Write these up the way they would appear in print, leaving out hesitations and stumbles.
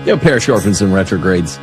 Yo, parish orphans and retrogrades.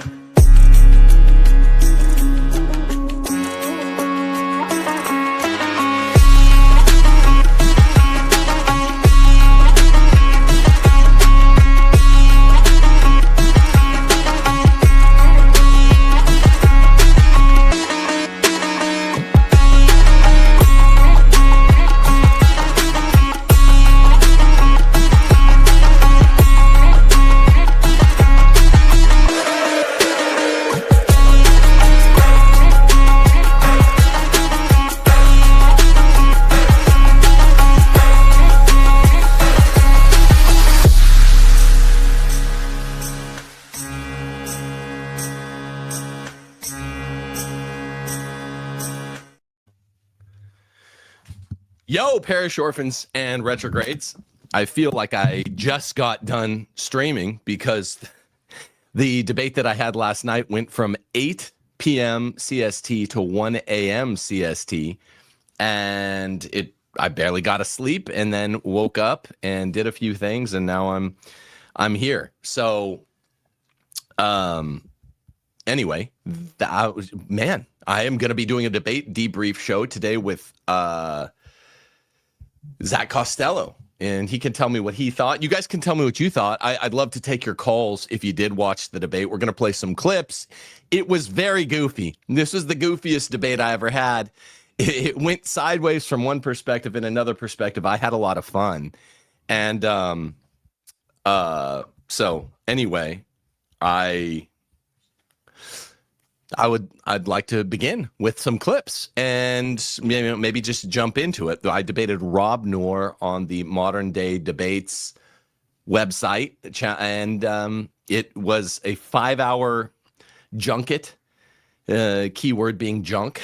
Yo, parish orphans and retrogrades. I feel like I just got done streaming because the debate that I had last night went from 8 p.m. CST to 1 a.m. CST, and I barely got to sleep and then woke up and did a few things, and now I'm here. So anyway, man, I am going to be doing a debate debrief show today with Zach Costello, and he can tell me what he thought. You guys can tell me what you thought. I'd love to take your calls if you did watch the debate. We're going to play some clips. It was very goofy. This was the goofiest debate I ever had. It went sideways from one perspective and another perspective. I had a lot of fun. And so anyway, I'd like to begin with some clips and maybe just jump into it. I debated Rob Noor on the Modern Day Debates website, and it was a 5-hour junket, keyword being junk.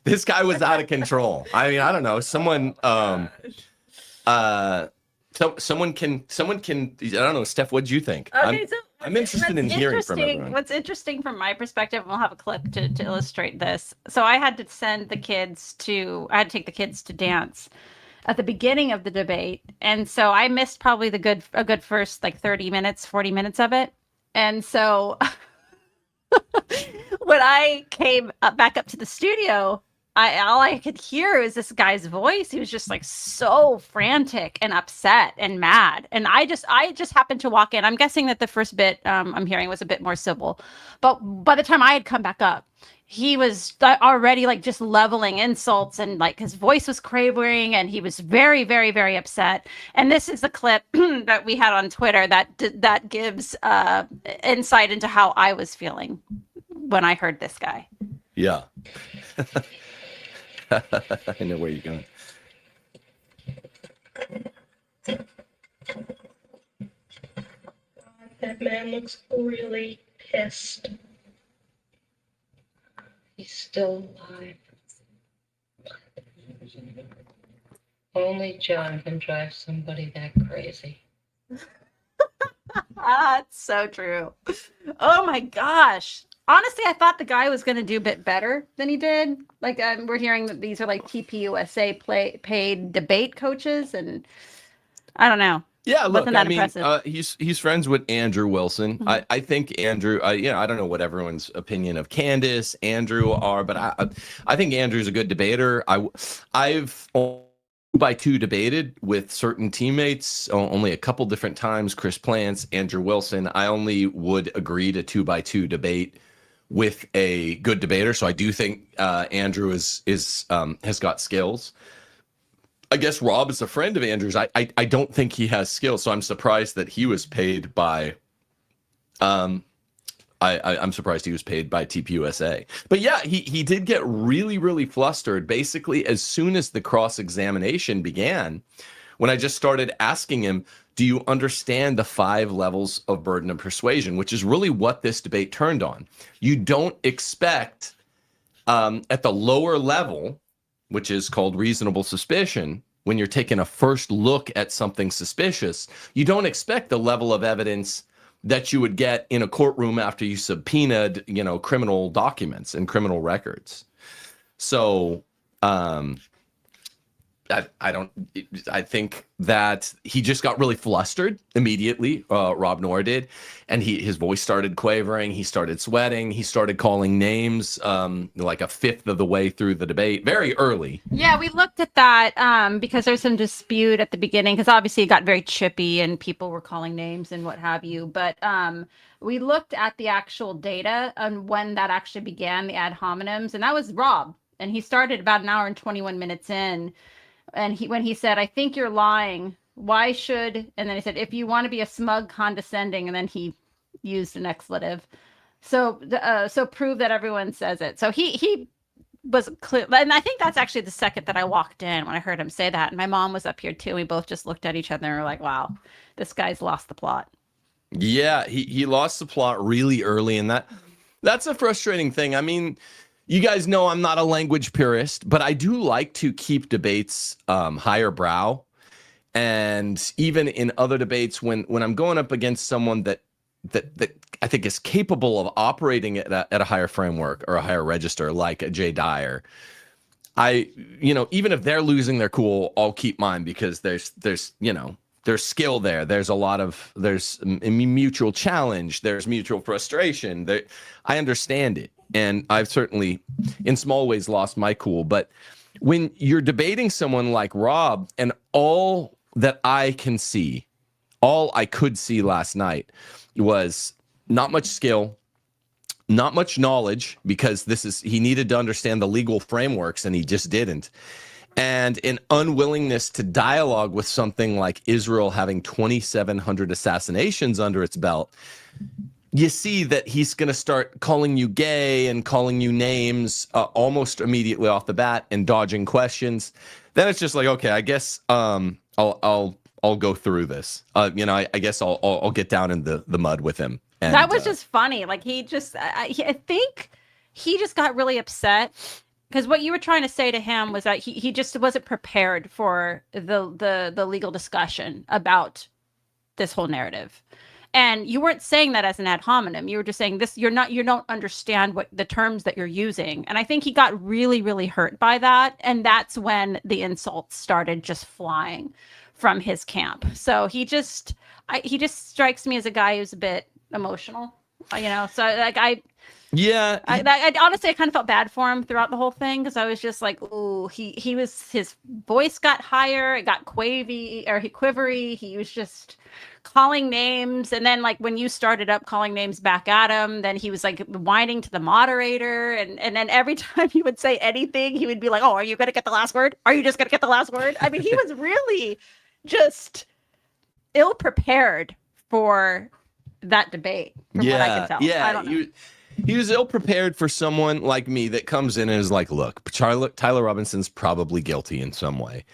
This guy was out of control. I mean, I don't know. Someone can, I don't know, Steph, what'd you think? Okay, I'm interested in hearing from everyone. What's interesting from my perspective, and we'll have a clip to illustrate this. So I had to take the kids to dance at the beginning of the debate. And so I missed probably a good first like 30 minutes, 40 minutes of it. And so when I came back up to the studio, all I could hear was this guy's voice. He was just like so frantic and upset and mad. And I just happened to walk in. I'm guessing that the first bit I'm hearing was a bit more civil. But by the time I had come back up, he was already like just leveling insults, and like his voice was quavering, and he was very, very, very upset. And this is the clip that we had on Twitter that gives insight into how I was feeling when I heard this guy. Yeah. I know where you're going. That man looks really pissed. He's still alive. Only John can drive somebody that crazy. That's so true. Oh my gosh. Honestly, I thought the guy was going to do a bit better than he did. Like, we're hearing that these are like TPUSA paid debate coaches, and I don't know. Yeah, look, wasn't that impressive. He's friends with Andrew Wilson. Mm-hmm. I think Andrew, I don't know what everyone's opinion of Candace, Andrew are, but I think Andrew's a good debater. I've 2x2 debated with certain teammates only a couple different times. Chris Plants, Andrew Wilson. I only would agree to 2x2 debate with a good debater. So I do think Andrew has got skills. I guess Rob is a friend of Andrew's. I don't think he has skills, so I'm surprised that he was paid by. I'm surprised he was paid by TPUSA. But yeah, he did get really, really flustered. Basically, as soon as the cross-examination began, when I just started asking him, do you understand the 5 levels of burden of persuasion, which is really what this debate turned on. You don't expect at the lower level, which is called reasonable suspicion, when you're taking a first look at something suspicious, you don't expect the level of evidence that you would get in a courtroom after you subpoenaed, criminal documents and criminal records. So I think that he just got really flustered immediately. Rob Noor did, and his voice started quavering. He started sweating. He started calling names like a fifth of the way through the debate, very early. Yeah, we looked at that because there's some dispute at the beginning, because obviously it got very chippy and people were calling names and what have you. But we looked at the actual data on when that actually began, the ad hominems, and that was Rob. And he started about an hour and 21 minutes in. And when he said, "I think you're lying. Why should?" And then he said, "If you want to be a smug, condescending," and then he used an expletive. So prove that everyone says it. So he was clear. And I think that's actually the second that I walked in when I heard him say that. And my mom was up here too. We both just looked at each other and were like, wow, this guy's lost the plot. Yeah, he lost the plot really early. And that's a frustrating thing. I mean, you guys know I'm not a language purist, but I do like to keep debates higher brow. And even in other debates, when I'm going up against someone that I think is capable of operating at a higher framework or a higher register, like a Jay Dyer, even if they're losing their cool, I'll keep mine, because there's skill there. There's mutual challenge. There's mutual frustration. I understand it. And I've certainly, in small ways, lost my cool. But when you're debating someone like Rob, and all that I could see last night was not much skill, not much knowledge, because he needed to understand the legal frameworks, and he just didn't. And an unwillingness to dialogue with something like Israel having 2,700 assassinations under its belt. You see that he's going to start calling you gay and calling you names almost immediately off the bat, and dodging questions. Then it's just like, okay, I guess I'll go through this. I guess I'll get down in the mud with him. And that was just funny. Like I think he just got really upset, because what you were trying to say to him was that he just wasn't prepared for the legal discussion about this whole narrative. And you weren't saying that as an ad hominem. You were just saying this. You don't understand what the terms that you're using. And I think he got really, really hurt by that. And that's when the insults started just flying from his camp. So he just strikes me as a guy who's a bit emotional, So like I honestly, I kind of felt bad for him throughout the whole thing, because I was just like, ooh, his voice got higher, it got quivery. He was just calling names, and then like when you started up calling names back at him, then he was like whining to the moderator, and then every time he would say anything, he would be like, "Oh, are you gonna get the last word? Are you just gonna get the last word?" I mean, he was really just ill prepared for that debate, from what I can tell. Yeah, I don't know. He was ill prepared for someone like me that comes in and is like, "Look, Tyler Robinson's probably guilty in some way,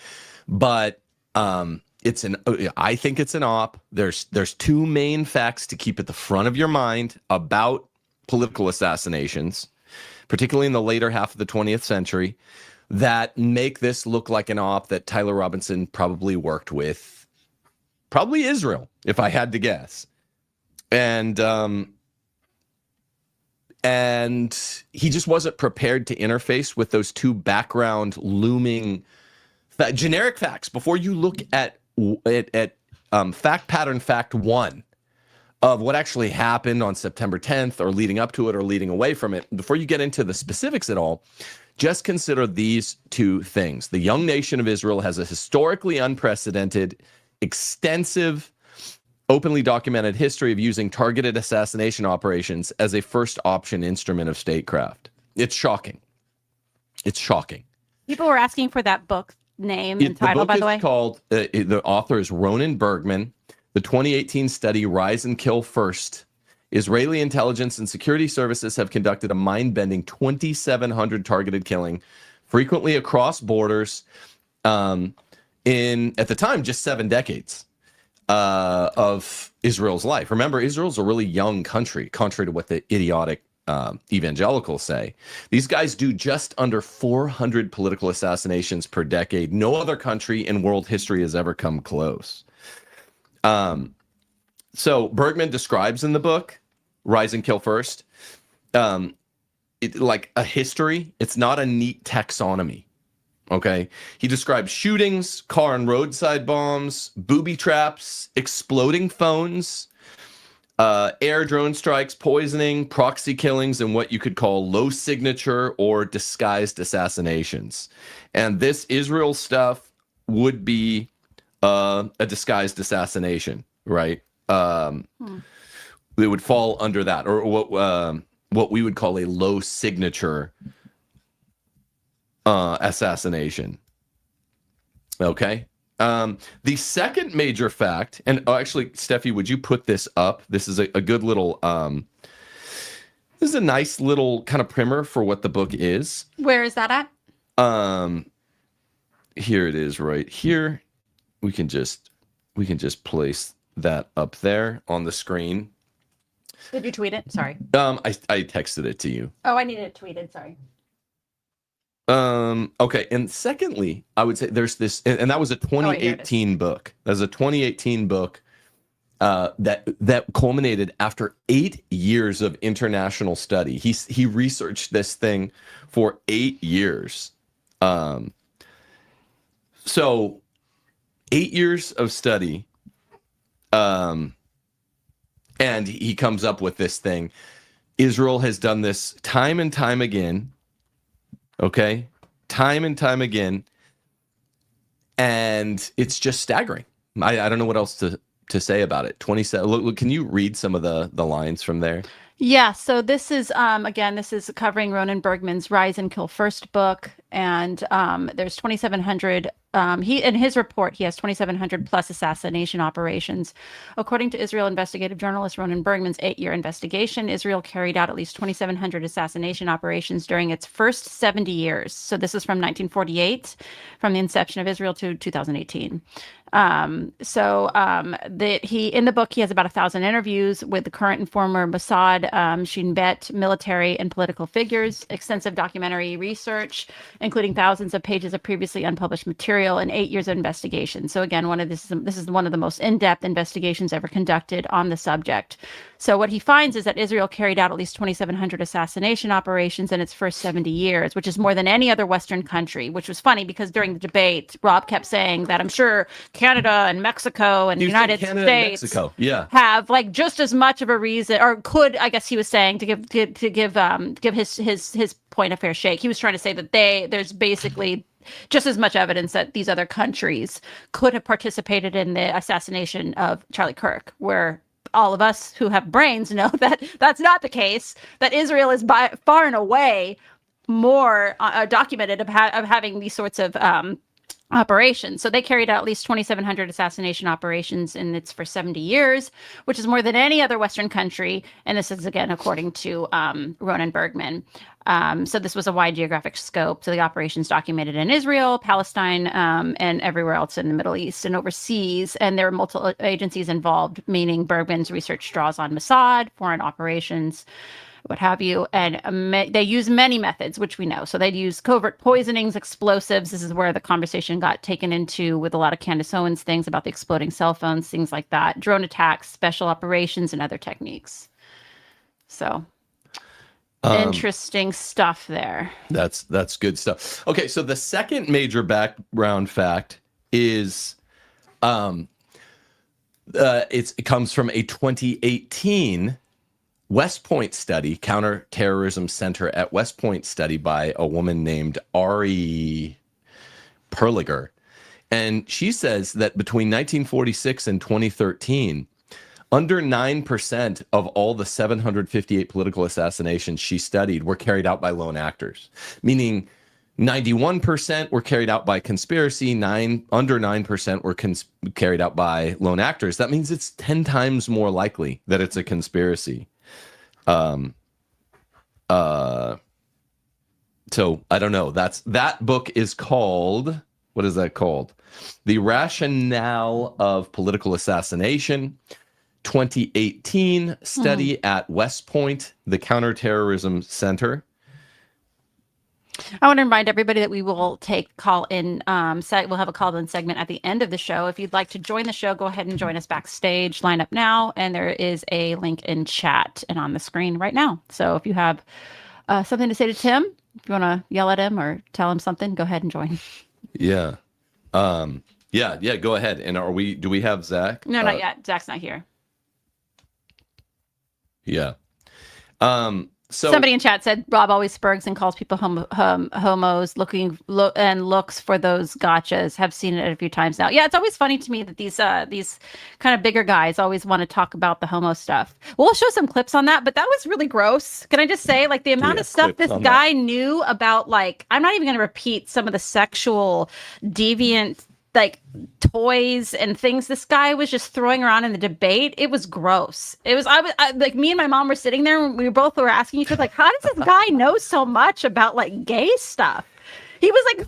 but I think it's an op. There's two main facts to keep at the front of your mind about political assassinations, particularly in the later half of the 20th century, that make this look like an op that Tyler Robinson probably worked with, probably Israel, if I had to guess." And he just wasn't prepared to interface with those two background looming generic facts. Before you look at fact pattern fact one of what actually happened on September 10th, or leading up to it, or leading away from it, before you get into the specifics at all, just consider these two things. The young nation of Israel has a historically unprecedented, extensive, openly documented history of using targeted assassination operations as a first option instrument of statecraft. It's shocking. It's shocking. People were asking for that book name and title, by the way. The author is Ronen Bergman. The 2018 study, Rise and Kill First. Israeli intelligence and security services have conducted a mind-bending 2,700 targeted killing, frequently across borders, in, at the time, just 7 decades. Of Israel's life. Remember, Israel's a really young country, contrary to what the idiotic evangelicals say. These guys do just under 400 political assassinations per decade. No other country in world history has ever come close. So Bergman describes in the book, Rise and Kill First, like a history. It's not a neat taxonomy. Okay. He describes shootings, car and roadside bombs, booby traps, exploding phones, air drone strikes, poisoning, proxy killings, and what you could call low signature or disguised assassinations. And this Israel stuff would be a disguised assassination, right? It would fall under that, or what we would call a low signature assassination. Okay. The second major fact, and actually, Steffi, would you put this up? This is a good little, this is a nice little kind of primer for what the book is. Where is that at? Here it is right here. We can just place that up there on the screen. Did you tweet it? Sorry. I texted it to you. Oh, I needed it tweeted. Sorry. Okay. And secondly, I would say there's this, and that was a 2018 book. That was a 2018 book that culminated after 8 years of international study. He researched this thing for 8 years. So 8 years of study. And he comes up with this thing. Israel has done this time and time again. Okay, time and time again, and it's just staggering. I don't know what else to say about it. 27. Look, can you read some of the lines from there? Yeah. So this is again, this is covering Ronan Bergman's Rise and Kill First book, and there's 2,700. He in his report, he has 2,700 plus assassination operations. According to Israel investigative journalist Ronan Bergman's 8-year investigation, Israel carried out at least 2,700 assassination operations during its first 70 years. So this is from 1948, from the inception of Israel to 2018. He in the book he has about 1,000 interviews with the current and former Mossad, Shin Bet military and political figures, extensive documentary research, including thousands of pages of previously unpublished material, and 8 years of investigation. So again, this is one of the most in-depth investigations ever conducted on the subject. So what he finds is that Israel carried out at least 2,700 assassination operations in its first 70 years, which is more than any other Western country, which was funny because during the debate, Rob kept saying that I'm sure Canada and Mexico and the United States have like just as much of a reason, or could, I guess he was saying, to give his point a fair shake. He was trying to say that there's basically just as much evidence that these other countries could have participated in the assassination of Charlie Kirk, where all of us who have brains know that that's not the case, that Israel is by far and away more documented of having these sorts of operations. So they carried out at least 2,700 assassination operations in its first 70 years, which is more than any other Western country. And this is, again, according to Ronan Bergman. So this was a wide geographic scope. So the operations documented in Israel, Palestine, and everywhere else in the Middle East and overseas. And there are multiple agencies involved, meaning Bergman's research draws on Mossad, foreign operations, what have you. And they use many methods, which we know. So they'd use covert poisonings, explosives. This is where the conversation got taken into with a lot of Candace Owens things about the exploding cell phones, things like that, drone attacks, special operations, and other techniques. So interesting stuff there. That's good stuff. Okay, so the second major background fact is it comes from a 2018 West Point study, Counterterrorism Center at West Point study by a woman named Ari Perliger. And she says that between 1946 and 2013, under 9% of all the 758 political assassinations she studied were carried out by lone actors, meaning 91% were carried out by conspiracy, under 9% were carried out by lone actors. That means it's 10 times more likely that it's a conspiracy. So I don't know. That book is called, what is that called? The Rationale of Political Assassination, 2018 study at West Point, the Counterterrorism Center. I want to remind everybody that we will we'll have a call-in segment at the end of the show. If you'd like to join the show, go ahead and join us backstage. Line up now, and there is a link in chat and on the screen right now. So if you have something to say to Tim, If you want to yell at him or tell him something, go ahead and join. Yeah. Yeah, go ahead. And do we have Zach? No, not yet. Zach's not here. Yeah. So Somebody in chat said Rob always spurgs and calls people homos, and looks for those gotchas. Have seen it a few times now. Yeah, it's always funny to me that these kind of bigger guys always want to talk about the homo stuff. We'll show some clips on that, but that was really gross. Can I just say, like, the amount of stuff this guy knew about, like, I'm not even going to repeat some of the sexual deviant, like, toys and things this guy was just throwing around in the debate. It was gross. It was, I like, me and my mom were sitting there and we both were asking each other, like, how does this guy know so much about, like, gay stuff? He was like,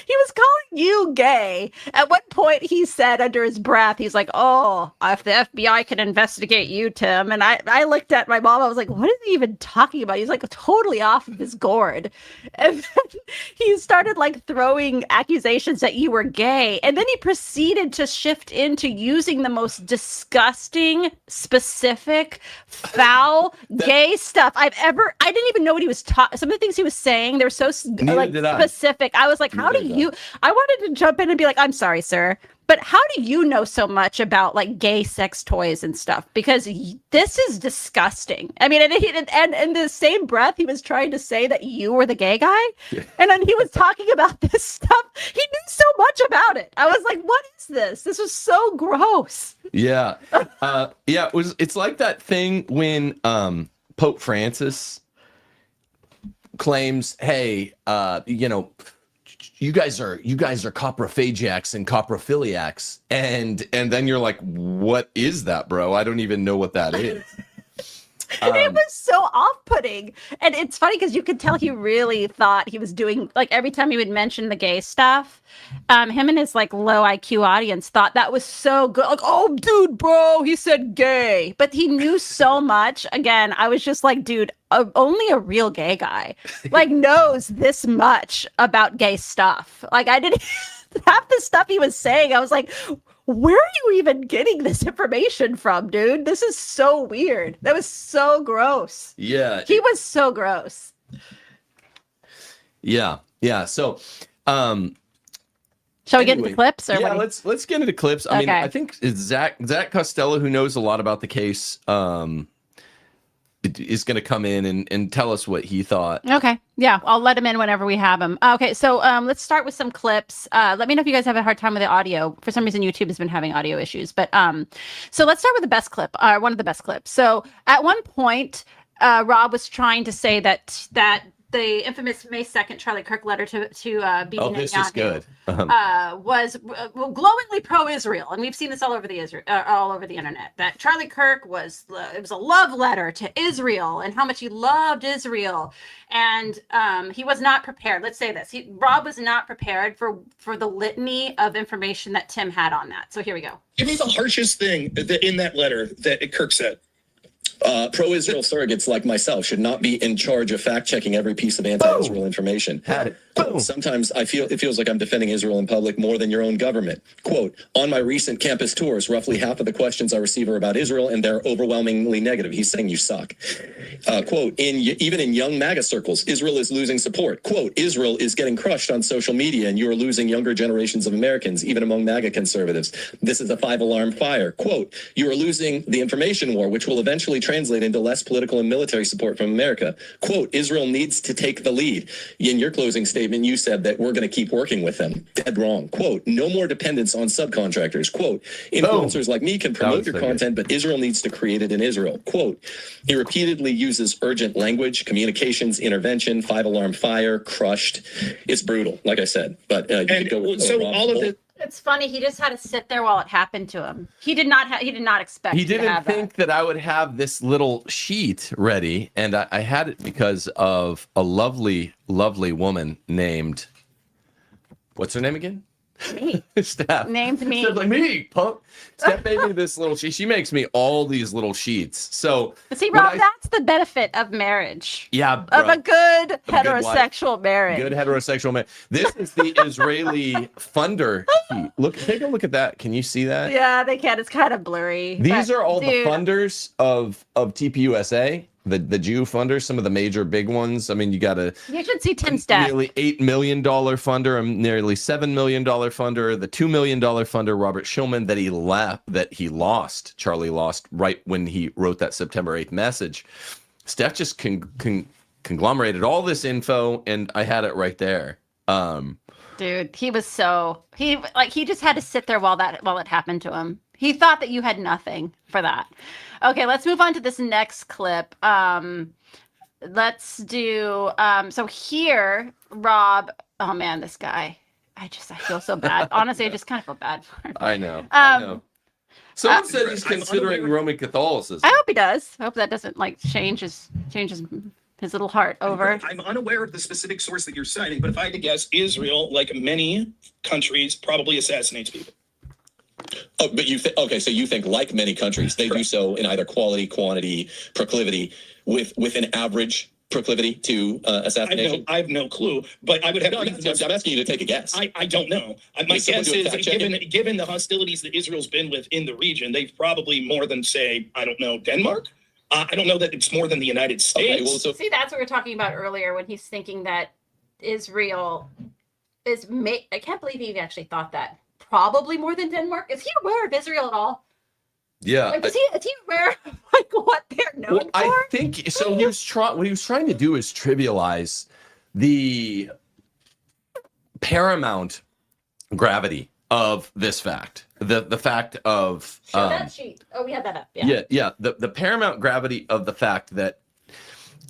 he was calling you gay. At one point, he said under his breath, he's like, "Oh, if the FBI can investigate you, Tim." And I looked at my mom. I was like, "What is he even talking about?" He's like totally off of his gourd. And then he started like throwing accusations that you were gay. And then he proceeded to shift into using the most disgusting, specific, foul, gay stuff I didn't even know what he was talking. Some of the things he was saying, they were so like specific. I was like, how do you, I wanted to jump in and be like, "I'm sorry, sir, but how do you know so much about like gay sex toys and stuff? Because this is disgusting." I mean, and in the same breath, he was trying to say that you were the gay guy. Yeah. And then he was talking about this stuff. He knew so much about it. I was like, what is this? This was so gross. Yeah. Yeah, it's like that thing when Pope Francis claims, "Hey, you guys are coprophagiacs and coprophiliacs," and then you're like, "What is that, bro? I don't even know what that is." It was so off-putting, and it's funny because you could tell he really thought he was doing, like, every time he would mention the gay stuff, him and his like low IQ audience thought that was so good, like, "Oh, dude, bro, he said gay," but he knew so much. Again, I was just like, dude, only a real gay guy like knows this much about gay stuff. Like, I didn't half the stuff he was saying, I was like, where are you even getting this information from, dude? This is so weird. That was so gross. Yeah. He was so gross. Yeah. Yeah. So, shall we get into clips? Or yeah, let's get into clips. I mean, I think it's Zach Costello, who knows a lot about the case, is going to come in and tell us what he thought. Okay. Yeah, I'll let him in whenever we have him. Okay, so let's start with some clips. Let me know if you guys have a hard time with the audio. For some reason, YouTube has been having audio issues. But so let's start with the best clip, one of the best clips. So at one point, Rob was trying to say that the infamous May 2nd Charlie Kirk letter to Bibi Netanyahu, this is good. Was glowingly pro-Israel, and we've seen this all over the internet. That Charlie Kirk was a love letter to Israel and how much he loved Israel, and he was not prepared. Let's say this: Rob was not prepared for the litany of information that Tim had on that. So here we go. Give me the harshest thing in that letter that Kirk said. Pro-Israel surrogates like myself should not be in charge of fact-checking every piece of anti-Israel information. Sometimes it feels like I'm defending Israel in public more than your own government. Quote, "On my recent campus tours, roughly half of the questions I receive are about Israel, and they're overwhelmingly negative." He's saying you suck. Quote, even in young MAGA circles, Israel is losing support. Quote, "Israel is getting crushed on social media, and you are losing younger generations of Americans, even among MAGA conservatives. This is a 5-alarm fire." Quote, "You are losing the information war, which will eventually translate into less political and military support from America." Quote, "Israel needs to take the lead." In your closing statement, you said that we're going to keep working with them. Dead wrong. Quote, "No more dependence on subcontractors." Quote, "Influencers like me can promote your content, but Israel needs to create it in Israel." Quote, he repeatedly uses urgent language, communications, intervention, 5-alarm fire, crushed. It's brutal, like I said. But you could go with all of it. It's funny. He just had to sit there while it happened to him. He did not expect. He didn't think that I would have this little sheet ready, and I had it because of a lovely, lovely woman named. What's her name again? Me. Steph. Named me. Steph, like me, punk. Steph made me this little sheet. She makes me all these little sheets. So see, Rob, that's the benefit of marriage. Yeah, bro. Of a good heterosexual marriage. Good heterosexual marriage. This is the Israeli funder sheet. Take a look at that. Can you see that? Yeah, they can. It's kind of blurry. These are all the funders of TPUSA. the Jew funders, some of the major big ones. I mean, you got a You should see Tim's stat. nearly $8 million funder, a nearly $7 million funder, the $2 million funder, Robert Schulman, that Charlie lost right when he wrote that September 8th message. Steph just conglomerated all this info, and I had it right there. Dude, he just had to sit there while it happened to him. He thought that you had nothing for that. Okay, let's move on to this next clip. Let's do so here, Rob. Oh man, this guy. I feel so bad. Honestly, I just kind of feel bad for him. I know. Someone said he's considering Roman Catholicism. I hope he does. I hope that doesn't change his little heart over. I'm unaware of the specific source that you're citing, but if I had to guess, Israel, like many countries, probably assassinates people. Oh, but so you think, like many countries, they do so in either quality, quantity, proclivity, with an average proclivity to assassination? I have no clue, but I would have. I'm asking you to take a guess. I don't know. My guess is, given the hostilities that Israel's been with in the region, they've probably more than, say, I don't know, Denmark. I don't know that it's more than the United States. Okay, well, See, that's what we were talking about earlier when he's thinking that Israel is. I can't believe he actually thought that. Probably more than Denmark. Is he aware of Israel at all? Yeah. Is he aware of what they're known for? I think so. What he was trying to do is trivialize the paramount gravity of this fact. The fact of Show that sheet. Oh, we had that up. Yeah. Yeah. The paramount gravity of the fact that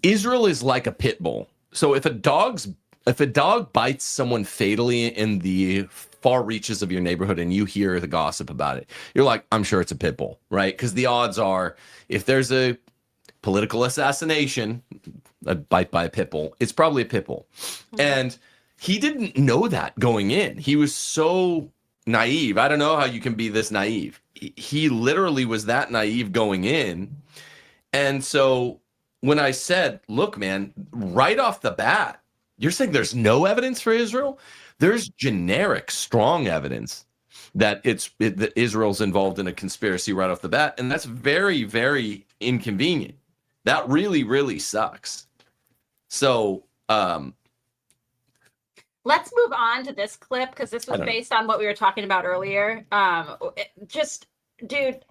Israel is like a pit bull. So if a dog bites someone fatally in the far reaches of your neighborhood and you hear the gossip about it, you're like, I'm sure it's a pit bull, right? Because the odds are, if there's a political assassination, a bite by a pit bull, it's probably a pit bull. Okay. And he didn't know that going in. He was so naive. I don't know how you can be this naive. He literally was that naive going in. And so when I said, look, man, right off the bat, you're saying there's no evidence for Israel? There's generic, strong evidence that that Israel's involved in a conspiracy right off the bat, and that's very, very inconvenient. That really, really sucks. So, let's move on to this clip because this was based on what we were talking about earlier. Dude,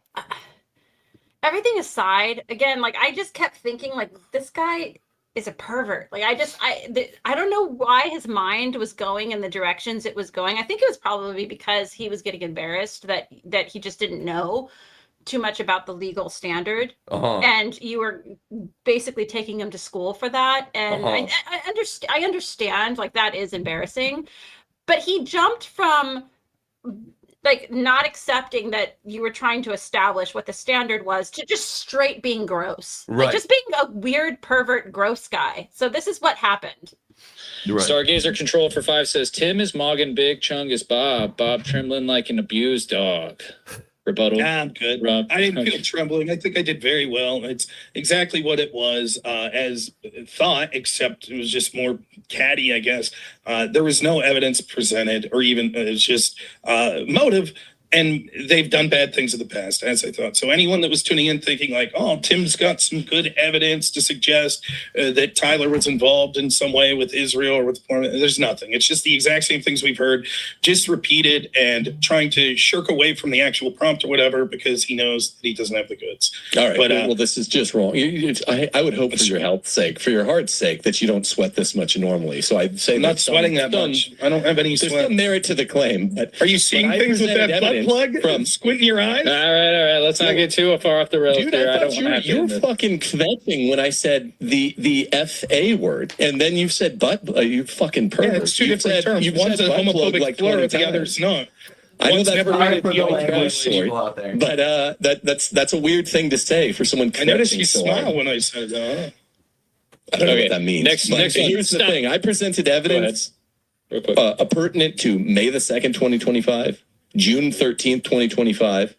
everything aside, again, I just kept thinking, this guy is a pervert. I don't know why his mind was going in the directions it was going. I think it was probably because he was getting embarrassed that he just didn't know too much about the legal standard. And you were basically taking him to school for that. And I understand that is embarrassing, but he jumped from not accepting that you were trying to establish what the standard was to just straight being gross, right? Just being a weird pervert, gross guy. So this is what happened. Right. Stargazer Control for 5 says Tim is Moggin, Big Chung is Bob trembling like an abused dog. Rebuttal. Yeah, I'm good. Rob. I didn't feel trembling. I think I did very well. It's exactly what it was as thought, except it was just more catty, I guess. There was no evidence presented, or even it's just motive. And they've done bad things in the past, as I thought. So anyone that was tuning in thinking Tim's got some good evidence to suggest that Tyler was involved in some way with Israel or with there's nothing. It's just the exact same things we've heard, just repeated and trying to shirk away from the actual prompt or whatever because he knows that he doesn't have the goods. All right. But, well, this is just wrong. I would hope for your health's sake, for your heart's sake, that you don't sweat this much normally. So I'd say I'm not sweating that much. I don't have any sweat. There's no merit to the claim. But are you seeing things with that butt plug from squinting your eyes? All right. Let's not get too far off the rails here. I don't you were fucking kvetching when I said the F-A word, and then you said butt. You fucking pervert. Yeah, it's two different terms. One's a homophobic slur, the other's not. I know that's but that's a weird thing to say for someone. I noticed you smile when I said that. I don't know what that means. Next here's the thing. I presented evidence pertinent to May the 2nd, 2025. June 13th, 2025.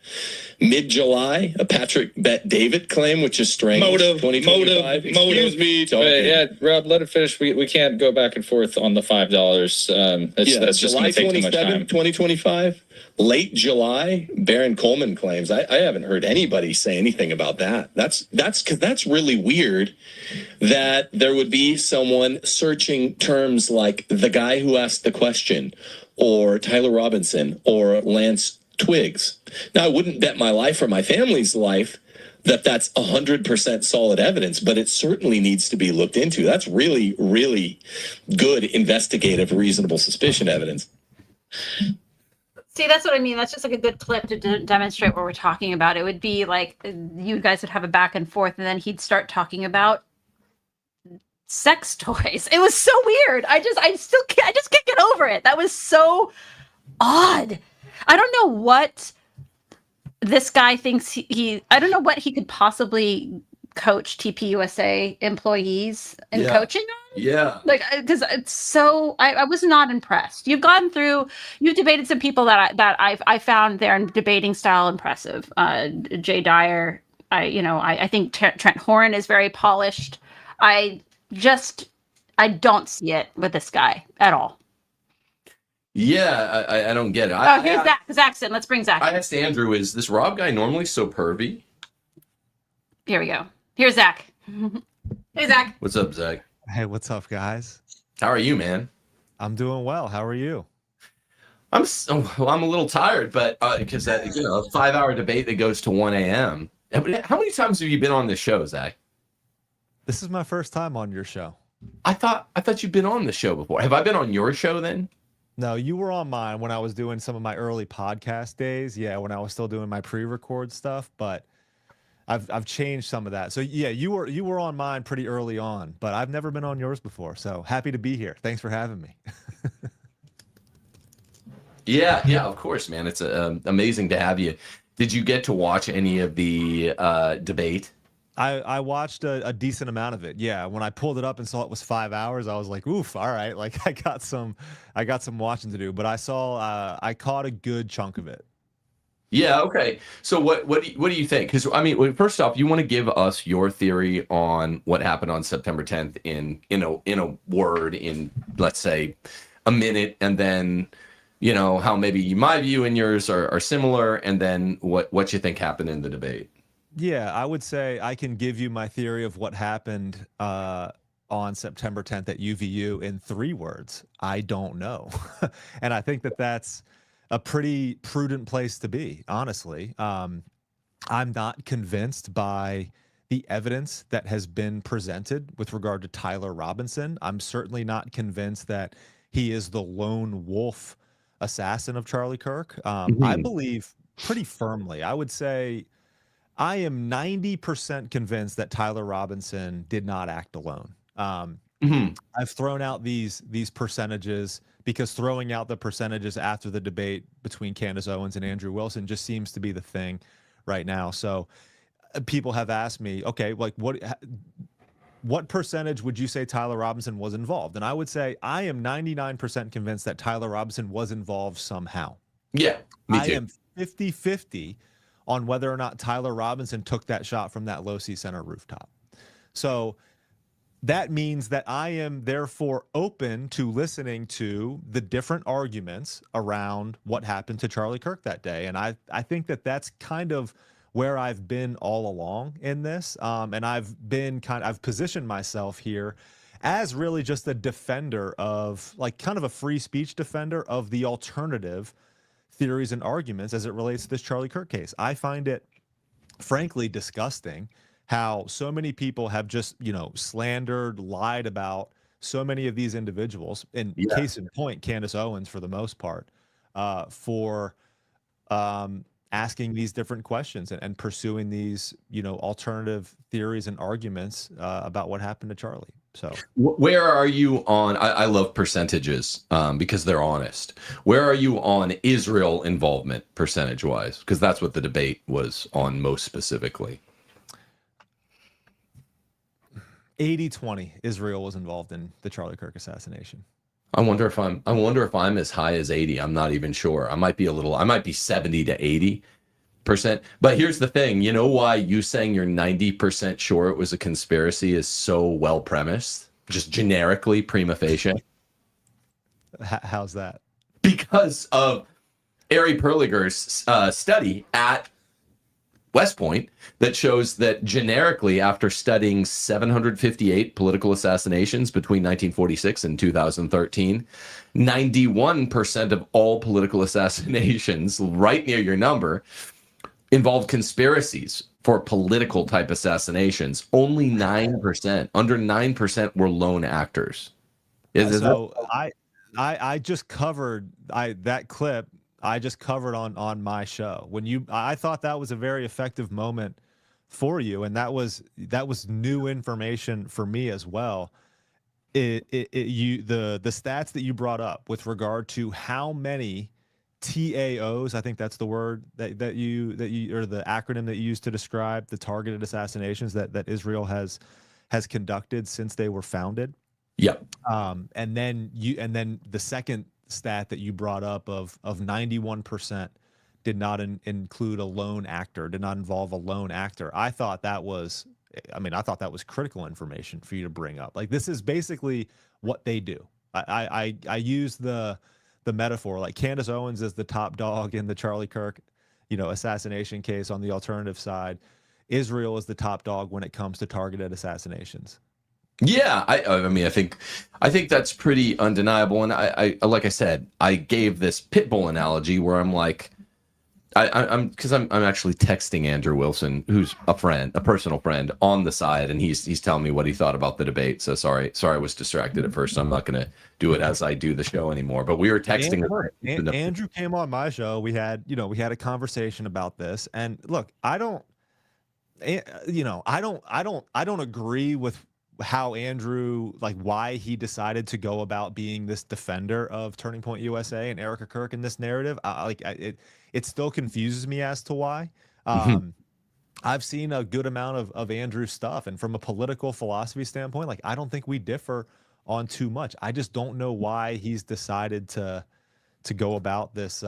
Mid-July, a Patrick Bet David claim, which is strange. Motive. Excuse me. Talking. Yeah, Rob, let it finish. We can't go back and forth on the $5. That's just July going to take too much 27th, time. 2025. Late July, Baron Coleman claims. I haven't heard anybody say anything about that. That's really weird that there would be someone searching terms like the guy who asked the question, or Tyler Robinson, or Lance Twiggs. Now, I wouldn't bet my life or my family's life that that's 100% solid evidence, but it certainly needs to be looked into. That's really, really good investigative, reasonable suspicion evidence. See, that's what I mean. That's just like a good clip to demonstrate what we're talking about. It would be like you guys would have a back and forth, and then he'd start talking about sex toys. It was so weird. I just can't get over it. That was so odd. I don't know what this guy thinks I don't know what he could possibly coach TPUSA employees in coaching on. Yeah. Like, because it's so, I was not impressed. You've debated some people that I found their debating style impressive. Jay Dyer, I think Trent Horn is very polished. I don't see it with this guy at all. Yeah, I don't get it. Here's Zach's in. Let's bring Zach. I asked Andrew, is this Rob guy normally so pervy? Here we go. Here's Zach. Hey, Zach. What's up, Zach? Hey, what's up, guys? How are you, man? I'm doing well. How are you? I'm a little tired, but because that, a 5-hour debate that goes to 1 a.m. How many times have you been on this show, Zach? This is my first time on your show. I thought you'd been on the show before. Have I been on your show then? No, you were on mine when I was doing some of my early podcast days. Yeah, when I was still doing my pre-record stuff, but I've changed some of that. So yeah, you were on mine pretty early on, but I've never been on yours before. So happy to be here. Thanks for having me. Yeah, of course, man. It's amazing to have you. Did you get to watch any of the debate? I watched a decent amount of it. Yeah, when I pulled it up and saw it was 5 hours, I was like, "Oof! All right." Like I got some watching to do. But I caught a good chunk of it. Yeah. Okay. So what do you think? Because I mean, first off, you want to give us your theory on what happened on September 10th in a word, in let's say a minute, and then how maybe my view and yours are similar, and then what you think happened in the debate. Yeah, I would say I can give you my theory of what happened on September 10th at UVU in 3 words. I don't know. And I think that that's a pretty prudent place to be, honestly. I'm not convinced by the evidence that has been presented with regard to Tyler Robinson. I'm certainly not convinced that he is the lone wolf assassin of Charlie Kirk. I believe pretty firmly, I would say, I am 90% convinced that Tyler Robinson did not act alone. I've thrown out these percentages because throwing out the percentages after the debate between Candace Owens and Andrew Wilson just seems to be the thing right now. So people have asked me, okay, like what percentage would you say Tyler Robinson was involved? And I would say I am 99% convinced that Tyler Robinson was involved somehow. Yeah, me too. I am 50-50 on whether or not Tyler Robinson took that shot from that Low-C Center rooftop. So that means that I am therefore open to listening to the different arguments around what happened to Charlie Kirk that day. And I think that that's kind of where I've been all along in this. And I've positioned myself here as really just a defender of, like, kind of a free speech defender of the alternative theories and arguments as it relates to this Charlie Kirk case. I find it frankly disgusting how so many people have just, slandered, lied about so many of these individuals, and case in point, Candace Owens for the most part, for asking these different questions and pursuing these, alternative theories and arguments about what happened to Charlie. So where are you on, I love percentages because they're honest. Where are you on Israel involvement percentage wise? Because that's what the debate was on most specifically. 80-20 Israel was involved in the Charlie Kirk assassination. I wonder if I'm as high as 80. I'm not even sure. I might be 70 to 80%. But here's the thing, you know why you saying you're 90% sure it was a conspiracy is so well premised, just generically prima facie? How's that? Because of Ari Perliger's study at West Point that shows that generically, after studying 758 political assassinations between 1946 and 2013, 91% of all political assassinations, right near your number, involved conspiracies for political type assassinations. Only 9%, under 9% were lone actors. I just covered that clip. I just covered on my show I thought that was a very effective moment for you, and that was new information for me as well. The stats that you brought up with regard to how many TAOs, I think that's the word that you or the acronym that you used to describe the targeted assassinations that Israel has conducted since they were founded. Yeah. And then the second stat that you brought up of 91% did not include a lone actor, did not involve a lone actor. I thought that was critical information for you to bring up. Like, this is basically what they do. I use the metaphor, like Candace Owens is the top dog in the Charlie Kirk, assassination case. On the alternative side, Israel is the top dog when it comes to targeted assassinations. Yeah, I mean, I think that's pretty undeniable. And I like I said, I gave this pit bull analogy where I'm like, I'm actually texting Andrew Wilson, who's a personal friend on the side, and he's telling me what he thought about the debate. So sorry, I was distracted at first. I'm not going to do it as I do the show anymore. But we were texting. Andrew came on my show. We had a conversation about this, and look, I don't agree with how Andrew, like, why he decided to go about being this defender of Turning Point USA and Erica Kirk in this narrative. It still confuses me as to why. I've seen a good amount of Andrew's stuff, and from a political philosophy standpoint, like, I don't think we differ on too much. I just don't know why he's decided to go about this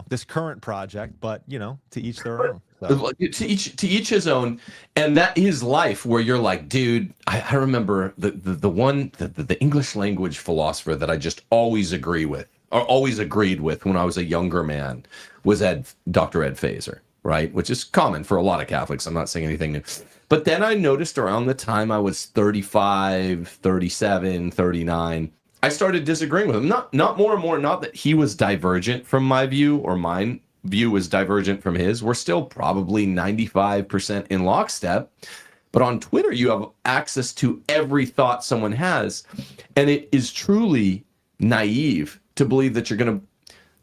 this current project, but to each their own. So. To each his own, and that is life. Where you're like, dude, I remember the English language philosopher that I just always agreed with when I was a younger man was Dr. Ed Fazer, right? Which is common for a lot of Catholics. I'm not saying anything new. But then I noticed around the time I was 35, 37, 39, I started disagreeing with him. Not more and more, not that he was divergent from my view or mine view was divergent from his. We're still probably 95% in lockstep. But on Twitter, you have access to every thought someone has. And it is truly naive to believe that you're going to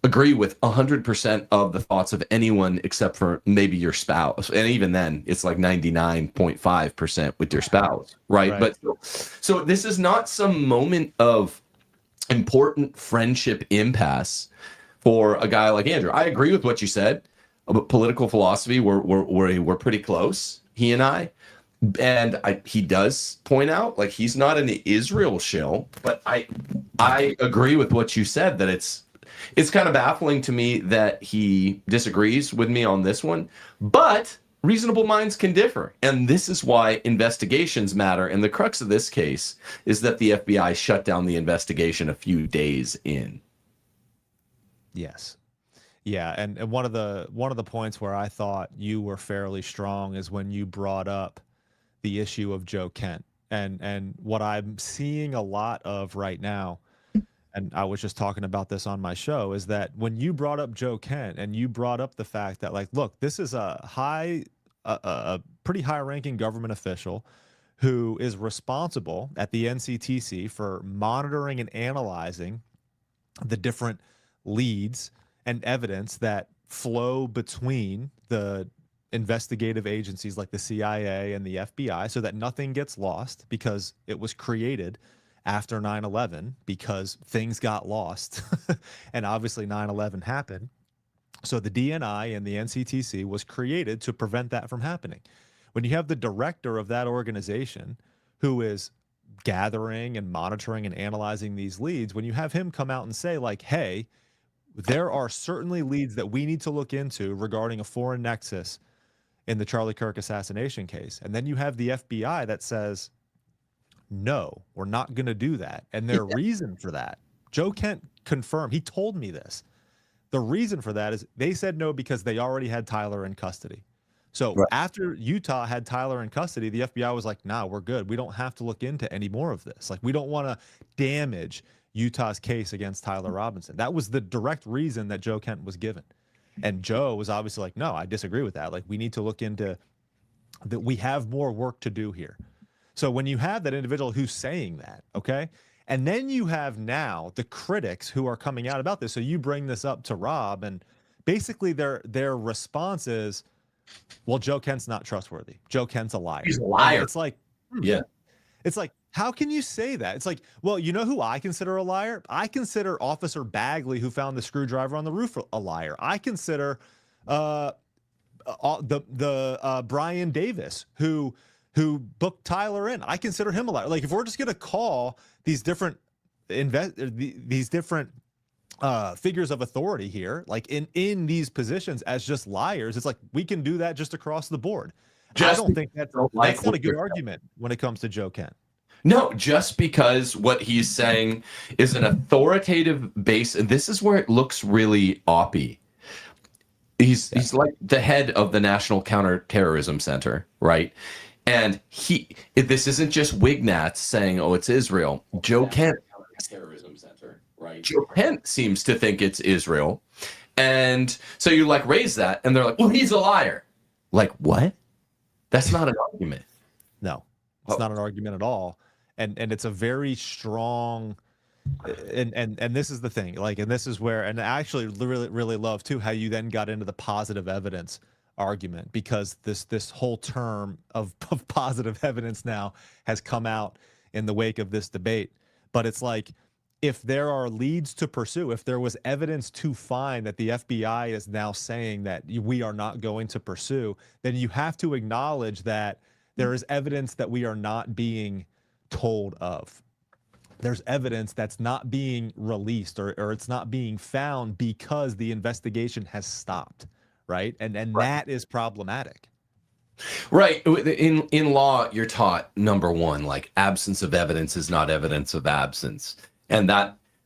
agree with 100% of the thoughts of anyone except for maybe your spouse. And even then, it's like 99.5% with your spouse, right? But so this is not some moment of important friendship impasse for a guy like Andrew. I agree with what you said about political philosophy. We're pretty close, he and I. And he does point out, like, he's not an Israel shill, but I agree with what you said, that it's kind of baffling to me that he disagrees with me on this one. But reasonable minds can differ. And this is why investigations matter. And the crux of this case is that the FBI shut down the investigation a few days in. Yes. Yeah. And one of the points where I thought you were fairly strong is when you brought up the issue of Joe Kent. And what I'm seeing a lot of right now, and I was just talking about this on my show, is that when you brought up Joe Kent and you brought up the fact that, like, look, this is a pretty high-ranking government official who is responsible at the NCTC for monitoring and analyzing the different leads and evidence that flow between the investigative agencies like the CIA and the FBI, so that nothing gets lost, because it was created after 9/11 because things got lost and obviously 9/11 happened. So the DNI and the NCTC was created to prevent that from happening. When you have the director of that organization who is gathering and monitoring and analyzing these leads, when you have him come out and say like, hey, there are certainly leads that we need to look into regarding a foreign nexus in the Charlie Kirk assassination case. And then you have the FBI that says, no, we're not going to do that. And their reason for that, Joe Kent confirmed, he told me this. The reason for that is they said no because they already had Tyler in custody. So after Utah had Tyler in custody, the FBI was like, nah, we're good. We don't have to look into any more of this. Like, we don't want to damage Utah's case against Tyler Robinson. That was the direct reason that Joe Kent was given. And Joe was obviously like, no, I disagree with that. Like, we need to look into that. We have more work to do here. So when you have that individual who's saying that, okay, and then you have now the critics who are coming out about this. So you bring this up to Rob, and basically their response is, well, Joe Kent's not trustworthy. Joe Kent's a liar. He's a liar. And it's like, Yeah. It's like, how can you say that? It's like, well, you know who I consider a liar? I consider Officer Bagley, who found the screwdriver on the roof, a liar. I consider Brian Davis, who booked Tyler in. I consider him a liar. Like, if we're just going to call these different figures of authority here, like in these positions, as just liars, it's like we can do that just across the board. I don't think that's not a good argument when it comes to Joe Kent. No, just because what he's saying is an authoritative base, and this is where it looks really oppy. He's like the head of the National Counterterrorism Center, right? And this isn't just Wignats saying, "Oh, it's Israel." Joe Kent, Terrorism Center, right? Joe Kent seems to think it's Israel, and so you like raise that, and they're like, "Well, he's a liar." Like, what? That's not an argument. No, it's not an argument at all. And it's a very strong, and this is the thing, like, and this is where, and I actually really love too how you then got into the positive evidence argument, because this whole term of positive evidence now has come out in the wake of this debate. But it's like, if there are leads to pursue, if there was evidence to find that the FBI is now saying that we are not going to pursue, then you have to acknowledge that there is evidence that we are not being told of. There's evidence that's not being released, or it's not being found because the investigation has stopped, right? And that is problematic. Right. In law, you're taught, number one, like, absence of evidence is not evidence of absence. And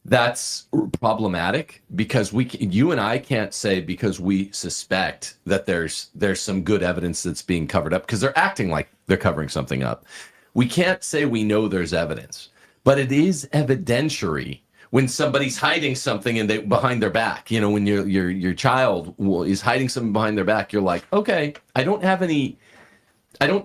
that's problematic, because you and I can't say because we suspect that there's some good evidence that's being covered up, because they're acting like they're covering something up. We can't say we know there's evidence, but it is evidentiary when somebody's hiding something and behind their back. You know, when your child is hiding something behind their back, you're like, okay, I don't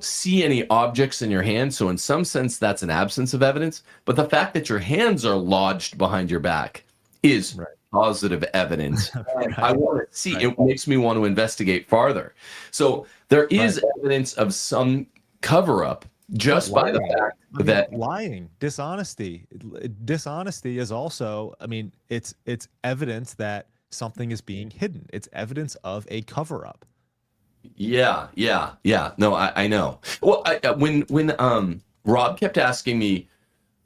see any objects in your hand. So in some sense, that's an absence of evidence. But the fact that your hands are lodged behind your back is positive evidence. I want to see, it makes me want to investigate farther. So there is evidence of some cover up just by the fact that lying, dishonesty is also, I mean, it's evidence that something is being hidden. It's evidence of a cover up. Yeah. No, I know. Well, when Rob kept asking me,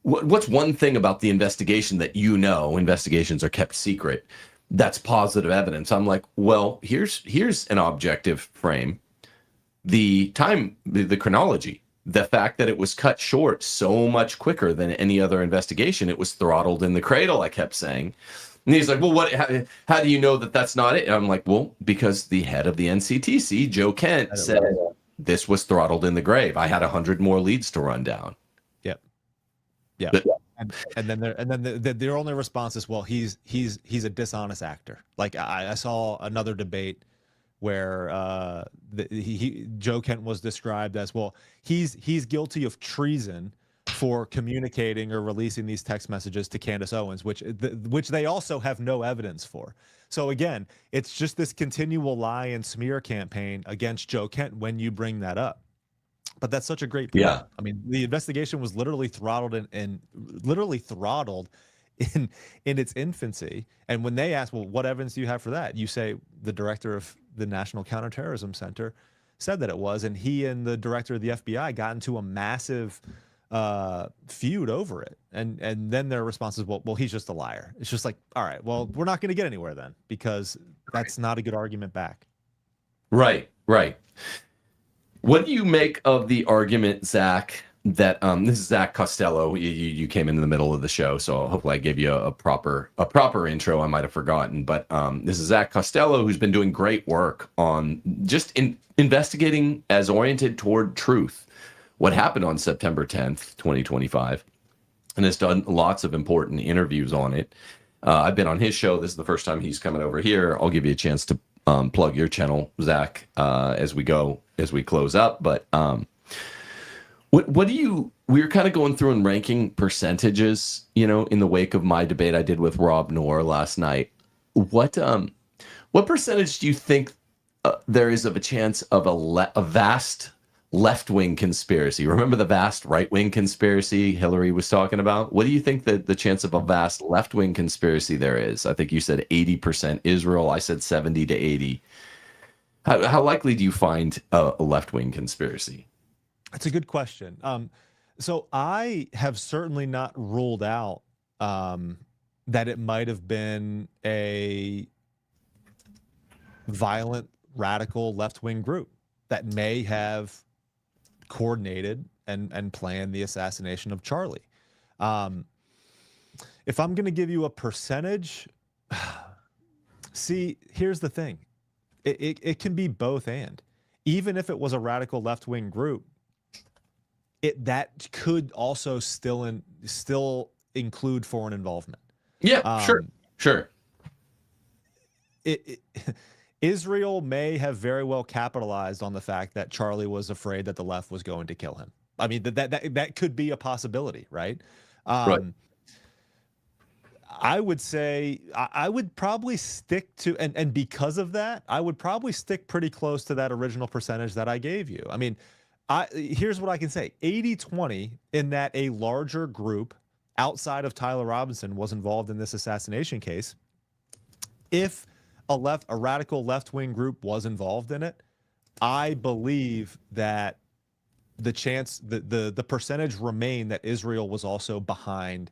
what's one thing about the investigation that investigations are kept secret, that's positive evidence. I'm like, well, here's an objective frame. The time, the chronology, the fact that it was cut short so much quicker than any other investigation. It was throttled in the cradle, I kept saying. And he's like, well, how do you know that that's not it? And I'm like, well, because the head of the NCTC, Joe Kent, said this was throttled in the grave. I had 100 more leads to run down. Yep. Yeah. And then their only response is, well, he's a dishonest actor. Like, I saw another debate where Joe Kent was described as, well, he's guilty of treason for communicating or releasing these text messages to Candace Owens, which they also have no evidence for. So again, it's just this continual lie and smear campaign against Joe Kent when you bring that up. But that's such a great point. Yeah. I mean, the investigation was literally throttled in its infancy. And when they ask, well, what evidence do you have for that? You say the director of the National Counterterrorism Center said that it was, and he and the director of the FBI got into a massive feud over it, and then their response is, well, he's just a liar. It's just like, all right, well, we're not going to get anywhere then, because that's not a good argument back. Right. What do you make of the argument, Zach, that this is Zach Costello? You came in the middle of the show, so hopefully I gave you a proper intro. I might have forgotten, but this is Zach Costello, who's been doing great work on just investigating as oriented toward truth what happened on September 10th, 2025, and has done lots of important interviews on it. I've been on his show. This is the first time he's coming over here. I'll give you a chance to plug your channel, Zach, as we close up. But what do you? We're kind of going through and ranking percentages, in the wake of my debate I did with Rob Noor last night. What percentage do you think there is of a chance of a vast left-wing conspiracy? Remember the vast right-wing conspiracy Hillary was talking about? What do you think that the chance of a vast left-wing conspiracy there is? I think you said 80% Israel. I said 70 to 80. How likely do you find a left-wing conspiracy? That's a good question. So I have certainly not ruled out that it might have been a violent, radical left-wing group that may have coordinated and planned the assassination of Charlie. If I'm going to give you a percentage, see, here's the thing. It can be both and. Even if it was a radical left-wing group, that could also still include foreign involvement. Yeah, sure. Israel may have very well capitalized on the fact that Charlie was afraid that the left was going to kill him. I mean, that could be a possibility, right? Right. I would say I would probably stick to, and because of that, I would probably stick pretty close to that original percentage that I gave you. I mean, here's what I can say: 80-20, in that a larger group outside of Tyler Robinson was involved in this assassination case. If a radical left-wing group was involved in it, I believe that the percentage remained that Israel was also behind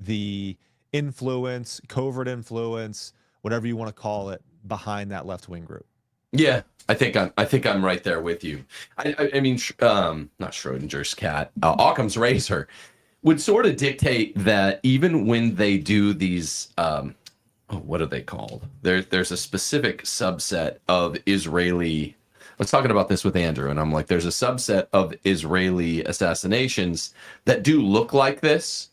the influence, covert influence, whatever you want to call it, behind that left-wing group. Yeah, I think I'm right there with you. I mean, not Schrodinger's cat, Occam's razor would sort of dictate that even when they do these, what are they called? There's a specific subset of Israeli. I was talking about this with Andrew, and I'm like, there's a subset of Israeli assassinations that do look like this.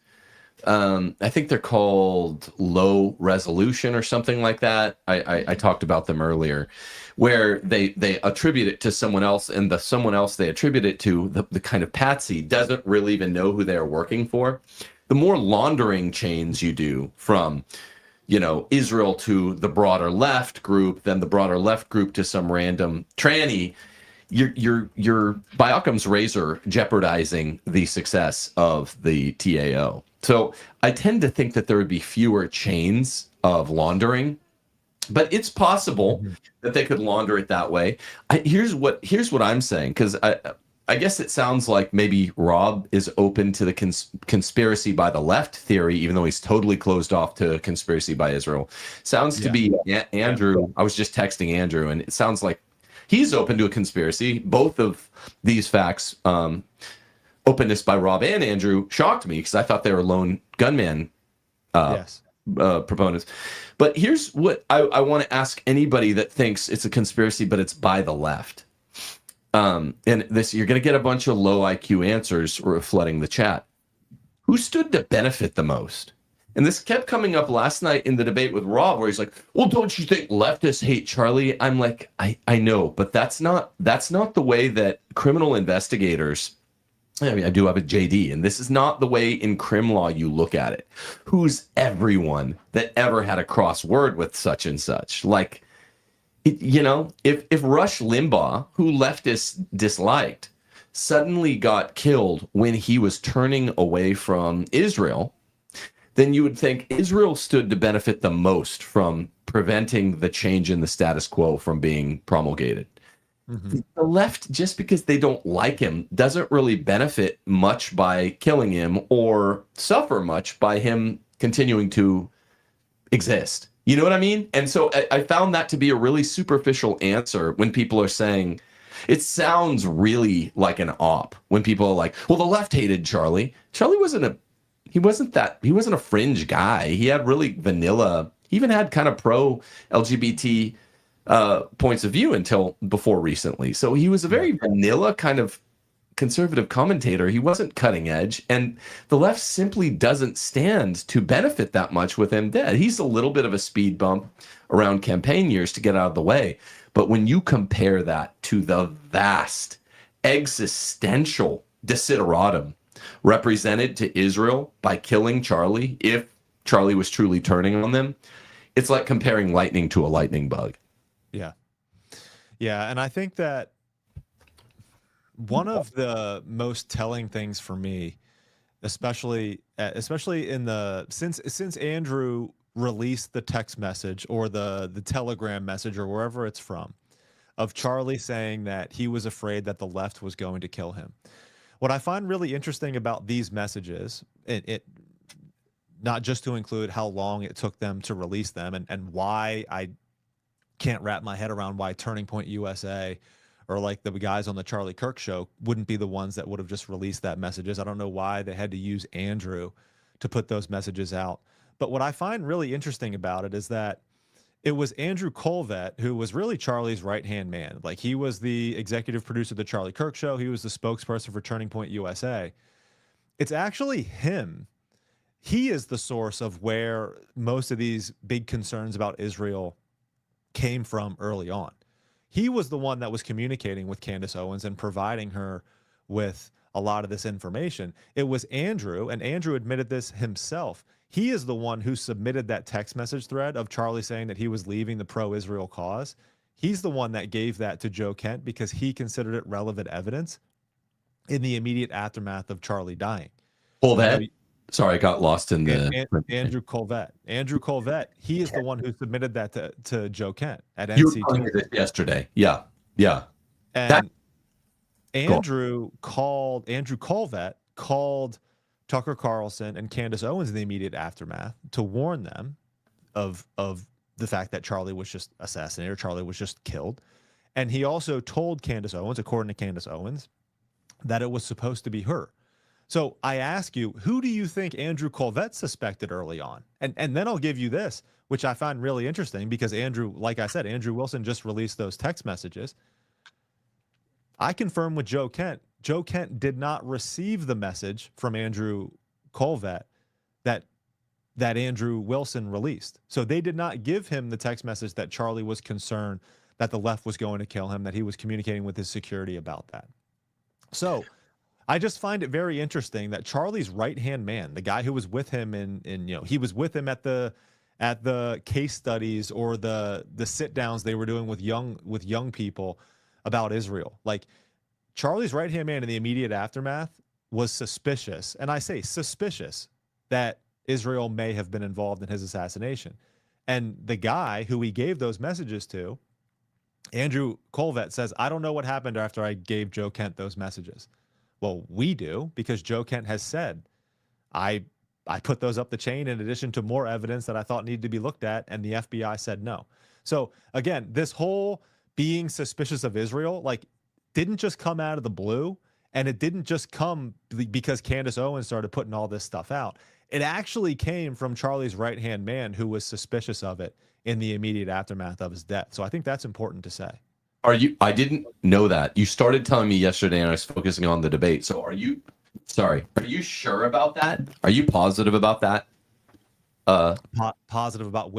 I think they're called low resolution or something like that. I talked about them earlier, where they attribute it to someone else, and the someone else they attribute it to, the kind of patsy, doesn't really even know who they're working for. The more laundering chains you do from, Israel to the broader left group, then the broader left group to some random tranny, you're by Occam's razor jeopardizing the success of the TAO. So I tend to think that there would be fewer chains of laundering, but it's possible that they could launder it that way. Here's what I'm saying, because I guess it sounds like maybe Rob is open to the conspiracy by the left theory, even though he's totally closed off to conspiracy by Israel. Sounds to be Andrew. I was just texting Andrew, and it sounds like he's open to a conspiracy. Both of these facts, openness by Rob and Andrew, shocked me, because I thought they were lone gunman proponents. But here's what I want to ask anybody that thinks it's a conspiracy, but it's by the left. And this, you're going to get a bunch of low IQ answers flooding the chat. Who stood to benefit the most? And this kept coming up last night in the debate with Rob, where he's like, well, don't you think leftists hate Charlie? I'm like, I know, but that's not the way that criminal investigators, I mean, I do have a JD, and this is not the way in crim law you look at it. Who's everyone that ever had a crossword with such and such? Like, if Rush Limbaugh, who leftists disliked, suddenly got killed when he was turning away from Israel, then you would think Israel stood to benefit the most from preventing the change in the status quo from being promulgated. The left, just because they don't like him, doesn't really benefit much by killing him or suffer much by him continuing to exist. You know what I mean? And so I found that to be a really superficial answer when people are saying, it sounds really like an op when people are like, well, the left hated Charlie. Charlie wasn't a fringe guy. He had really vanilla, he even had kind of pro LGBT points of view until before recently. So he was a very vanilla kind of conservative commentator. He wasn't cutting edge, and the left simply doesn't stand to benefit that much with him dead. He's a little bit of a speed bump around campaign years to get out of the way. But when you compare that to the vast existential desideratum represented to Israel by killing Charlie, if Charlie was truly turning on them, it's like comparing lightning to a lightning bug. Yeah. Yeah. And I think that one of the most telling things for me, especially in the, since Andrew released the text message or the Telegram message or wherever it's from, of Charlie saying that he was afraid that the left was going to kill him. What I find really interesting about these messages, it not just to include how long it took them to release them and why I can't wrap my head around why Turning Point USA or like the guys on the Charlie Kirk show wouldn't be the ones that would have just released that messages. I don't know why they had to use Andrew to put those messages out. But what I find really interesting about it is that it was Andrew Colvett who was really Charlie's right-hand man. Like, he was the executive producer of the Charlie Kirk show. He was the spokesperson for Turning Point USA. It's actually him. He is the source of where most of these big concerns about Israel came from early on. He was the one that was communicating with Candace Owens and providing her with a lot of this information. It was Andrew, and Andrew admitted this himself. He is the one who submitted that text message thread of Charlie saying that he was leaving the pro-Israel cause. He's the one that gave that to Joe Kent because he considered it relevant evidence in the immediate aftermath of Charlie dying. Colvett. Sorry, I got lost in the... Andrew Colvett. Andrew Colvett, he is the one who submitted that to Joe Kent at You were NC2. telling me this yesterday. Yeah, yeah. And Andrew Colvett called Tucker Carlson and Candace Owens in the immediate aftermath to warn them of the fact that Charlie was just assassinated or Charlie was just killed. And he also told Candace Owens, according to Candace Owens, that it was supposed to be her. So I ask you, who do you think Andrew Colvett suspected early on? And then I'll give you this, which I find really interesting because Andrew, like I said, Andrew Wilson just released those text messages. I confirmed with Joe Kent. Joe Kent did not receive the message from Andrew Colvett that Andrew Wilson released. So they did not give him the text message that Charlie was concerned that the left was going to kill him, that he was communicating with his security about that. So I just find it very interesting that Charlie's right-hand man, the guy who was with him he was with him at the case studies or the sit-downs they were doing with young people about Israel. Like, Charlie's right-hand man in the immediate aftermath was suspicious, and I say suspicious, that Israel may have been involved in his assassination. And the guy who he gave those messages to, Andrew Colvett, says, I don't know what happened after I gave Joe Kent those messages. Well, we do, because Joe Kent has said, I put those up the chain in addition to more evidence that I thought needed to be looked at, and the FBI said no. So again, this whole being suspicious of Israel, like, didn't just come out of the blue, and it didn't just come because Candace Owens started putting all this stuff out. It actually came from Charlie's right-hand man who was suspicious of it in the immediate aftermath of his death. So I think that's important to say. I didn't know that. You started telling me yesterday and I was focusing on the debate. So are you sure about that? Are you positive about that? Positive about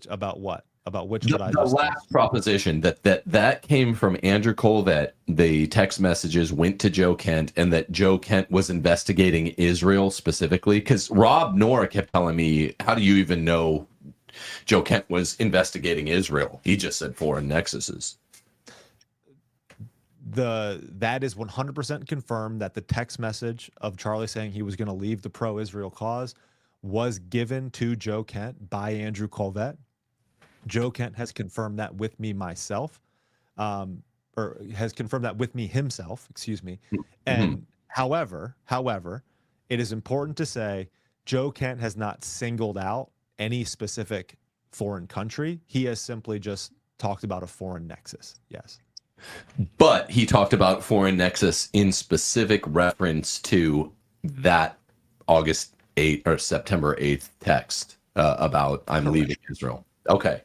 about what? About which the last proposition that came from Andrew Colvett. The text messages went to Joe Kent, and that Joe Kent was investigating Israel specifically. Because Rob Noor kept telling me, how do you even know Joe Kent was investigating Israel? He just said foreign nexuses. That is 100% confirmed that the text message of Charlie saying he was going to leave the pro-Israel cause was given to Joe Kent by Andrew Colvett. Joe Kent has confirmed that with me myself or has confirmed that with me himself, excuse me. Mhm. And however, it is important to say Joe Kent has not singled out any specific foreign country. He has simply just talked about a foreign nexus. Yes. But he talked about foreign nexus in specific reference to that August 8th or September 8th text about I'm Correct. leaving Israel. Okay.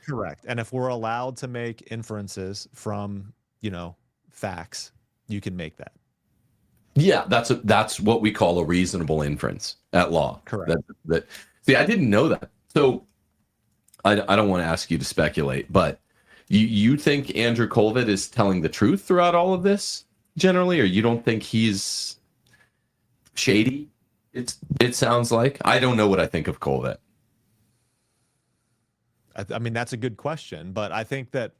Correct. And if we're allowed to make inferences from, facts, you can make that. Yeah, that's what we call a reasonable inference at law. Correct. See, I didn't know that. So I don't want to ask you to speculate, but you think Andrew Colvett is telling the truth throughout all of this generally, or you don't think he's shady? It sounds like. I don't know what I think of Colvett. I mean, that's a good question, but I think that,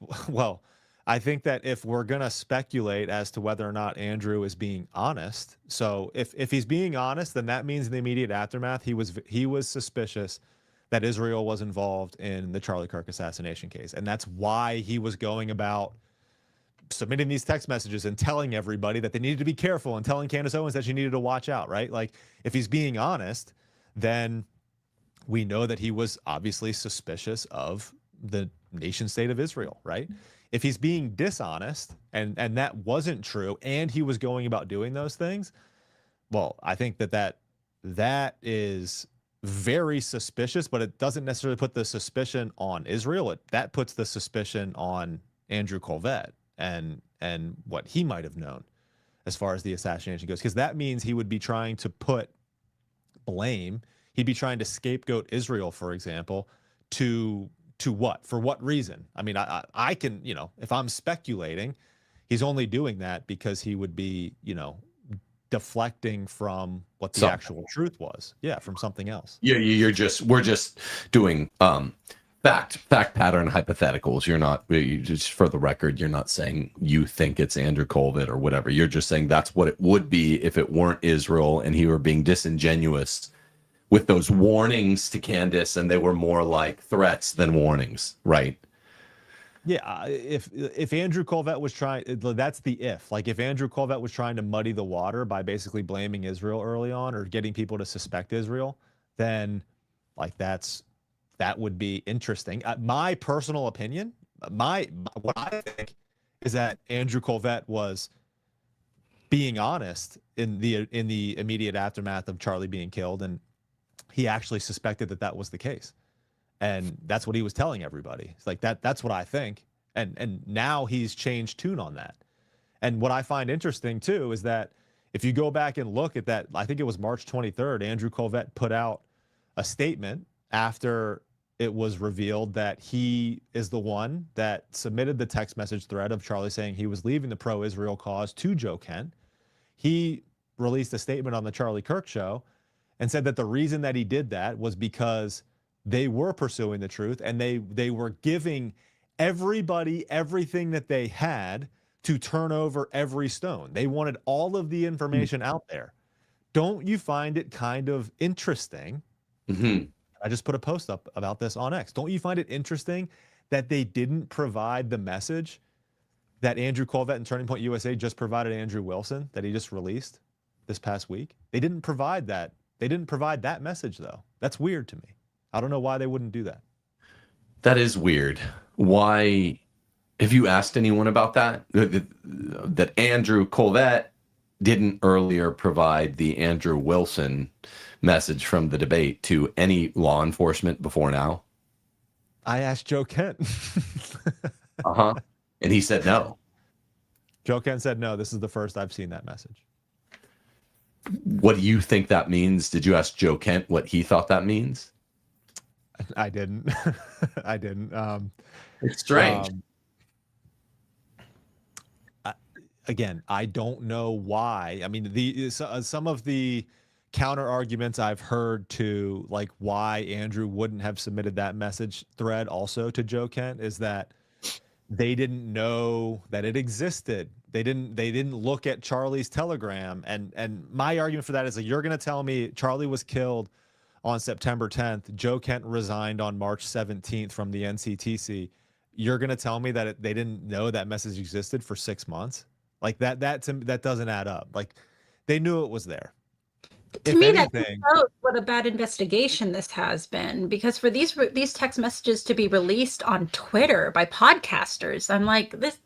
if we're going to speculate as to whether or not Andrew is being honest, so if he's being honest, then that means in the immediate aftermath, he was suspicious that Israel was involved in the Charlie Kirk assassination case. And that's why he was going about submitting these text messages and telling everybody that they needed to be careful and telling Candace Owens that she needed to watch out, right? Like, if he's being honest, then we know that he was obviously suspicious of the nation state of Israel, right? If he's being dishonest and that wasn't true and he was going about doing those things, well, I think that is very suspicious, but it doesn't necessarily put the suspicion on Israel. That puts the suspicion on Andrew Colvett and what he might have known as far as the assassination goes, because that means he would be trying to put blame. He'd be trying to scapegoat Israel, for example, to what? For what reason? I mean, I can, if I'm speculating, he's only doing that because he would be, deflecting from what the actual truth was. Yeah, from something else. Yeah, we're just doing fact pattern hypotheticals. Just for the record, you're not saying you think it's Andrew Colvett or whatever. You're just saying that's what it would be if it weren't Israel and he were being disingenuous with those warnings to Candace, and they were more like threats than warnings, right? Yeah, if Andrew Colvett was trying, that's the if. Like, if Andrew Colvett was trying to muddy the water by basically blaming Israel early on or getting people to suspect Israel, then like that would be interesting. My personal opinion, what I think is that Andrew Colvett was being honest in the immediate aftermath of Charlie being killed, and he actually suspected that was the case. And that's what he was telling everybody. It's like that's what I think. And now he's changed tune on that. And what I find interesting too is that if you go back and look at that, I think it was March 23rd, Andrew Colvett put out a statement after it was revealed that he is the one that submitted the text message thread of Charlie saying he was leaving the pro-Israel cause to Joe Kent. He released a statement on the Charlie Kirk show and said that the reason that he did that was because they were pursuing the truth and they were giving everybody everything that they had to turn over every stone. They wanted all of the information out there. Don't you find it kind of interesting? Mm-hmm. I just put a post up about this on X. Don't you find it interesting that they didn't provide the message that Andrew Colvett and Turning Point USA just provided Andrew Wilson that he just released this past week? They didn't provide that. They didn't provide that message, though. That's weird to me. I don't know why they wouldn't do that. That is weird. Why? Have you asked anyone about that? That Andrew Colvett didn't earlier provide the Andrew Wilson message from the debate to any law enforcement before now? I asked Joe Kent. Uh-huh. And he said no. Joe Kent said no. This is the first I've seen that message. What do you think that means? Did you ask Joe Kent what he thought that means? I didn't. I didn't. It's strange. Again, I don't know why. I mean, some of the counter arguments I've heard to like why Andrew wouldn't have submitted that message thread also to Joe Kent is that they didn't know that it existed. They didn't look at Charlie's telegram. And my argument for that is that you're going to tell me Charlie was killed on September 10th. Joe Kent resigned on March 17th from the NCTC. you're going to tell me that they didn't know that message existed for 6 months? Like that doesn't add up. Like they knew it was there. To me, that shows what a bad investigation this has been, because for these text messages to be released on Twitter by podcasters, I'm like, this.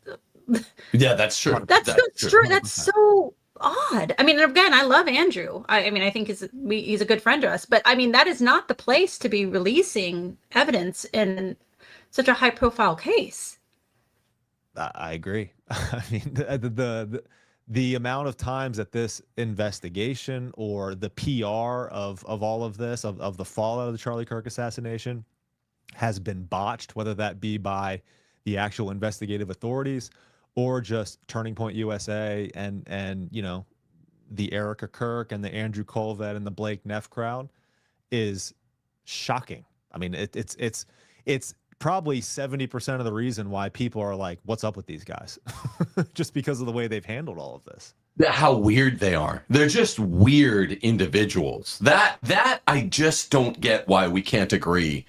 Yeah, that's true. That's true. That's so odd. I mean, again, I love Andrew. I mean, I think he's a good friend to us, but I mean, that is not the place to be releasing evidence in such a high-profile case. I agree. I mean, the amount of times that this investigation or the PR of all of this, of the fallout of the Charlie Kirk assassination has been botched, whether that be by the actual investigative authorities or just Turning Point USA and you know, the Erica Kirk and the Andrew Colvett and the Blake Neff crowd, is shocking. I mean, it's probably 70% of the reason why people are like, what's up with these guys? Just because of the way they've handled all of this. How weird they are. They're just weird individuals. That I just don't get why we can't agree.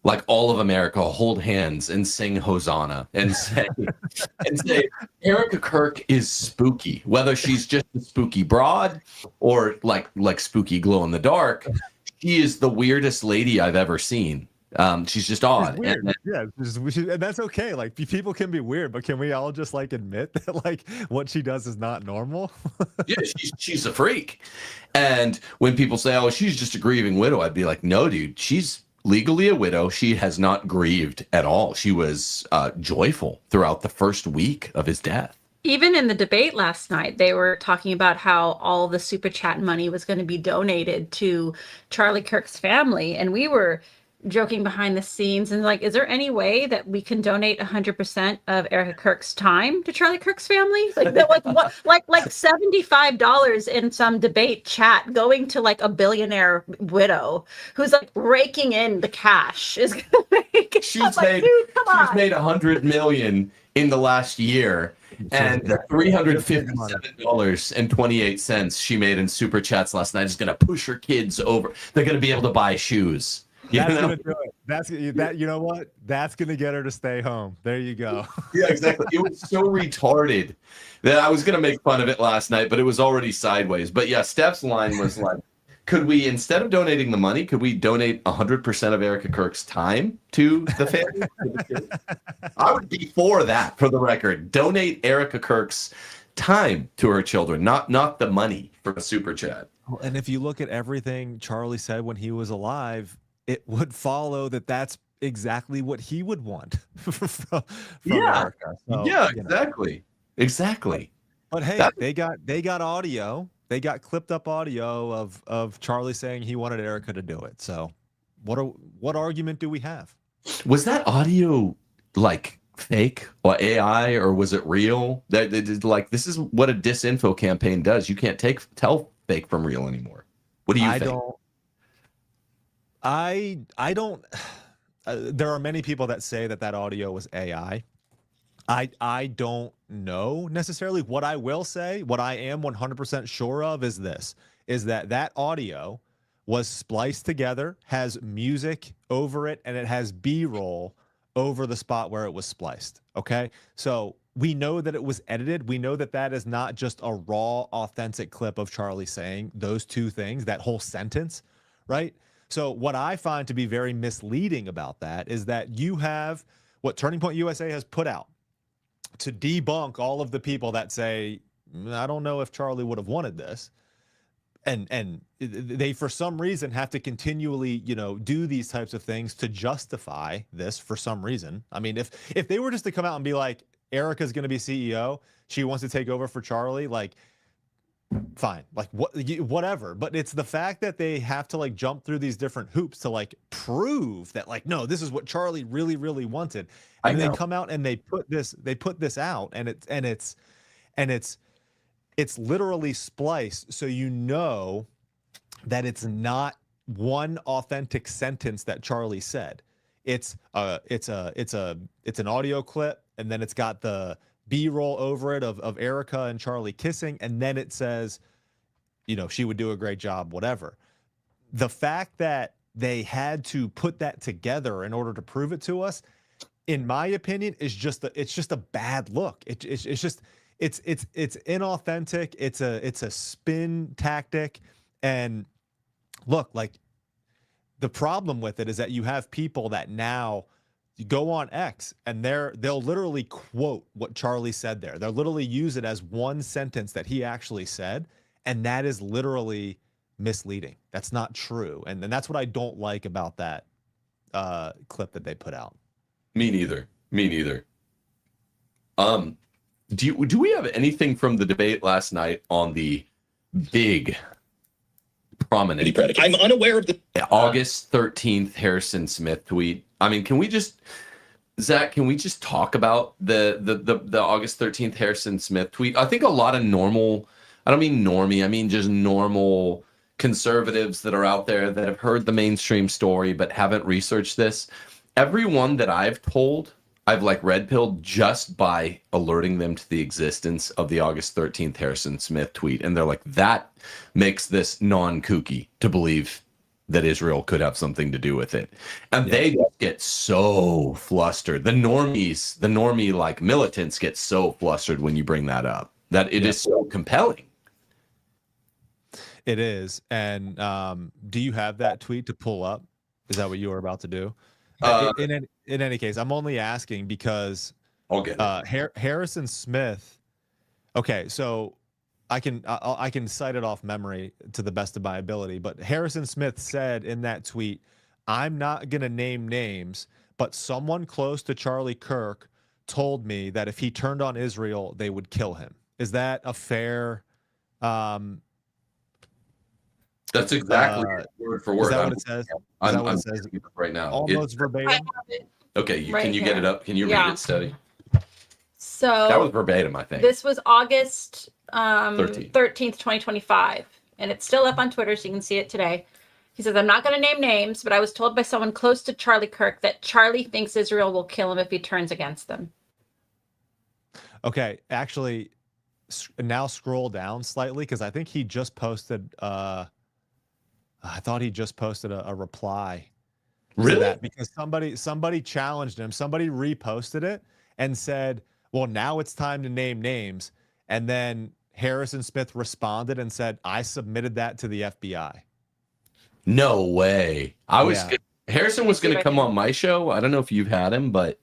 Like all of America hold hands and sing Hosanna and say Erica Kirk is spooky, whether she's just a spooky broad or like spooky glow in the dark. She is the weirdest lady I've ever seen. She's just odd. And that's okay. Like people can be weird, but can we all just like admit that like what she does is not normal? Yeah, she's a freak. And when people say, "Oh, she's just a grieving widow," I'd be like, "No, dude, she's legally a widow. She has not grieved at all. She was joyful throughout the first week of his death." Even in the debate last night, they were talking about how all the super chat money was going to be donated to Charlie Kirk's family, and we were joking behind the scenes and like, is there any way that we can donate 100% of Erica Kirk's time to Charlie Kirk's family? Like that, like $75 in some debate chat going to like a billionaire widow who's like raking in the cash is gonna make it. She's made $100 million in the last year, and the $357.28 she made in super chats last night is gonna push her kids over. They're gonna be able to buy shoes. That's gonna do it. That you know what? That's gonna get her to stay home. There you go. Yeah, exactly. It was so retarded that I was gonna make fun of it last night, but it was already sideways. But yeah, Steph's line was like, could we, instead of donating the money, could we donate 100% of Erica Kirk's time to the family? I would be for that, for the record. Donate Erica Kirk's time to her children, not the money for a super chat. And if you look at everything Charlie said when he was alive, it would follow that that's exactly what he would want from Erica. So, yeah, exactly. Exactly. But hey, they got audio. They got clipped up audio of Charlie saying he wanted Erica to do it. So what argument do we have? Was that audio like fake or AI, or was it real? That like, this is what a disinfo campaign does. You can't tell fake from real anymore. What do you think? I don't. There are many people that say that audio was AI. I don't know necessarily. What I will say, what I am 100% sure of is this: is that audio was spliced together, has music over it, and it has B-roll over the spot where it was spliced. Okay, so we know that it was edited. We know that is not just a raw, authentic clip of Charlie saying those two things, that whole sentence, right? So what I find to be very misleading about that is that you have what Turning Point USA has put out to debunk all of the people that say, I don't know if Charlie would have wanted this. And they, for some reason, have to continually, do these types of things to justify this for some reason. I mean, if they were just to come out and be like, Erica's going to be CEO, she wants to take over for Charlie, like, fine, like whatever. But it's the fact that they have to like jump through these different hoops to like prove that like, no, this is what Charlie really, really wanted. And they come out and they put this out, and it's literally spliced, so you know that it's not one authentic sentence that Charlie said. It's an audio clip, and then it's got the B-roll over it of Erica and Charlie kissing, and then it says, she would do a great job, whatever. The fact that they had to put that together in order to prove it to us, in my opinion, is just it's just a bad look. It's just it's inauthentic. It's a spin tactic. And look, like, the problem with it is that you have people that now go on X and they'll literally quote what Charlie said there. They'll literally use it as one sentence that he actually said, and that is literally misleading. That's not true. And that's what I don't like about that clip that they put out. Me neither. Do we have anything from the debate last night on the big prominent I'm unaware of the August 13th Harrison Smith tweet? I mean, can we just talk about the August 13th Harrison Smith tweet? I think a lot of normal, I don't mean normie, I mean just normal conservatives that are out there that have heard the mainstream story but haven't researched this. Everyone that I've told, I've like red pilled just by alerting them to the existence of the August 13th Harrison Smith tweet. And they're like, that makes this non-kooky to believe that Israel could have something to do with it. And they get so flustered. The normie like militants get so flustered when you bring that up, that it is so compelling. It is. And do you have that tweet to pull up? Is that what you were about to do? In any case, I'm only asking because Harrison Smith. Okay, so I can cite it off memory to the best of my ability, but Harrison Smith said in that tweet, "I'm not gonna name names, but someone close to Charlie Kirk told me that if he turned on Israel, they would kill him." Is that a fair? That's exactly word for word. Is that what it says? I'm saying it right now. Almost verbatim. Okay, Right can you get it up? Can you read it, Steady? So That was verbatim, I think. this was August 13th. 13th, 2025. And it's still up on Twitter, so you can see it today. He says, "I'm not going to name names, but I was told by someone close to Charlie Kirk that Charlie thinks Israel will kill him if he turns against them." Okay, actually, now scroll down slightly because I think he just posted. I thought he just posted a reply. Really? To that because somebody challenged him. Somebody reposted it and said, "Well, now it's time to name names." And then Harrison Smith responded and said, "I submitted that to the FBI." No way. Harrison was going to come on my show. I don't know if you've had him, but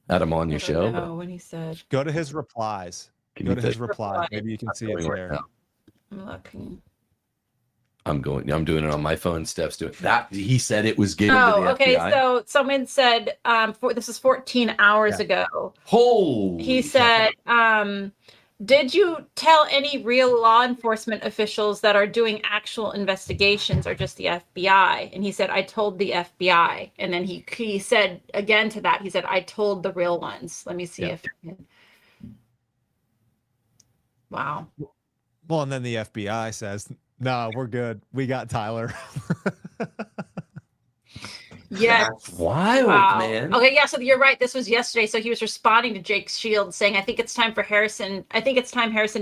had him on your show. No, when he said, Go to his replies. Go to his replies. Maybe you can see it there. I'm looking. I'm doing it on my phone. Steph's doing that. He said it was given to Oh, the okay. FBI. So someone said, this is 14 hours ago. Holy He said, "Did you tell any real law enforcement officials that are doing actual investigations or just the FBI?" And he said, "I told the FBI." And then he said again to that, he said, "I told the real ones." Let me see if. Wow. Well, and then the FBI says, "No, we're good. We got Tyler." Yes. That's wild, man. Okay, yeah, so you're right. This was yesterday. So he was responding to Jake Shields saying, I think it's time Harrison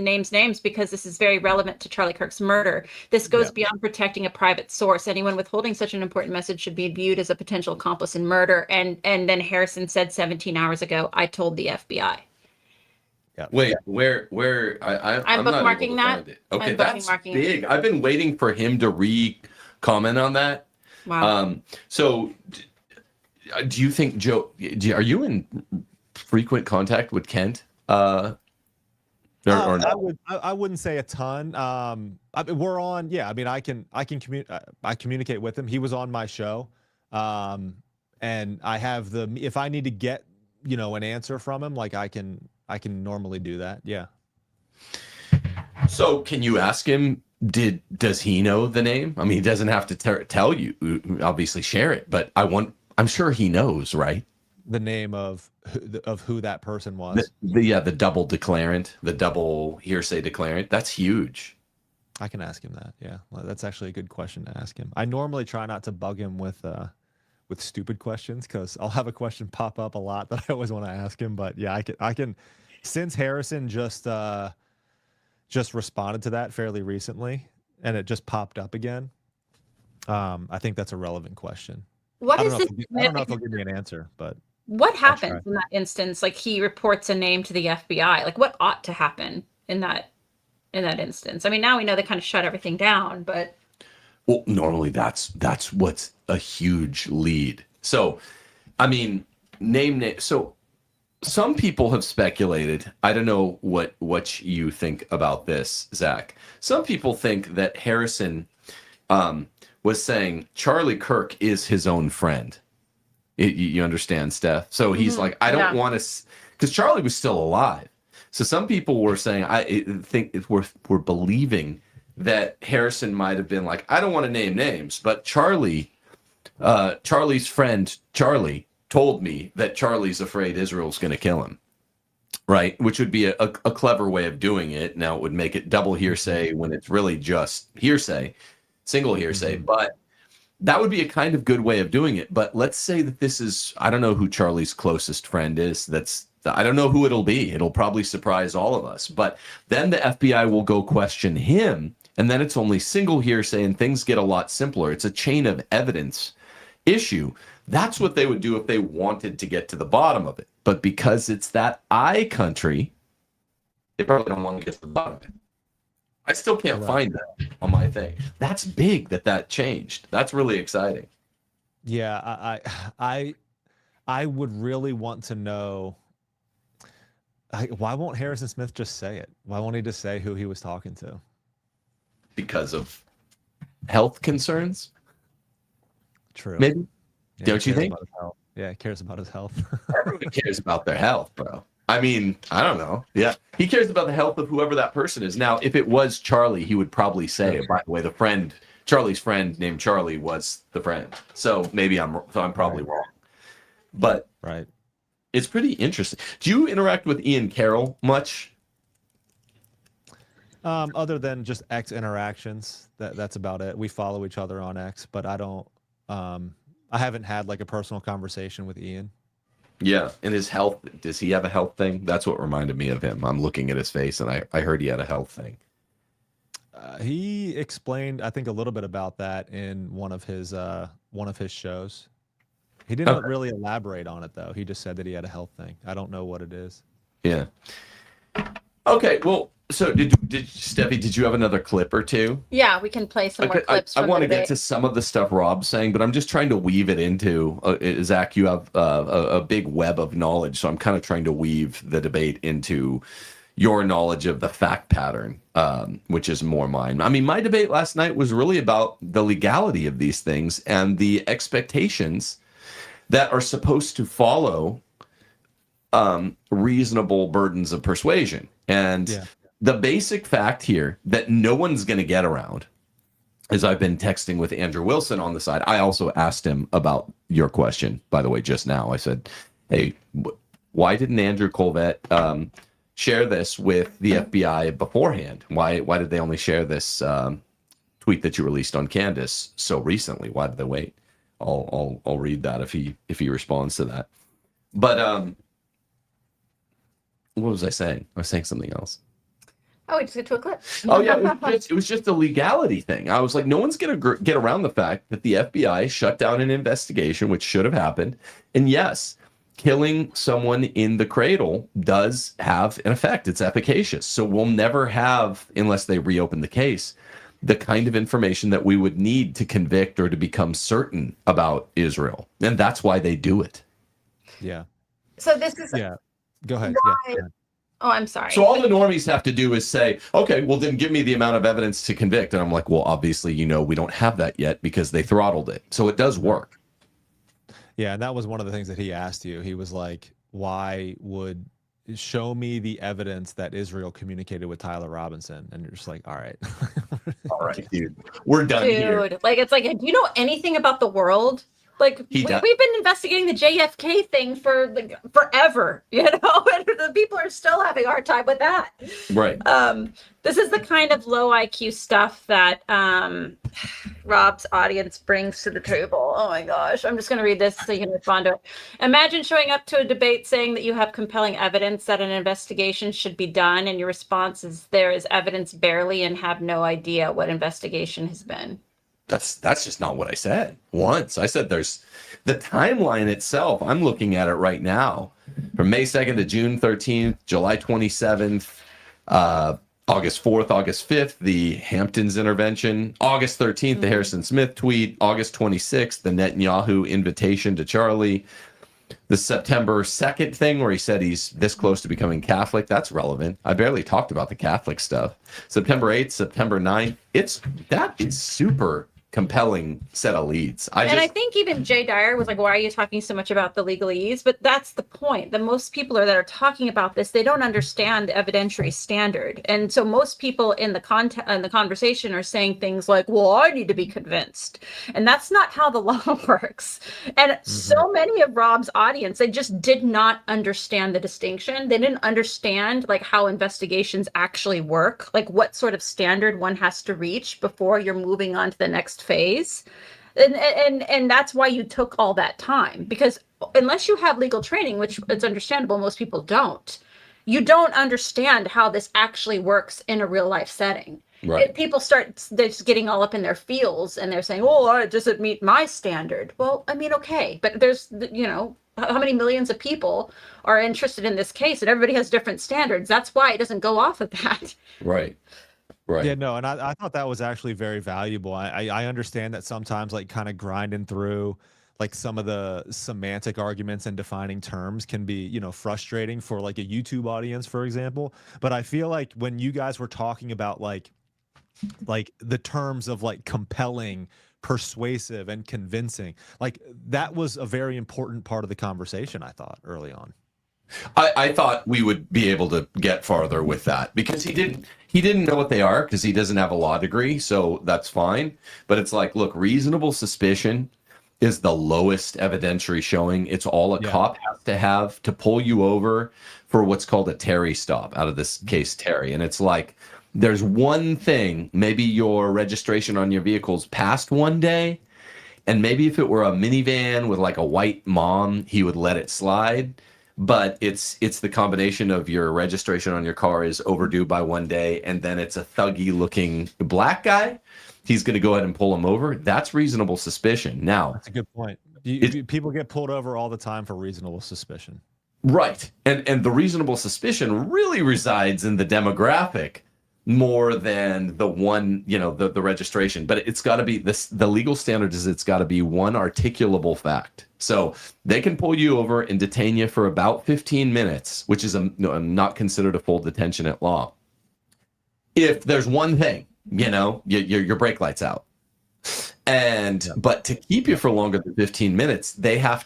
names names because this is very relevant to Charlie Kirk's murder. This goes beyond protecting a private source. Anyone withholding such an important message should be viewed as a potential accomplice in murder." And then Harrison said 17 hours ago, "I told the FBI." Wait, where I'm not bookmarking able to that. find it. Okay, I'm that's bookmarking big. I've been waiting for him to comment on that. Wow. So do you think, Joe, are you in frequent contact with Kent? Or not? I wouldn't say a ton. We're on. Yeah, I mean, I communicate with him. He was on my show, and I have if I need to get an answer from him, like I can normally do that. Yeah. So can you ask him? Does he know the name? I mean, he doesn't have to tell you. Obviously, share it. But I'm sure he knows, right? The name of who that person was. The double declarant, the double hearsay declarant. That's huge. I can ask him that. Yeah, well, that's actually a good question to ask him. I normally try not to bug him with stupid questions because I'll have a question pop up a lot that I always want to ask him. But yeah, I can. Since Harrison just responded to that fairly recently, and it just popped up again. I think that's a relevant question. What I is don't the know if he'll give me an answer, but What try. happens in that instance? Like he reports a name to the FBI. Like what ought to happen in that instance? I mean, now we know they kind of shut everything down, but Well, normally that's what's a huge lead. So, I mean, name. So, some people have speculated. I don't know what you think about this, Zach. Some people think that Harrison was saying Charlie Kirk is his own friend. You understand, Steph? So he's like, I don't want to, because Charlie was still alive. So some people were saying, I think we're believing that Harrison might have been like, I don't want to name names, but Charlie's friend Charlie told me that Charlie's afraid Israel's going to kill him, right? Which would be a clever way of doing it. Now it would make it double hearsay when it's really just hearsay, single hearsay, but that would be a kind of good way of doing it. But let's say that this is, I don't know who Charlie's closest friend is. I don't know who it'll be. It'll probably surprise all of us. But then the FBI will go question him, and then it's only single hearsay, and things get a lot simpler. It's a chain of evidence issue. That's what they would do if they wanted to get to the bottom of it. But because it's that I country, they probably don't want to get to the bottom of it. I still can't find that on my thing. That's big that changed. That's really exciting. Yeah, I would really want to know. Why won't Harrison Smith just say it? Why won't he just say who he was talking to? Because of health concerns? True. Maybe. Yeah, Don't you think? Yeah, he cares about his health. Everyone cares about their health, bro. I mean, I don't know. Yeah. He cares about the health of whoever that person is. Now, if it was Charlie, he would probably say, by the way, Charlie's friend named Charlie was the friend. So maybe I'm probably wrong. But right. It's pretty interesting. Do you interact with Ian Carroll much? Other than just X interactions, that's about it. We follow each other on X, but I don't. I haven't had like a personal conversation with Ian. Yeah, and his health. Does he have a health thing? That's what reminded me of him. I'm looking at his face, and I heard he had a health thing. He explained, I think, a little bit about that in one of his shows. He didn't really elaborate on it, though. He just said that he had a health thing. I don't know what it is. Yeah. Okay. Well, so did Steffi? Did you have another clip or two? yeah, we can play some more clips. I from want the to get debate. to some of the stuff Rob's saying, but I'm just trying to weave it into Zach. You have a big web of knowledge, so I'm kind of trying to weave the debate into your knowledge of the fact pattern, which is more mine. I mean, my debate last night was really about the legality of these things and the expectations that are supposed to follow reasonable burdens of persuasion. And the basic fact here that no one's going to get around, as I've been texting with Andrew Wilson on the side. I also asked him about your question, by the way, just now. I said, hey, why didn't Andrew Colvett share this with the FBI beforehand? Why did they only share this tweet that you released on Candace so recently? Why did they wait? I'll read that if he responds to that. But what was I saying? I was saying something else. Oh, we just get to a clip. Oh yeah, it was just a legality thing. I was like, no one's gonna get around the fact that the FBI shut down an investigation, which should have happened. And yes, killing someone in the cradle does have an effect. It's efficacious. So we'll never have, unless they reopen the case, the kind of information that we would need to convict or to become certain about Israel. And that's why they do it. Yeah. So this is Go ahead. Yeah. Oh, I'm sorry. So all the normies have to do is say, okay, well then give me the amount of evidence to convict. And I'm like, well, obviously, we don't have that yet because they throttled it. So it does work. Yeah, and that was one of the things that he asked you. He was like, why would show me the evidence that Israel communicated with Tyler Robinson? And you're just like, all right. All right, dude. We're done here. Like, it's like, do you know anything about the world? Like, we've been investigating the JFK thing for like forever, and the people are still having a hard time with that. Right. This is the kind of low IQ stuff that Rob's audience brings to the table. Oh my gosh. I'm just going to read this so you can respond to it. Imagine showing up to a debate saying that you have compelling evidence that an investigation should be done, and your response is there is evidence barely and have no idea what investigation has been. that's just not what I said once. I said there's the timeline itself. I'm looking at it right now from May 2nd to June 13th, July 27th, August 4th, August 5th, the Hamptons intervention, August 13th, the Harrison Smith tweet, August 26th, the Netanyahu invitation to Charlie, the September 2nd thing where he said he's this close to becoming Catholic. That's relevant. I barely talked about the Catholic stuff. September 8th, September 9th. That is super compelling set of leads. I think even Jay Dyer was like, why are you talking so much about the legalese? But that's the point. The most people that are talking about this, they don't understand the evidentiary standard. And so most people in the conversation are saying things like, well, I need to be convinced. And that's not how the law works. And so many of Rob's audience, they just did not understand the distinction. They didn't understand like how investigations actually work, like what sort of standard one has to reach before you're moving on to the next phase. And that's why you took all that time, because unless you have legal training, which it's understandable most people don't, you don't understand how this actually works in a real life setting. Right. People they're just getting all up in their feels and they're saying, oh, it doesn't meet my standard. Well, I mean, okay, but there's, you know, how many millions of people are interested in this case, and everybody has different standards. That's why it doesn't go off of that. Right. Right. Yeah, no, and I thought that was actually very valuable. I understand that sometimes like kind of grinding through like some of the semantic arguments and defining terms can be, you know, frustrating for like a YouTube audience, for example. But I feel like when you guys were talking about like the terms of like compelling, persuasive, and convincing, like that was a very important part of the conversation, I thought, early on. I thought we would be able to get farther with that because he didn't know what they are because he doesn't have a law degree, so that's fine. But it's like, look, reasonable suspicion is the lowest evidentiary showing. It's all a cop has to have to pull you over for what's called a Terry stop, out of this case Terry. And it's like, there's one thing, maybe your registration on your vehicle's passed one day, and maybe if it were a minivan with like a white mom, he would let it slide. But it's the combination of your registration on your car is overdue by one day, and then it's a thuggy looking black guy. He's going to go ahead and pull him over. That's reasonable suspicion. Now, that's a good point. People get pulled over all the time for reasonable suspicion. Right. And the reasonable suspicion really resides in the demographic more than the one, you know, the registration. But it's got to be the legal standard is it's got to be one articulable fact. So they can pull you over and detain you for about 15 minutes, which is not considered a full detention at law. If there's one thing, you know, your brake light's out. But to keep you for longer than 15 minutes, they get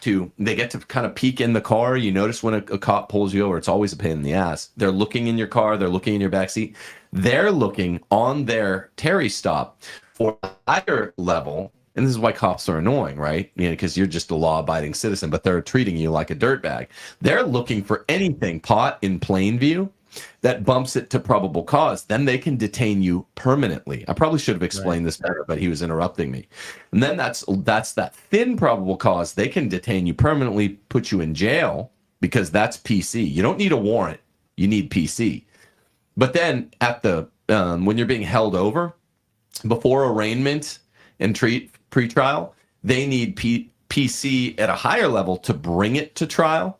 to kind of peek in the car. You notice when a cop pulls you over, it's always a pain in the ass. They're looking in your car. They're looking in your backseat. They're looking on their Terry stop for a higher level. And this is why cops are annoying, right? You know, because you're just a law-abiding citizen, but they're treating you like a dirtbag. They're looking for anything pot in plain view that bumps it to probable cause. Then they can detain you permanently. I probably should have explained this better, but he was interrupting me. And then that's that thin probable cause. They can detain you permanently, put you in jail, because that's PC. You don't need a warrant. You need PC. But then at the when you're being held over, before arraignment and pretrial, they need PC at a higher level to bring it to trial.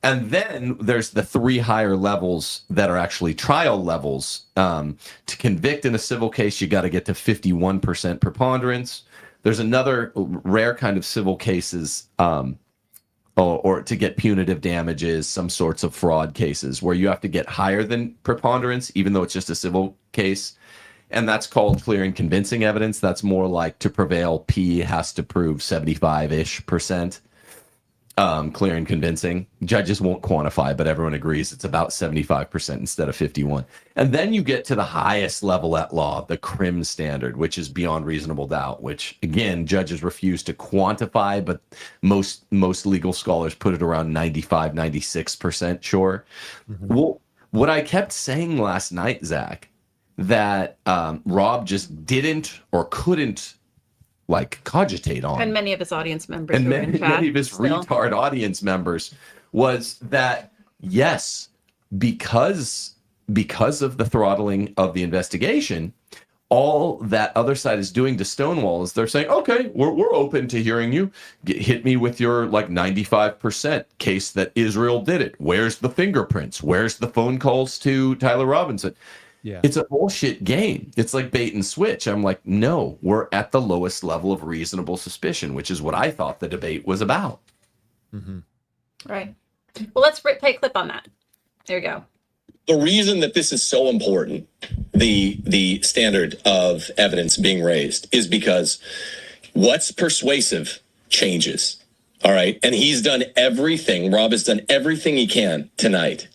And then there's the 3 higher levels that are actually trial levels. To convict in a civil case, you got to get to 51% preponderance. There's another rare kind of civil cases, or to get punitive damages, some sorts of fraud cases where you have to get higher than preponderance, even though it's just a civil case. And that's called clear and convincing evidence. That's more like to prevail, P has to prove 75-ish%. Clear and convincing. Judges won't quantify, but everyone agrees it's about 75% instead of 51. And then you get to the highest level at law, the crim standard, which is beyond reasonable doubt, which again, judges refuse to quantify, but most legal scholars put it around 95-96% sure. Well, what I kept saying last night, Zach, that Rob just didn't or couldn't like cogitate on, and many of his audience members, and many of his retard audience members, was that yes, because of the throttling of the investigation, all that other side is doing to Stonewall is they're saying, okay, we're open to hearing you. Hit me with your like 95% case that Israel did it. Where's the fingerprints? Where's the phone calls to Tyler Robinson? Yeah. It's a bullshit game. It's like bait and switch. I'm like, no, we're at the lowest level of reasonable suspicion, which is what I thought the debate was about. Mm-hmm. Right. Well, let's play a clip on that. There you go. The reason that this is so important, the standard of evidence being raised, is because what's persuasive changes. All right. And he's done everything. Rob has done everything he can tonight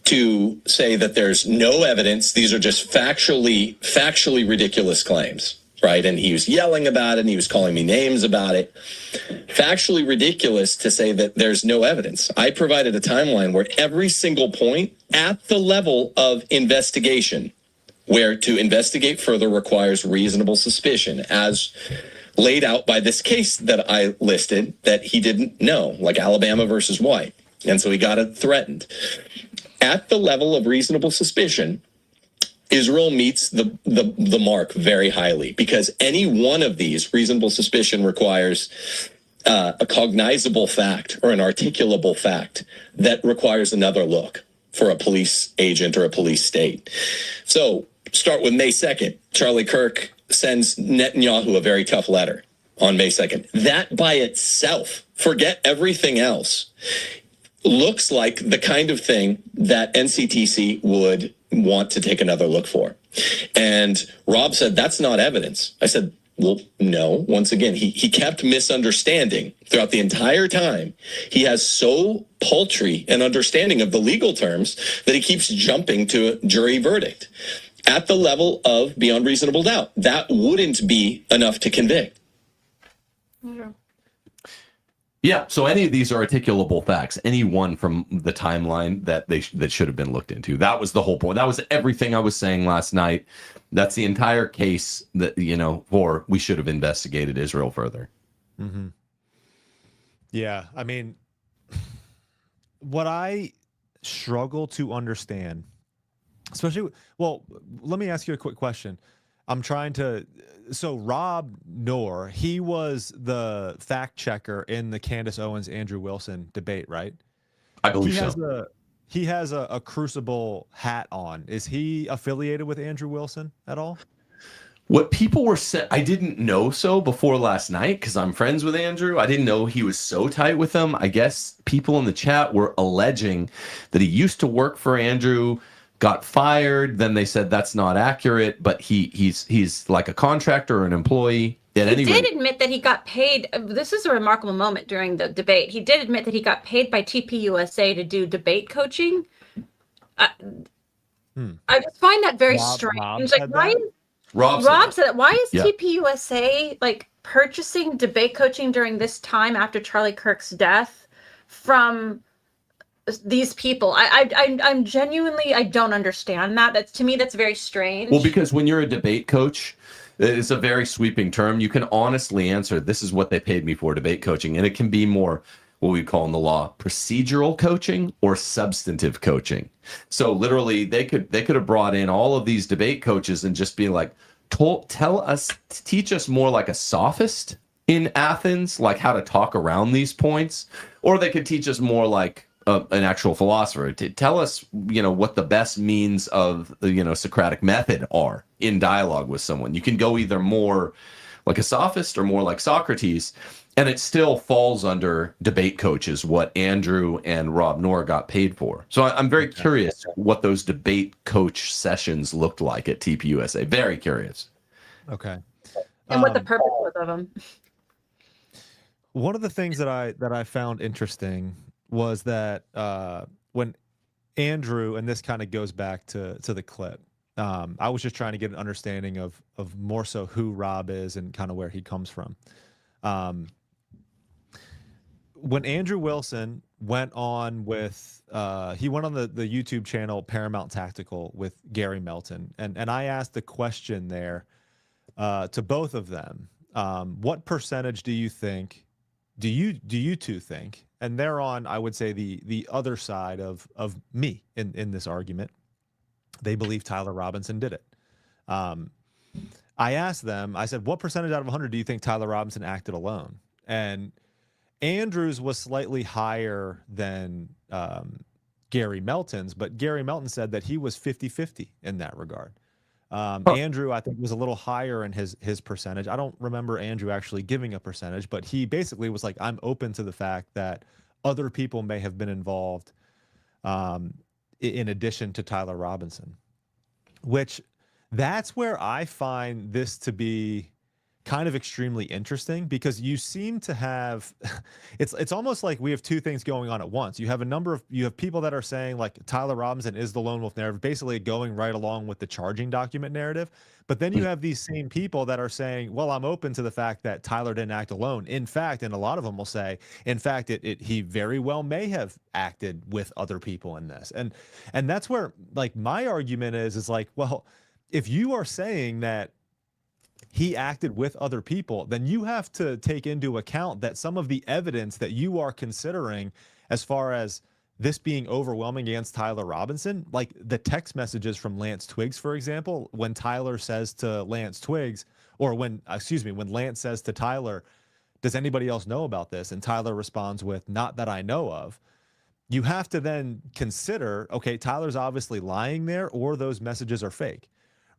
to say that there's no evidence. These are just factually ridiculous claims. Right. And he was yelling about it and he was calling me names about it. Factually ridiculous to say that there's no evidence. I provided a timeline where every single point at the level of investigation, where to investigate further requires reasonable suspicion, as laid out by this case that I listed that he didn't know, like Alabama versus White. And so he got it threatened. At the level of reasonable suspicion, Israel meets the mark very highly, because any one of these reasonable suspicion requires a cognizable fact or an articulable fact that requires another look for a police agent or a police state. So start with May 2nd. Charlie Kirk sends Netanyahu a very tough letter on May 2nd. That by itself, forget everything else, looks like the kind of thing that NCTC would want to take another look for. And Rob said, that's not evidence. I said, well, no. Once again, he kept misunderstanding throughout the entire time. He has so paltry an understanding of the legal terms that he keeps jumping to a jury verdict. At the level of beyond reasonable doubt, that wouldn't be enough to convict. Yeah, so any of these are articulable facts. Any one from the timeline that should have been looked into. That was the whole point. That was everything I was saying last night. That's the entire case that, for we should have investigated Israel further. Mm-hmm. Yeah, I mean, what I struggle to understand, especially, well, let me ask you a quick question. So Rob Noor, he was the fact checker in the Candace Owens, Andrew Wilson debate, right? I believe so. He has a Crucible hat on. Is he affiliated with Andrew Wilson at all? What people were saying, I didn't know so before last night because I'm friends with Andrew. I didn't know he was so tight with him. I guess people in the chat were alleging that he used to work for Andrew, got fired. Then they said that's not accurate, but he's like a contractor or an employee. He did admit that he got paid. This is a remarkable moment during the debate. He did admit that he got paid by TPUSA to do debate coaching. I just find that very strange. Like, why? Rob said that. Why is TPUSA like purchasing debate coaching during this time after Charlie Kirk's death from these people? I'm genuinely, I don't understand that. That's, to me, that's very strange. Well, because when you're a debate coach, it's a very sweeping term. You can honestly answer, this is what they paid me for, debate coaching. And it can be more what we call in the law procedural coaching or substantive coaching. So literally they could have brought in all of these debate coaches and just be like, teach us more like a sophist in Athens, like how to talk around these points. Or they could teach us more like an actual philosopher to tell us, what the best means of the, Socratic method are in dialogue with someone. You can go either more like a sophist or more like Socrates, and it still falls under debate coaches, what Andrew and Rob Noor got paid for. So I'm very curious what those debate coach sessions looked like at TPUSA. Very curious. Okay. And what the purpose was of them. One of the things that I found interesting was that when Andrew, and this kind of goes back to the clip, I was just trying to get an understanding of more so who Rob is and kind of where he comes from. When Andrew Wilson went on with, he went on the YouTube channel Paramount Tactical with Gary Melton, and I asked the question there to both of them, what percentage do you two think? And they're on, I would say, the other side of me in this argument. They believe Tyler Robinson did it. I asked them, I said, what percentage out of 100 do you think Tyler Robinson acted alone? And Andrew's was slightly higher than Gary Melton's, but Gary Melton said that he was 50-50 in that regard. Andrew, I think, was a little higher in his percentage. I don't remember Andrew actually giving a percentage, but he basically was like, I'm open to the fact that other people may have been involved in addition to Tyler Robinson, which that's where I find this to be kind of extremely interesting, because you seem to have it's almost like we have two things going on at once. You have people that are saying like Tyler Robinson is the lone wolf narrative, basically going right along with the charging document narrative. But then you have these same people that are saying, well, I'm open to the fact that Tyler didn't act alone. In fact, and a lot of them will say, in fact, he very well may have acted with other people in this. And that's where like my argument is like, well, if you are saying that he acted with other people, then you have to take into account that some of the evidence that you are considering as far as this being overwhelming against Tyler Robinson, like the text messages from Lance Twiggs, for example, when Tyler says to Lance Twiggs, or when Lance says to Tyler, does anybody else know about this? And Tyler responds with, not that I know of. You have to then consider, okay, Tyler's obviously lying there, or those messages are fake,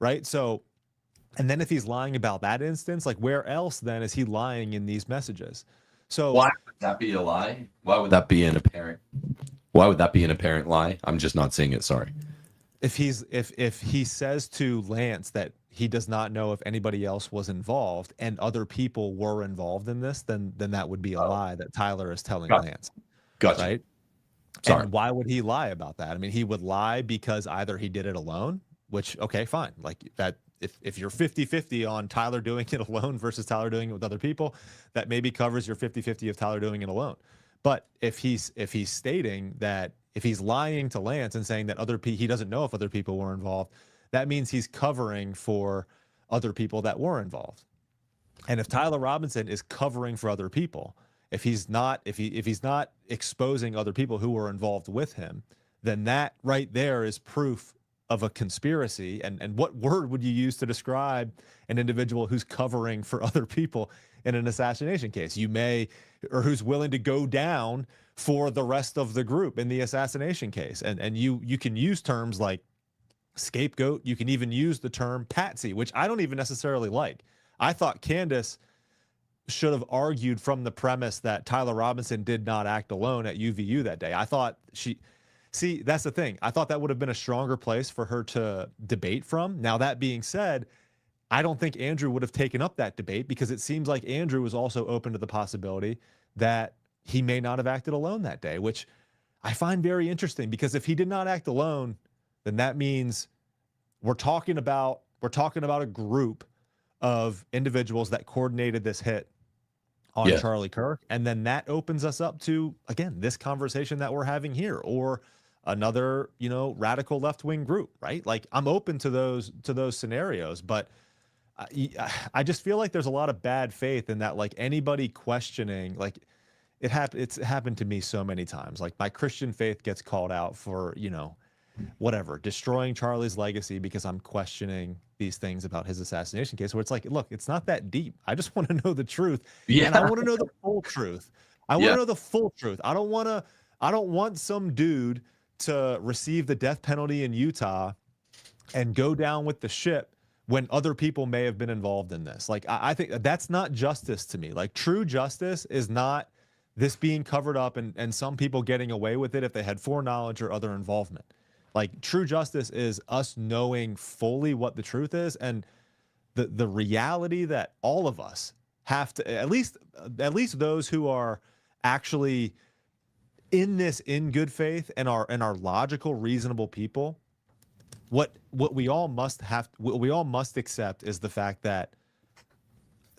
right? So, and then if he's lying about that instance, like where else then is he lying in these messages? So why would that be a lie? Why would that be an apparent lie? I'm just not seeing it. Sorry. If he says to Lance that he does not know if anybody else was involved and other people were involved in this, then that would be a lie that Tyler is telling Lance. Gotcha. Right? Sorry. And why would he lie about that? I mean, he would lie because either he did it alone, which, okay, fine. Like that. If you're 50-50 on Tyler doing it alone versus Tyler doing it with other people, that maybe covers your 50-50 of Tyler doing it alone. But if he's stating that, if he's lying to Lance and saying that he doesn't know if other people were involved, that means he's covering for other people that were involved. And if Tyler Robinson is covering for other people, if he's not exposing other people who were involved with him, then that right there is proof of a conspiracy. And what word would you use to describe an individual who's covering for other people in an assassination case? Or who's willing to go down for the rest of the group in the assassination case. And you can use terms like scapegoat. You can even use the term patsy, which I don't even necessarily like. I thought Candace should have argued from the premise that Tyler Robinson did not act alone at UVU that day. I thought See, that's the thing. I thought that would have been a stronger place for her to debate from. Now, that being said, I don't think Andrew would have taken up that debate, because it seems like Andrew was also open to the possibility that he may not have acted alone that day, which I find very interesting, because if he did not act alone, then that means we're talking about a group of individuals that coordinated this hit on Charlie Kirk. And then that opens us up to, again, this conversation that we're having here, or another, radical left-wing group, right? Like, I'm open to those scenarios, but I just feel like there's a lot of bad faith in that, like, anybody questioning, like, it's happened to me so many times. Like, my Christian faith gets called out for, whatever, destroying Charlie's legacy because I'm questioning these things about his assassination case, where it's like, look, it's not that deep. I just want to know the truth. Yeah. And I want to know the full truth. I want to know the full truth. I don't want some dude to receive the death penalty in Utah and go down with the ship when other people may have been involved in this. Like, I think that's not justice to me. Like, true justice is not this being covered up and some people getting away with it if they had foreknowledge or other involvement. Like, true justice is us knowing fully what the truth is, and the reality that all of us have to, at least those who are actually in this in good faith and are logical, reasonable people, what we all must accept is the fact that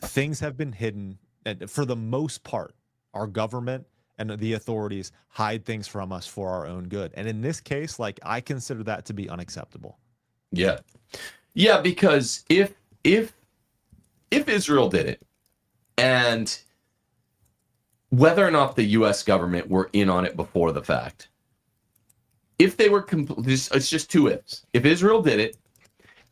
things have been hidden, and for the most part, our government and the authorities hide things from us for our own good. And in this case, like, I consider that to be unacceptable. Yeah, because if Israel did it, and whether or not the U.S. government were in on it before the fact, if they were it's just two ifs. If Israel did it,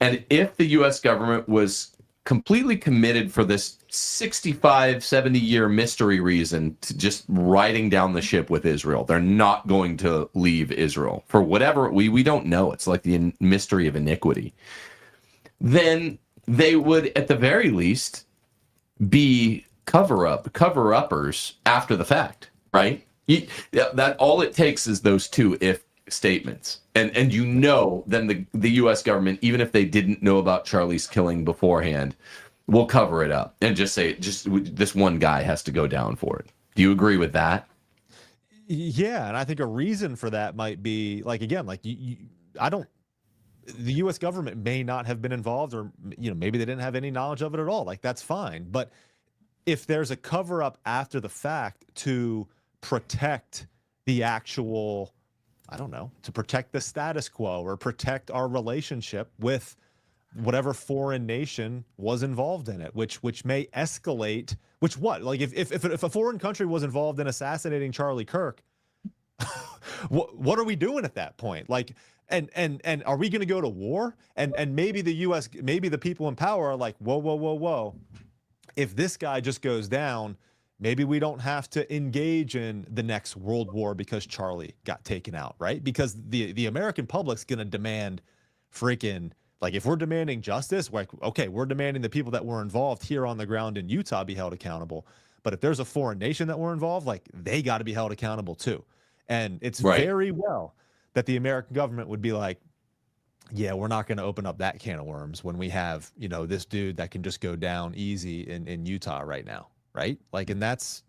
and if the U.S. government was completely committed for this 65, 70-year mystery reason to just riding down the ship with Israel. They're not going to leave Israel for whatever we don't know. It's like the mystery of iniquity. Then they would, at the very least, be cover-uppers after the fact, right? That all it takes is those two if statements, and then the U.S. government, even if they didn't know about Charlie's killing beforehand, will cover it up and just say this one guy has to go down for it. Do you agree with that? Yeah, and I think a reason for that might be like, again, like the U.S. government may not have been involved, or maybe they didn't have any knowledge of it at all. Like, that's fine, but if there's a cover up after the fact to protect the actual, I don't know, to protect the status quo or protect our relationship with whatever foreign nation was involved in it, which may escalate. Like if a foreign country was involved in assassinating Charlie Kirk, what are we doing at that point? Like, and are we going to go to war? And maybe the U.S., maybe the people in power are like, whoa. If this guy just goes down, maybe we don't have to engage in the next world war because Charlie got taken out, right? Because the American public's going to demand freaking, like, if we're demanding justice, like, okay, we're demanding the people that were involved here on the ground in Utah be held accountable. But if there's a foreign nation that were involved, like, they got to be held accountable too. And it's very well that the American government would be like, yeah, we're not going to open up that can of worms when we have, this dude that can just go down easy in Utah right now. Right. Like, and that's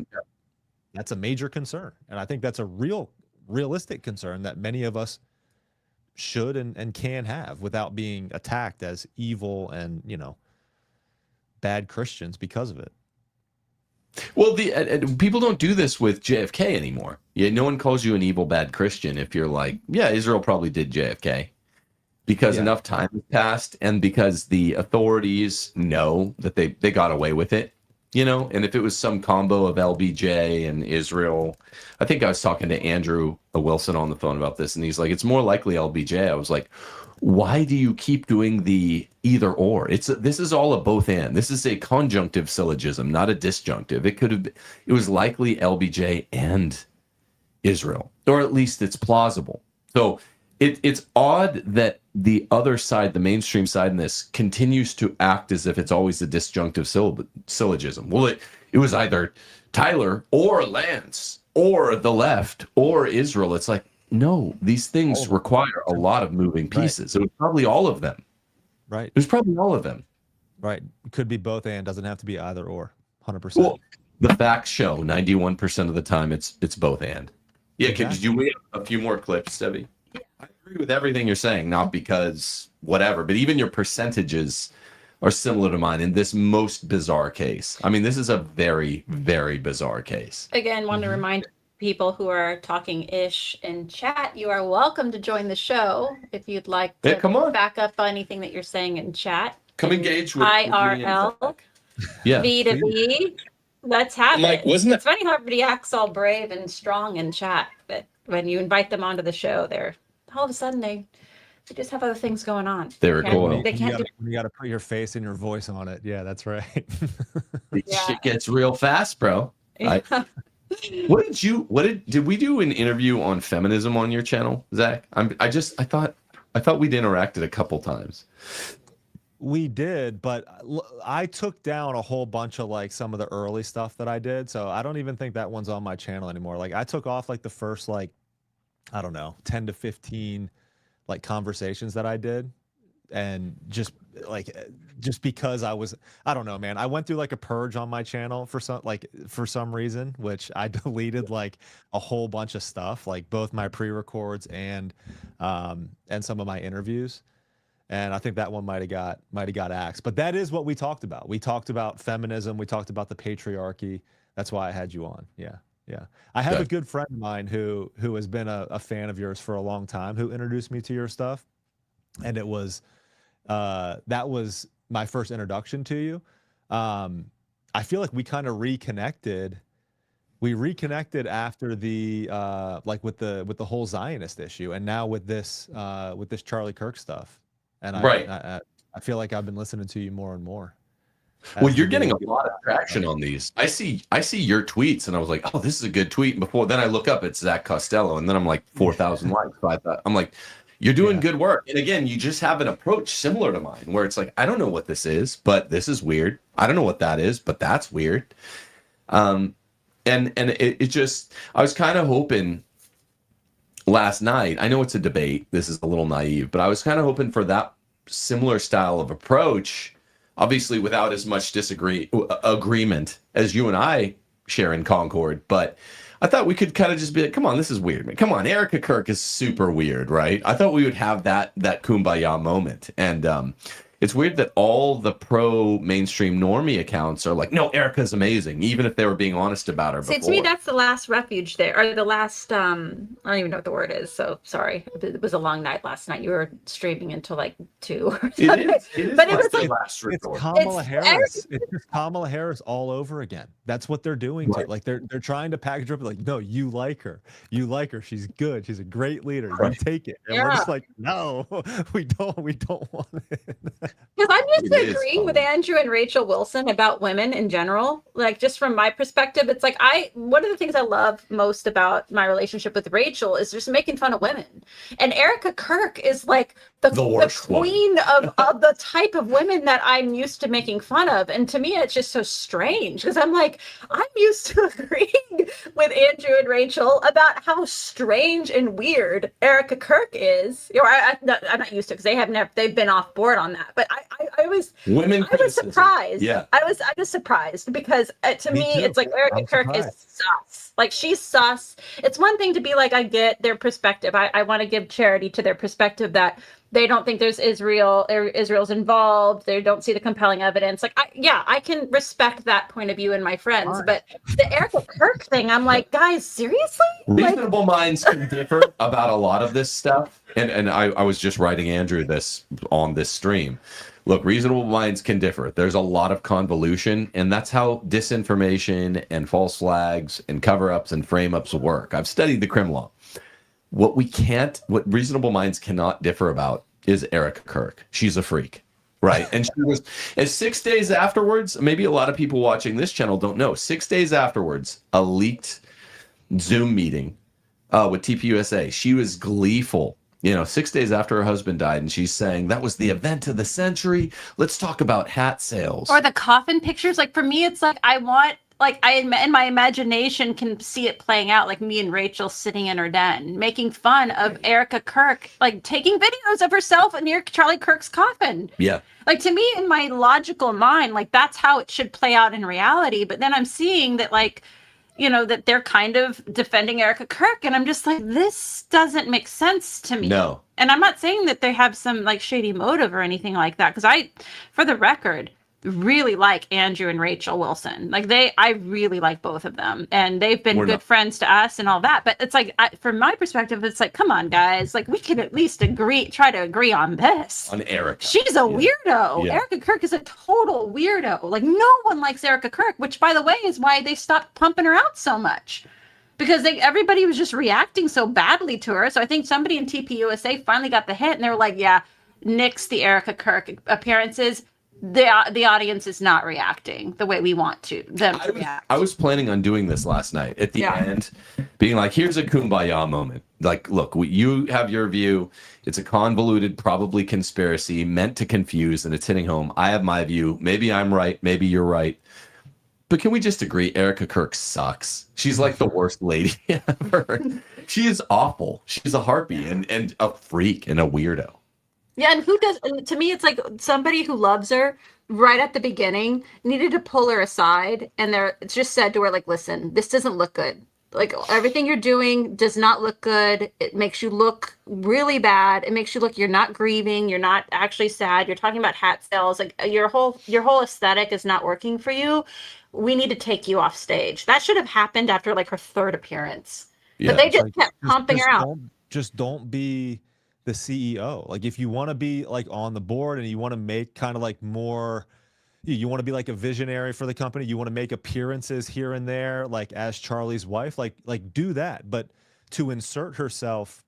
a major concern. And I think that's a realistic concern that many of us should and can have without being attacked as evil and, bad Christians because of it. Well, people don't do this with JFK anymore. Yeah, no one calls you an evil, bad Christian if you're like, yeah, Israel probably did JFK. Because enough time has passed, and because the authorities know that they got away with it, and if it was some combo of LBJ and Israel, I think I was talking to Andrew Wilson on the phone about this, and he's like, it's more likely LBJ. I was like, why do you keep doing the either or? This is all a both and. This is a conjunctive syllogism, not a disjunctive. It was likely LBJ and Israel, or at least it's plausible. So it's odd that the other side, the mainstream side in this, continues to act as if it's always a disjunctive syllogism. Well, it was either Tyler or Lance or the left or Israel. It's like, no, these things require a lot of moving pieces. Right. It was probably all of them. Right. It was probably all of them. Right. It could be both and, doesn't have to be either or. 100%. Well, the facts show 91% of the time it's both and. Yeah, Exactly. Could you have a few more clips, Debbie? I agree with everything you're saying, not because whatever, but even your percentages are similar to mine in this most bizarre case. I mean, this is a very, very bizarre case. Again, want to remind people who are talking ish in chat, you are welcome to join the show if you'd like to come on. back up anything that you're saying in chat. Come engage with IRL, yeah. V to V. Let's have Mike, it. wasn't It's funny how everybody acts all brave and strong in chat, but when you invite them onto the show, they're all of a sudden they just have other things going on. They're cool. They can't do. You got to put your face and your voice on it. Yeah, that's right. Shit gets real fast, bro. Did we do an interview on feminism on your channel, Zach? I thought we'd interacted a couple times. We did, but I took down a whole bunch of like some of the early stuff that I did. So I don't even think that one's on my channel anymore. Like, I took off like the first, like, I don't know, 10 to 15 like conversations that I did. And just because I don't know, man, I went through like a purge on my channel for some reason, which I deleted like a whole bunch of stuff, like both my pre-records and some of my interviews. And I think that one might have got axed. But that is what we talked about. We talked about feminism. We talked about the patriarchy. That's why I had you on. Yeah. I have a good friend of mine who has been a fan of yours for a long time, who introduced me to your stuff. And it was that was my first introduction to you. I feel like we kind of reconnected. We reconnected after the like with the whole Zionist issue, and now with this Charlie Kirk stuff. And I feel like I've been listening to you more and more. Well, you're getting a lot of traction on these. I see your tweets, and I was like, "Oh, this is a good tweet." And before then, I look up, it's Zach Costello, and then I'm like, 4,000 likes. So I thought, I'm like, "You're doing good work." And again, you just have an approach similar to mine, where it's like, "I don't know what this is, but this is weird. I don't know what that is, but that's weird." And it just, I was kind of hoping last night. I know it's a debate. This is a little naive, but I was kind of hoping for that similar style of approach. Obviously, without as much agreement as you and I share in Concord, but I thought we could kind of just be like, "Come on, this is weird, man. Come on, Erica Kirk is super weird, right?" I thought we would have that kumbaya moment, and it's weird that all the pro mainstream normie accounts are like, "No, Erica's amazing," even if they were being honest about her. See, to me, that's the last refuge there, or the last, I don't even know what the word is. So sorry. It was a long night last night. You were streaming until like 2 or something. It is But it was the like, last It's resort. Kamala Harris. It's just Kamala Harris all over again. That's what they're doing. Right. To like they're trying to package her up like, no, you like her. You like her. She's good. She's a great leader. Right. You take it. And we're just like, no, we don't want it. because I'm used It to is agreeing with fun. Andrew and Rachel Wilson about women in general. Like, just from my perspective, it's like one of the things I love most about my relationship with Rachel is just making fun of women. And Erica Kirk is like the worst one. queen of the type of women that I'm used to making fun of. And to me, it's just so strange because I'm like, I'm used to agreeing with Andrew and Rachel about how strange and weird Erica Kirk is. Or I'm not used to, because they've been off board on that. But I was surprised. Yeah. I was surprised because to Me me, too. it's like Erica I'm Kirk is surprised. sus. Like, she's sus. It's one thing to be like, I get their perspective. I want to give charity to their perspective that they don't think there's Israel's involved. They don't see the compelling evidence. Like, I can respect that point of view in my friends. But the Erica Kirk thing, I'm like, guys, seriously? Reasonable minds can differ about a lot of this stuff. And I was just writing Andrew this on this stream. Look, reasonable minds can differ. There's a lot of convolution, and that's how disinformation and false flags and cover-ups and frame-ups work. I've studied the crim law. What reasonable minds cannot differ about is Erica Kirk. She's a freak, right? And she was, and 6 days afterwards, maybe a lot of people watching this channel don't know, 6 days afterwards, a leaked Zoom meeting with TPUSA, she was gleeful. 6 days after her husband died, and she's saying that was the event of the century. Let's talk about hat sales. Or the coffin pictures. Like, for me, it's like, I in my imagination can see it playing out, like me and Rachel sitting in her den, making fun of Erica Kirk, like taking videos of herself near Charlie Kirk's coffin. Yeah. Like, to me, in my logical mind, like, that's how it should play out in reality. But then I'm seeing that, like, that they're kind of defending Erica Kirk. And I'm just like, this doesn't make sense to me. No. And I'm not saying that they have some like shady motive or anything like that. Because for the record, really like Andrew and Rachel Wilson. Like, I really like both of them. And they've been good friends to us and all that. But it's like, from my perspective, it's like, come on, guys. Like, we can at least try to agree on this. On Erica. She's a weirdo. Yeah. Erica Kirk is a total weirdo. Like, no one likes Erica Kirk, which, by the way, is why they stopped pumping her out so much. Because everybody was just reacting so badly to her. So I think somebody in TPUSA finally got the hit, and they were like, yeah, nix the Erica Kirk appearances. The audience is not reacting the way we want them to react. I was planning on doing this last night at the end, being like, here's a kumbaya moment. Like, look, you have your view. It's a convoluted, probably conspiracy meant to confuse, and it's hitting home. I have my view. Maybe I'm right. Maybe you're right. But can we just agree Erica Kirk sucks? She's like the worst lady ever. She is awful. She's a harpy and a freak and a weirdo. Yeah, and to me, it's like somebody who loves her right at the beginning needed to pull her aside, and it's just said to her, like, listen, this doesn't look good. Like, everything you're doing does not look good. It makes you look really bad. It makes you look, you're not grieving. You're not actually sad. You're talking about hat sales. Like, your whole aesthetic is not working for you. We need to take you off stage. That should have happened after like her third appearance. Yeah, but they just kept pumping her out. Don't be the CEO. Like, if you want to be like on the board and you want to make kind of like more, you want to be like a visionary for the company, you want to make appearances here and there, like as Charlie's wife, like do that. But to insert herself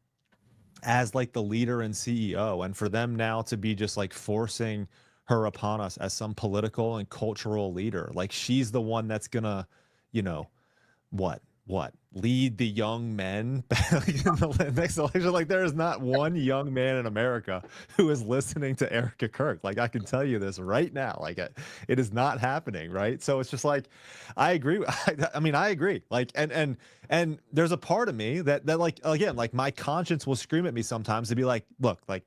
as like the leader and CEO, and for them now to be just like forcing her upon us as some political and cultural leader. Like she's the one that's gonna, you know, what lead the young men in the next election. Like there is not one young man in America who is listening to Erica Kirk. Like I can tell you this right now. Like it is not happening, right? So it's just like I agree. I mean, I agree. Like and there's a part of me that like again, like my conscience will scream at me sometimes to be like, look, like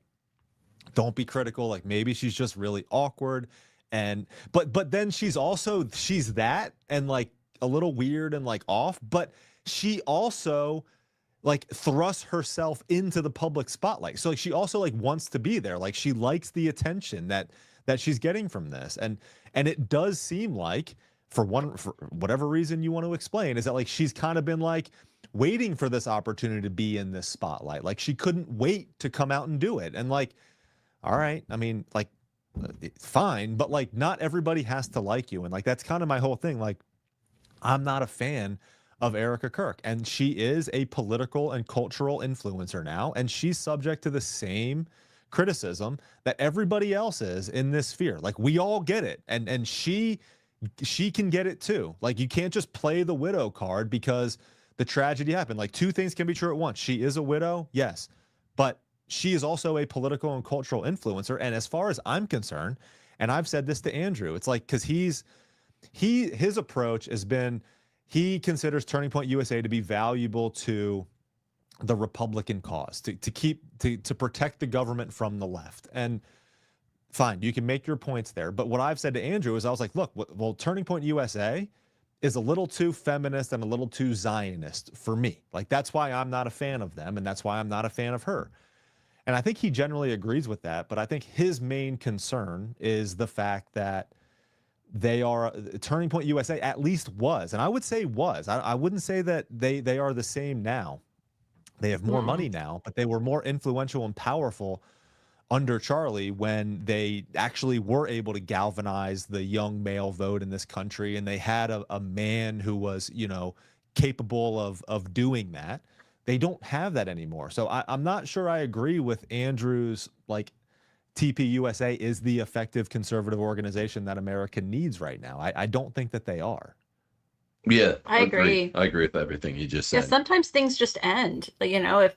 don't be critical. Like maybe she's just really awkward, and but then she's that and like a little weird and like off, but she also like thrusts herself into the public spotlight. So like she also like wants to be there. Like she likes the attention that she's getting from this. And it does seem like for whatever reason you want to explain is that like she's kind of been like waiting for this opportunity to be in this spotlight. Like she couldn't wait to come out and do it. And like, all right, I mean, like fine, but like not everybody has to like you. And like that's kind of my whole thing. Like I'm not a fan of Erica Kirk, and she is a political and cultural influencer now, and she's subject to the same criticism that everybody else is in this sphere. Like we all get it, and she can get it too. Like you can't just play the widow card because the tragedy happened. Like two things can be true at once. She is a widow, yes, but she is also a political and cultural influencer. And as far as I'm concerned, and I've said this to Andrew, it's like because his approach has been he considers Turning Point USA to be valuable to the Republican cause, to protect the government from the left. And fine, you can make your points there. But what I've said to Andrew is I was like, look, well, Turning Point USA is a little too feminist and a little too Zionist for me. Like that's why I'm not a fan of them, and that's why I'm not a fan of her. And I think he generally agrees with that, but I think his main concern is the fact that they are Turning Point USA at least was, and I would say was. I wouldn't say that they are the same now. They have more money now, but they were more influential and powerful under Charlie when they actually were able to galvanize the young male vote in this country, and they had a man who was, you know, capable of doing that. They don't have that anymore. So I'm not sure I agree with Andrew's like TPUSA is the effective conservative organization that America needs right now. I don't think that they are. Yeah, I agree. I agree with everything you just said. Yeah, sometimes things just end. You know, if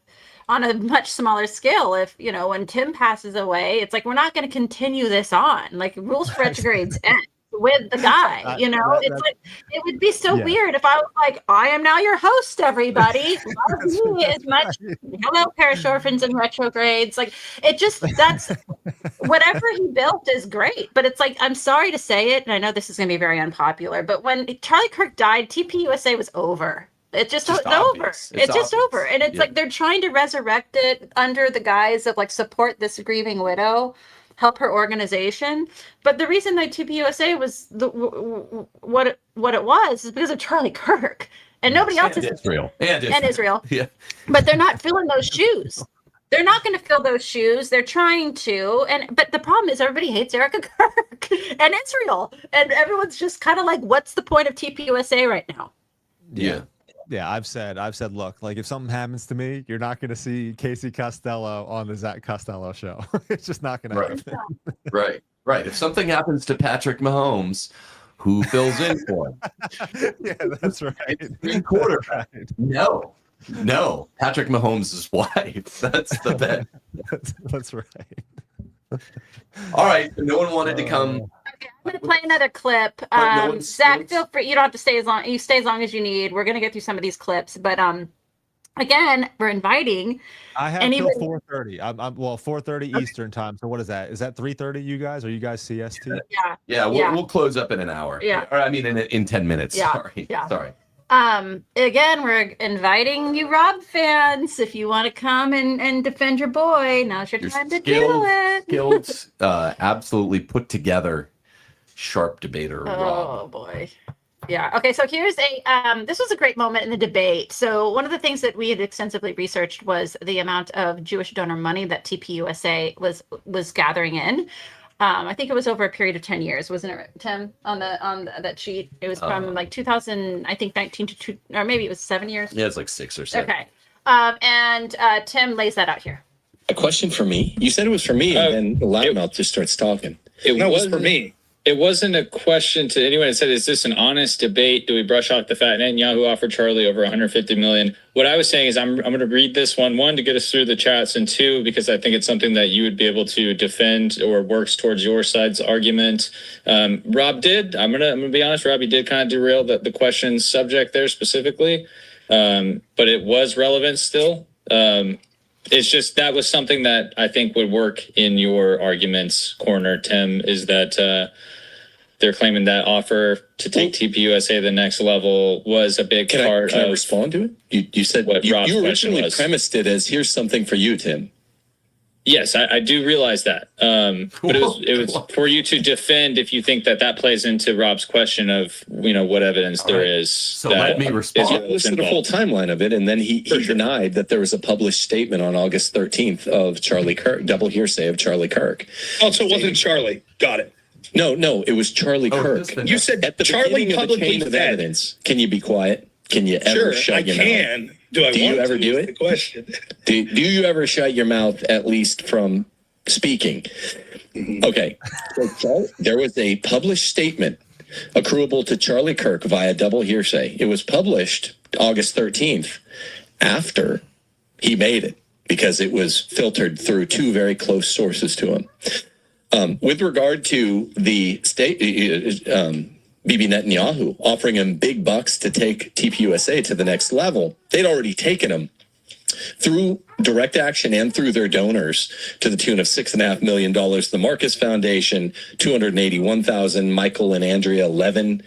on a much smaller scale, if, you know, when Tim passes away, it's like, we're not going to continue this on. Like rules for retrogrades end with the guy, you know, it's like, it would be so weird if I was like, I am now your host, everybody. Love me as much. Hello, parish orphans and retrogrades. Like it just, that's whatever he built is great. But it's like, I'm sorry to say it, and I know this is going to be very unpopular, but when Charlie Kirk died, TPUSA was over. It's just over. It's just over. And it's like they're trying to resurrect it under the guise of like support this grieving widow, help her organization. But the reason that TPUSA was what it was is because of Charlie Kirk. And nobody else is Israel. And Israel. Yeah. But they're not filling those shoes. They're not going to fill those shoes. They're trying to. But the problem is everybody hates Erica Kirk and Israel. And everyone's just kind of like, what's the point of TPUSA right now? Yeah. Yeah, I've said, look, like if something happens to me, you're not going to see Casey Costello on the Zach Costello show. It's just not going to happen. Right. If something happens to Patrick Mahomes, who fills in for him? Yeah, that's right. Quarterback. No, Patrick Mahomes' wife. That's the bet. That's right. All right. No one wanted to come. Okay, I'm going to play another clip. Zach, feel free. You don't have to stay as long. You stay as long as you need. We're going to get through some of these clips, but again, we're inviting. I have till 4:30. I'm 4:30 Eastern time. So what is that? Is that 3:30? You guys? Are you guys CST? Yeah. We'll close up in an hour. Yeah. Or I mean, in 10 minutes. Yeah. Sorry. Yeah. Sorry. Again, we're inviting you Rob fans. If you want to come and defend your boy, now's your time to do it. Skilled, absolutely put together, sharp debater. Oh Rob. boy. Yeah. Okay. So here's this was a great moment in the debate. So one of the things that we had extensively researched was the amount of Jewish donor money that TPUSA was gathering in. I think it was over a period of 10 years, wasn't it, Tim? On that sheet, it was from like 2000, I think 19 to 2, or maybe it was 7 years. Yeah, it's like 6 or 7. Okay. And Tim lays that out here. A question for me? You said it was for me, and then the loudmouth just starts talking. It was for me. It wasn't a question to anyone. It said, is this an honest debate? Do we brush off the fact Netanyahu offered Charlie over 150 million? What I was saying is I'm going to read this one, to get us through the chats, and two, because I think it's something that you would be able to defend or works towards your side's argument. Rob did. I'm gonna be honest. Rob, you did kind of derail the question's subject there specifically, but it was relevant still. It's just that was something that I think would work in your argument's corner, Tim, is that they're claiming that offer to take TPUSA to the next level was a big part of... Can I respond to it? You said what you originally premised it as, here's something for you, Tim. Yes, I do realize that. But it was for you to defend if you think that plays into Rob's question of, what evidence there is. So let me respond. I listened to the full timeline of it, and then he denied that there was a published statement on August 13th of Charlie Kirk, double hearsay of Charlie Kirk. Oh, so it wasn't Charlie. Got it. No, it was Charlie Kirk. You said at the Charlie publicly of said. Evidence. Can you be quiet? Can you ever shut your mouth? I can. Do you ever do it? it? The question. Do you ever shut your mouth, at least from speaking? Okay. So there was a published statement accruable to Charlie Kirk via double hearsay. It was published August 13th after he made it, because it was filtered through two very close sources to him. With regard to the state, Bibi Netanyahu offering him big bucks to take TPUSA to the next level, they'd already taken him through direct action and through their donors to the tune of $6.5 million. The Marcus Foundation, $281,000. Michael and Andrea Levin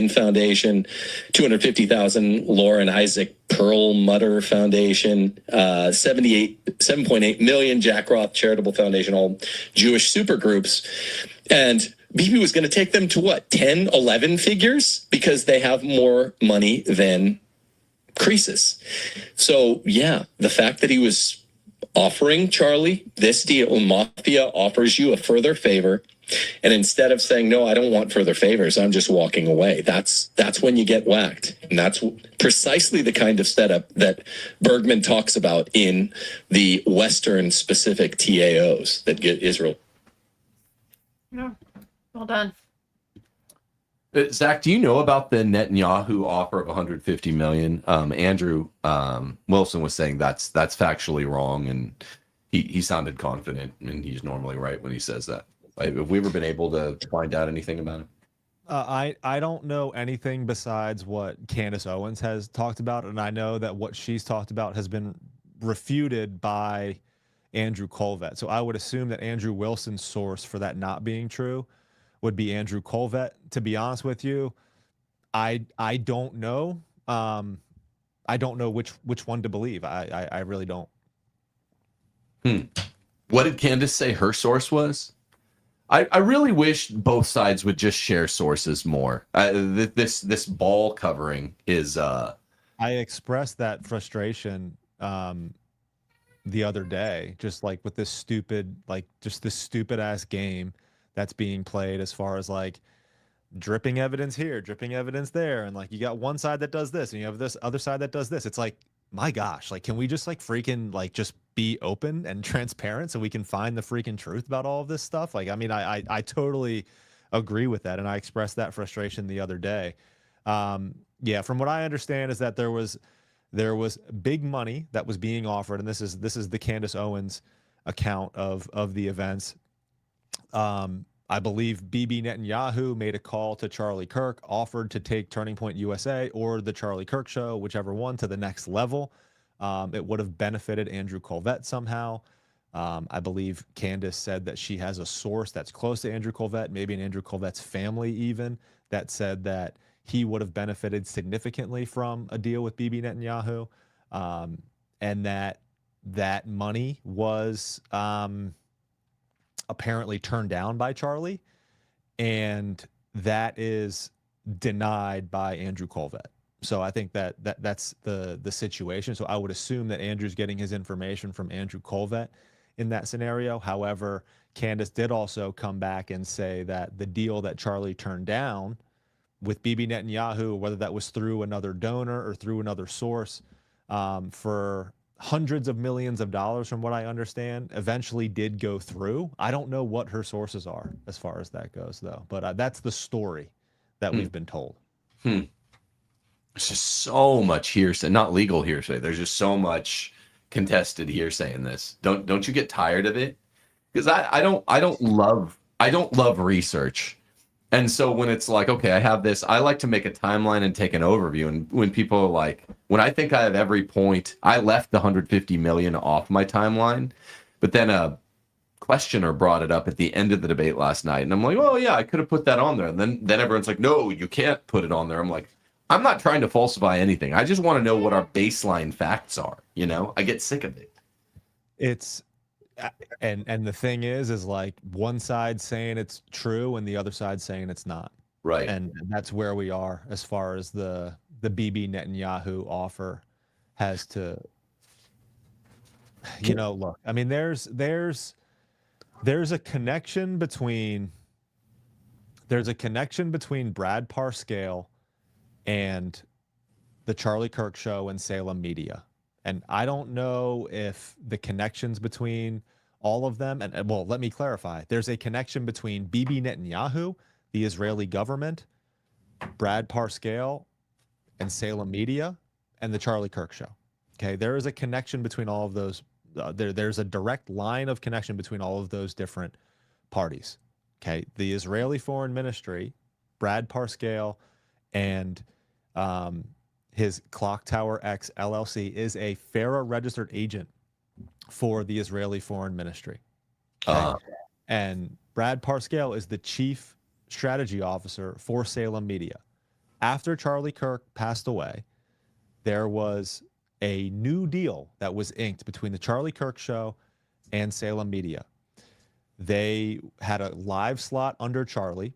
Foundation, $250,000. Laura and Isaac Perlmutter Foundation, $7.8 million. Jack Roth Charitable Foundation, all Jewish supergroups. And Bibi was going to take them to what, 10, 11 figures? Because they have more money than Croesus. So, yeah, the fact that he was offering Charlie this deal, Mafia offers you a further favor, and instead of saying, no, I don't want further favors, I'm just walking away, that's when you get whacked. And that's precisely the kind of setup that Bergman talks about in the Western specific TAOs that get Israel. Yeah, well done. Zach, do you know about the Netanyahu offer of 150 million? Andrew Wilson was saying that's factually wrong, and he sounded confident, and he's normally right when he says that. Have we ever been able to find out anything about it? I don't know anything besides what Candace Owens has talked about, and I know that what she's talked about has been refuted by Andrew Colvett. So I would assume that Andrew Wilson's source for that not being true would be Andrew Colvett. To be honest with you, I don't know. I don't know which one to believe. I really don't. What did Candace say her source was? I really wish both sides would just share sources more. This ball covering is. I expressed that frustration the other day, just like with this stupid ass game that's being played, as far as like dripping evidence here, dripping evidence there, and like you got one side that does this and you have this other side that does this. It's like, my gosh, like, can we just like freaking like just be open and transparent so we can find the freaking truth about all of this stuff? Like, I mean, I totally agree with that, and I expressed that frustration the other day. Yeah, from what I understand is that there was big money that was being offered, and this is the Candace Owens account of the events. I believe Bibi Netanyahu made a call to Charlie Kirk, offered to take Turning Point USA or the Charlie Kirk Show, whichever one, to the next level. It would have benefited Andrew Colvett somehow. I believe Candace said that she has a source that's close to Andrew Colvett, maybe in Andrew Colvett's family even, that said that he would have benefited significantly from a deal with Bibi Netanyahu, and that money was apparently turned down by Charlie, and that is denied by Andrew Colvett. So I think that's the situation. So I would assume that Andrew's getting his information from Andrew Colvett in that scenario. However, Candace did also come back and say that the deal that Charlie turned down with Bibi Netanyahu, whether that was through another donor or through another source, for hundreds of millions of dollars, from what I understand, eventually did go through. I don't know what her sources are as far as that goes, though. But that's the story that we've been told. There's just so much hearsay, not legal hearsay. There's just so much contested hearsay in this. Don't you get tired of it? Because I don't love research. And so when it's like, okay, I have this, I like to make a timeline and take an overview. And when people are like, when I think I have every point, I left the 150 million off my timeline, but then a questioner brought it up at the end of the debate last night. And I'm like, oh yeah, I could have put that on there. And then everyone's like, no, you can't put it on there. I'm like, I'm not trying to falsify anything. I just want to know what our baseline facts are. You know, I get sick of it. It's, and the thing is like one side saying it's true and the other side saying it's not. Right. And that's where we are as far as the Bibi Netanyahu offer has to, you know, look, I mean, there's a connection between Brad Parscale and the Charlie Kirk Show and Salem Media. And I don't know if the connections between all of them, and well, let me clarify. There's a connection between Bibi Netanyahu, the Israeli government, Brad Parscale, and Salem Media, and the Charlie Kirk Show. Okay, there is a connection between all of those. There's a direct line of connection between all of those different parties. Okay, the Israeli Foreign Ministry, Brad Parscale, and his Clock Tower X LLC is a FARA registered agent for the Israeli Foreign Ministry. Okay? And Brad Parscale is the chief strategy officer for Salem Media. After Charlie Kirk passed away, there was a new deal that was inked between the Charlie Kirk Show and Salem Media. They had a live slot under Charlie.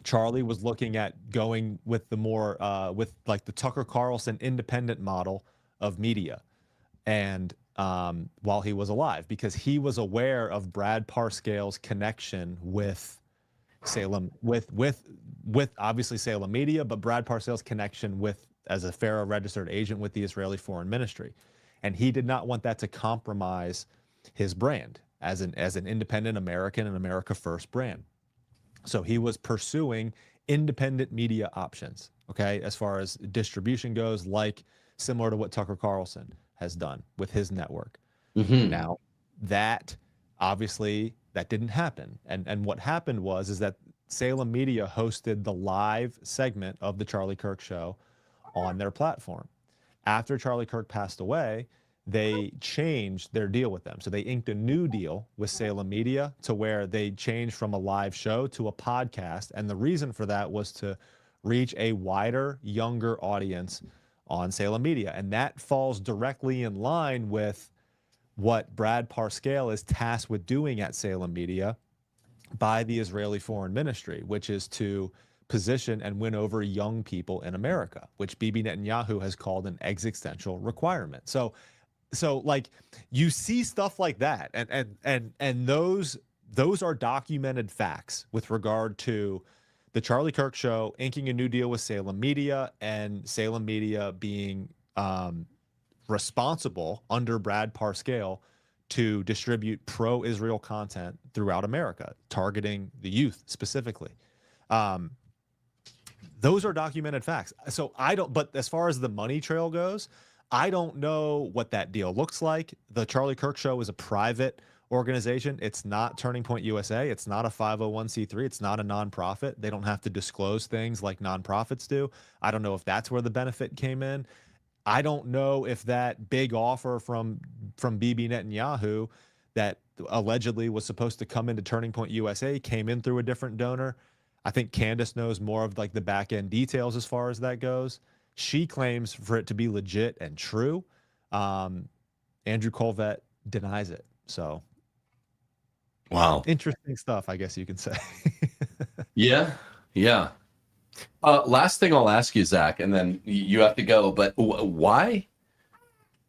Charlie was looking at going with the more, with like the Tucker Carlson independent model of media. And while he was alive, because he was aware of Brad Parscale's connection with Salem, with obviously Salem Media, but Brad Parscale's connection with, as a FARA registered agent with the Israeli Foreign Ministry. And he did not want that to compromise his brand as an independent American and America First brand. So he was pursuing independent media options, okay, as far as distribution goes, like similar to what Tucker Carlson has done with his network. Now, that obviously that didn't happen. And what happened is that Salem Media hosted the live segment of the Charlie Kirk Show on their platform. After Charlie Kirk passed away, they changed their deal with them. So they inked a new deal with Salem Media to where they changed from a live show to a podcast. And the reason for that was to reach a wider, younger audience on Salem Media. And that falls directly in line with what Brad Parscale is tasked with doing at Salem Media by the Israeli Foreign Ministry, which is to position and win over young people in America, which Bibi Netanyahu has called an existential requirement. So like you see stuff like that, and those are documented facts with regard to the Charlie Kirk Show inking a new deal with Salem Media, and Salem Media being responsible under Brad Parscale to distribute pro-Israel content throughout America, targeting the youth specifically. Those are documented facts. So but as far as the money trail goes, I don't know what that deal looks like. The Charlie Kirk Show is a private organization. It's not Turning Point USA. It's not a 501c3. It's not a nonprofit. They don't have to disclose things like nonprofits do. I don't know if that's where the benefit came in. I don't know if that big offer from Bibi Netanyahu that allegedly was supposed to come into Turning Point USA came in through a different donor. I think Candace knows more of like the back end details as far as that goes. She claims for it to be legit and true. Andrew Colvett denies it. So, wow, interesting stuff, I guess you can say. Yeah. Last thing I'll ask you, Zach, and then you have to go. But why?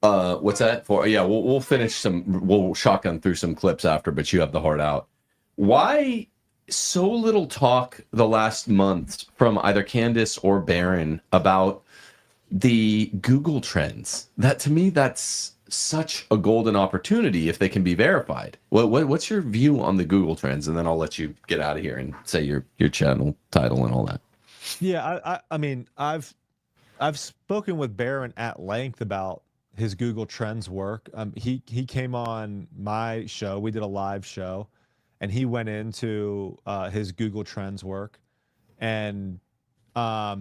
What's that for? Yeah, we'll finish we'll shotgun through some clips after, but you have the heart out. Why so little talk the last month from either Candace or Barron about the Google trends? That to me, that's such a golden opportunity if they can be verified. What's your view on the Google Trends? And then I'll let you get out of here and say your channel title and all that. Yeah, I mean, I've spoken with Barron at length about his Google Trends work. He came on my show. We did a live show, and he went into his Google Trends work, and I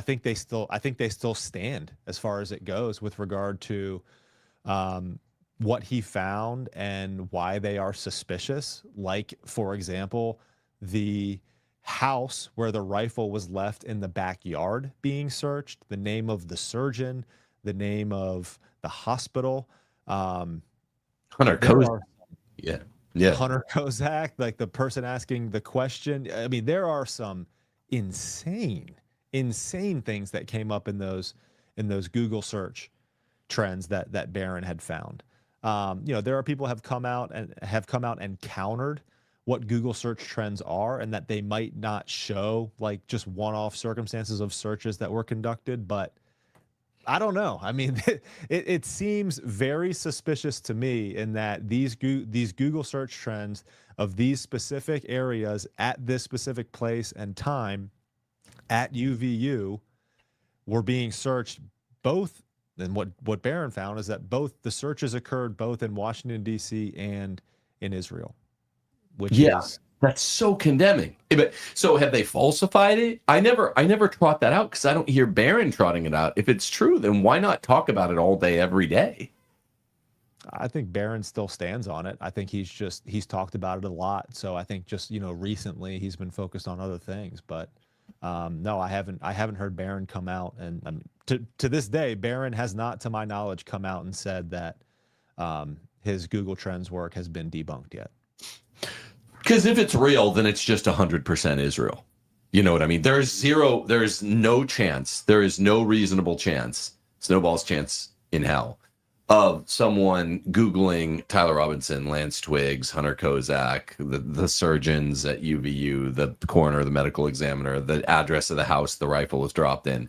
think they still stand as far as it goes with regard to what he found and why they are suspicious. Like, for example, the house where the rifle was left in the backyard being searched, the name of the surgeon, the name of the hospital. Hunter Kozak. Yeah. Hunter Kozak, like the person asking the question. I mean, there are some insane things that came up in those Google search trends that Barron had found. There are people have come out and countered what Google search trends are, and that they might not show like just one-off circumstances of searches that were conducted, but I don't know. I mean, it seems very suspicious to me in that these Google search trends of these specific areas at this specific place and time at UVU were being searched both. And what Barron found is that both the searches occurred both in Washington, D.C. and in Israel. Which is, that's so condemning. But so have they falsified it? I never trot that out because I don't hear Barron trotting it out. If it's true, then why not talk about it all day, every day? I think Barron still stands on it. I think he's talked about it a lot. So I think just, recently he's been focused on other things. But no, I haven't heard Barron come out, and to this day, Barron has not, to my knowledge, come out and said that his Google Trends work has been debunked yet. Because if it's real, then it's just 100% Israel. You know what I mean? There's no chance. There is no reasonable chance, snowball's chance in hell, of someone Googling Tyler Robinson, Lance Twiggs, Hunter Kozak, the surgeons at UVU, the coroner, the medical examiner, the address of the house the rifle was dropped in,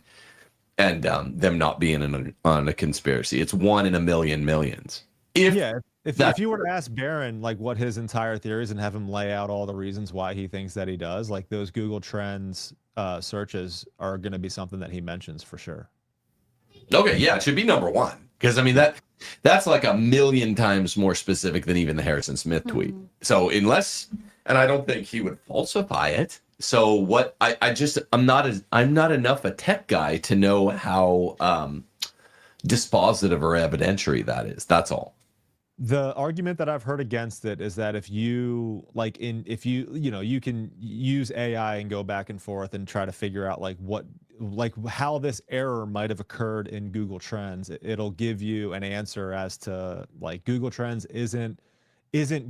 and them not being on a conspiracy. It's 1 in a million millions. If you were to ask Barron like what his entire theories and have him lay out all the reasons why he thinks that he does, like those Google Trends searches are going to be something that he mentions for sure. Okay, yeah, it should be number one, because I mean that's like 1,000,000 times more specific than even the Harrison Smith tweet. So and I don't think he would falsify it. So what I'm not enough a tech guy to know how dispositive or evidentiary that is. That's all. The argument that I've heard against it is that if you you can use AI and go back and forth and try to figure out how this error might have occurred in Google Trends, it'll give you an answer as to like Google Trends isn't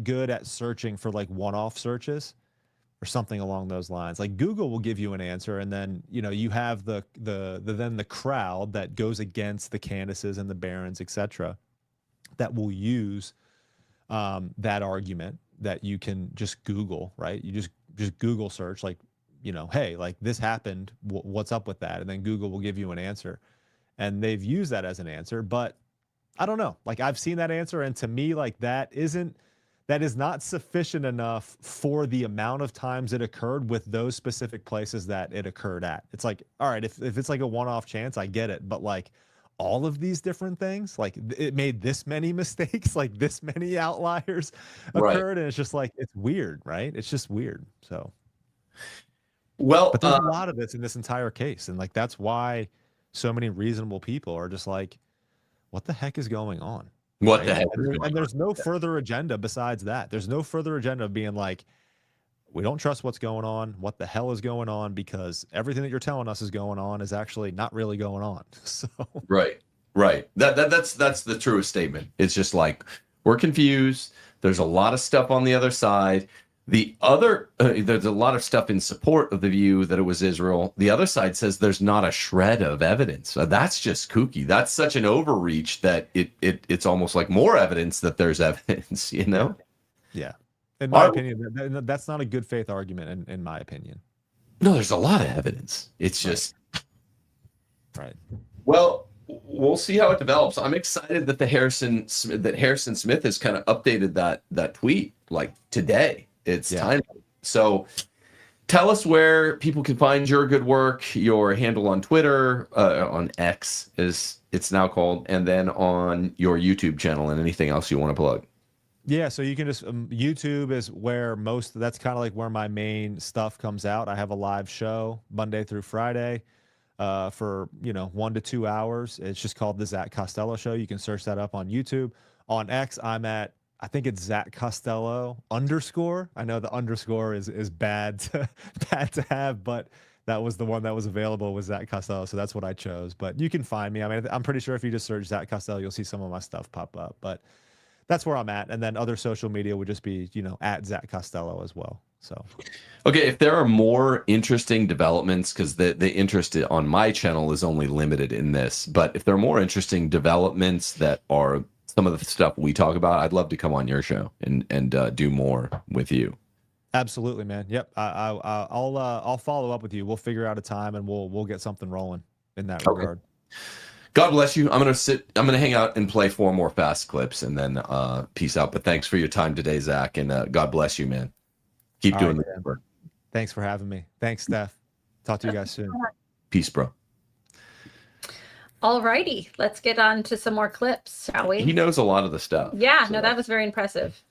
good at searching for like one-off searches or something along those lines. Like Google will give you an answer, and then you have the crowd that goes against the Candaces and the Barrons, etc., that will use that argument that you can just Google, right? You just Google search like, hey, like this happened, what's up with that? And then Google will give you an answer. And they've used that as an answer, but I don't know. Like I've seen that answer, and to me, like that is not sufficient enough for the amount of times it occurred with those specific places that it occurred at. It's like, all right, if it's like a one-off chance, I get it, but like all of these different things, like it made this many mistakes, like this many outliers occurred, and it's just like, it's weird, right? It's just weird. So, but there's a lot of this in this entire case, and like that's why so many reasonable people are just like, what the heck is going on? What the heck is going on? And there's no further agenda besides that. There's no further agenda of being like, we don't trust what's going on. What the hell is going on? Because everything that you're telling us is going on is actually not really going on. So right. That's the truest statement. It's just like, we're confused. There's a lot of stuff on the other side. There's a lot of stuff in support of the view that it was Israel. The other side says there's not a shred of evidence. That's just kooky. That's such an overreach that it's almost like more evidence that there's evidence. Yeah. In my opinion, that's not a good faith argument, in my opinion. No, there's a lot of evidence. It's just right. Well, we'll see how it develops. I'm excited that Harrison Smith has kind of updated that tweet like today. It's time. So tell us where people can find your good work, your handle on Twitter, on X as it's now called, and then on your YouTube channel and anything else you want to plug. Yeah, so you can just YouTube is where that's kind of like where my main stuff comes out. I have a live show Monday through Friday for 1 to 2 hours. It's just called the Zach Costello Show. You can search that up on YouTube. On X, I'm at, I think it's Zach Costello _ I know the underscore is bad to have, but that was the one that was available with Zach Costello, so that's what I chose. But you can find me. I mean, I'm pretty sure if you just search Zach Costello, you'll see some of my stuff pop up. But that's where I'm at. And then other social media would just be, at Zach Costello as well. So, okay, if there are more interesting developments, because the interest on my channel is only limited in this, but if there are more interesting developments that are some of the stuff we talk about, I'd love to come on your show and do more with you. Absolutely, man. Yep, I'll follow up with you. We'll figure out a time and we'll get something rolling in that regard. God bless you. I'm gonna hang out and play 4 more fast clips and then peace out. But thanks for your time today, Zach, and God bless you, man. Keep doing the work. Thanks for having me. Thanks, Steph. Talk to you guys soon. Peace, bro. All righty, let's get on to some more clips, shall we? He knows a lot of the stuff. Yeah, no, that was very impressive.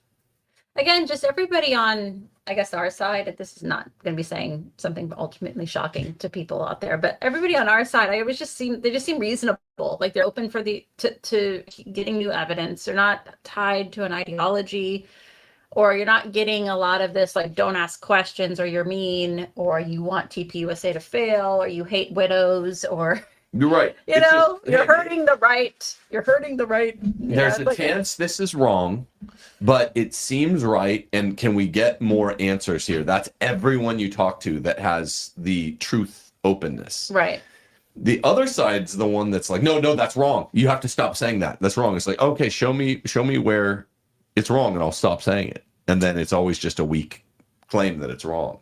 Again, just everybody on, I guess, our side. This is not going to be saying something ultimately shocking to people out there, but everybody on our side, they just seem reasonable. Like they're open for to getting new evidence. They're not tied to an ideology, or you're not getting a lot of this like don't ask questions, or you're mean, or you want TPUSA to fail, or you hate widows, or you're right. You're hurting the right. You're hurting the right. There's a chance this is wrong, but it seems right. And can we get more answers here? That's everyone you talk to that has the truth openness. Right. The other side's the one that's like, no, that's wrong. You have to stop saying that. That's wrong. It's like, okay, show me where it's wrong and I'll stop saying it. And then it's always just a weak claim that it's wrong.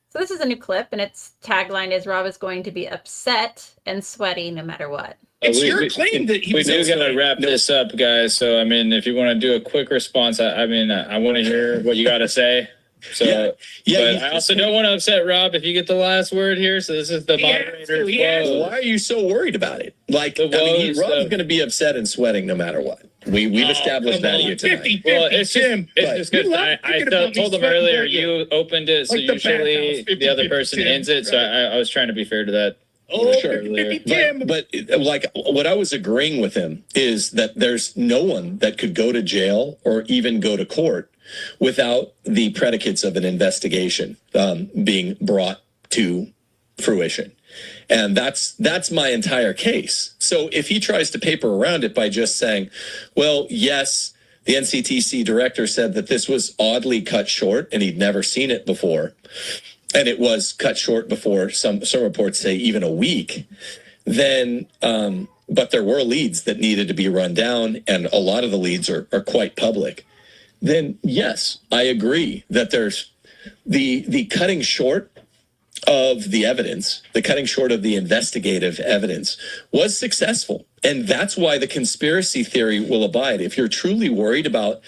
So this is a new clip, and its tagline is "Rob is going to be upset and sweaty no matter what." It's your claim that he was. We do gotta wrap this up, guys. So I mean, if you want to do a quick response, I want to hear what you got to say. So but I also don't want to upset Rob if you get the last word here. So this is the moderator. Why are you so worried about it? Like, Rob's going to be upset and sweating no matter what. We've established that here tonight. Well, it's just because I told them earlier you opened it, so usually the other person ends it. So I was trying to be fair to that. Oh, sure. But like what I was agreeing with him is that there's no one that could go to jail or even go to court without the predicates of an investigation being brought to fruition. And that's my entire case. So if he tries to paper around it by just saying, well, yes, the NCTC director said that this was oddly cut short and he'd never seen it before, and it was cut short before some reports say even a week, then but there were leads that needed to be run down, and a lot of the leads are quite public, then yes, I agree that there's the cutting short of the evidence, the cutting short of the investigative evidence was successful. And that's why the conspiracy theory will abide. If you're truly worried about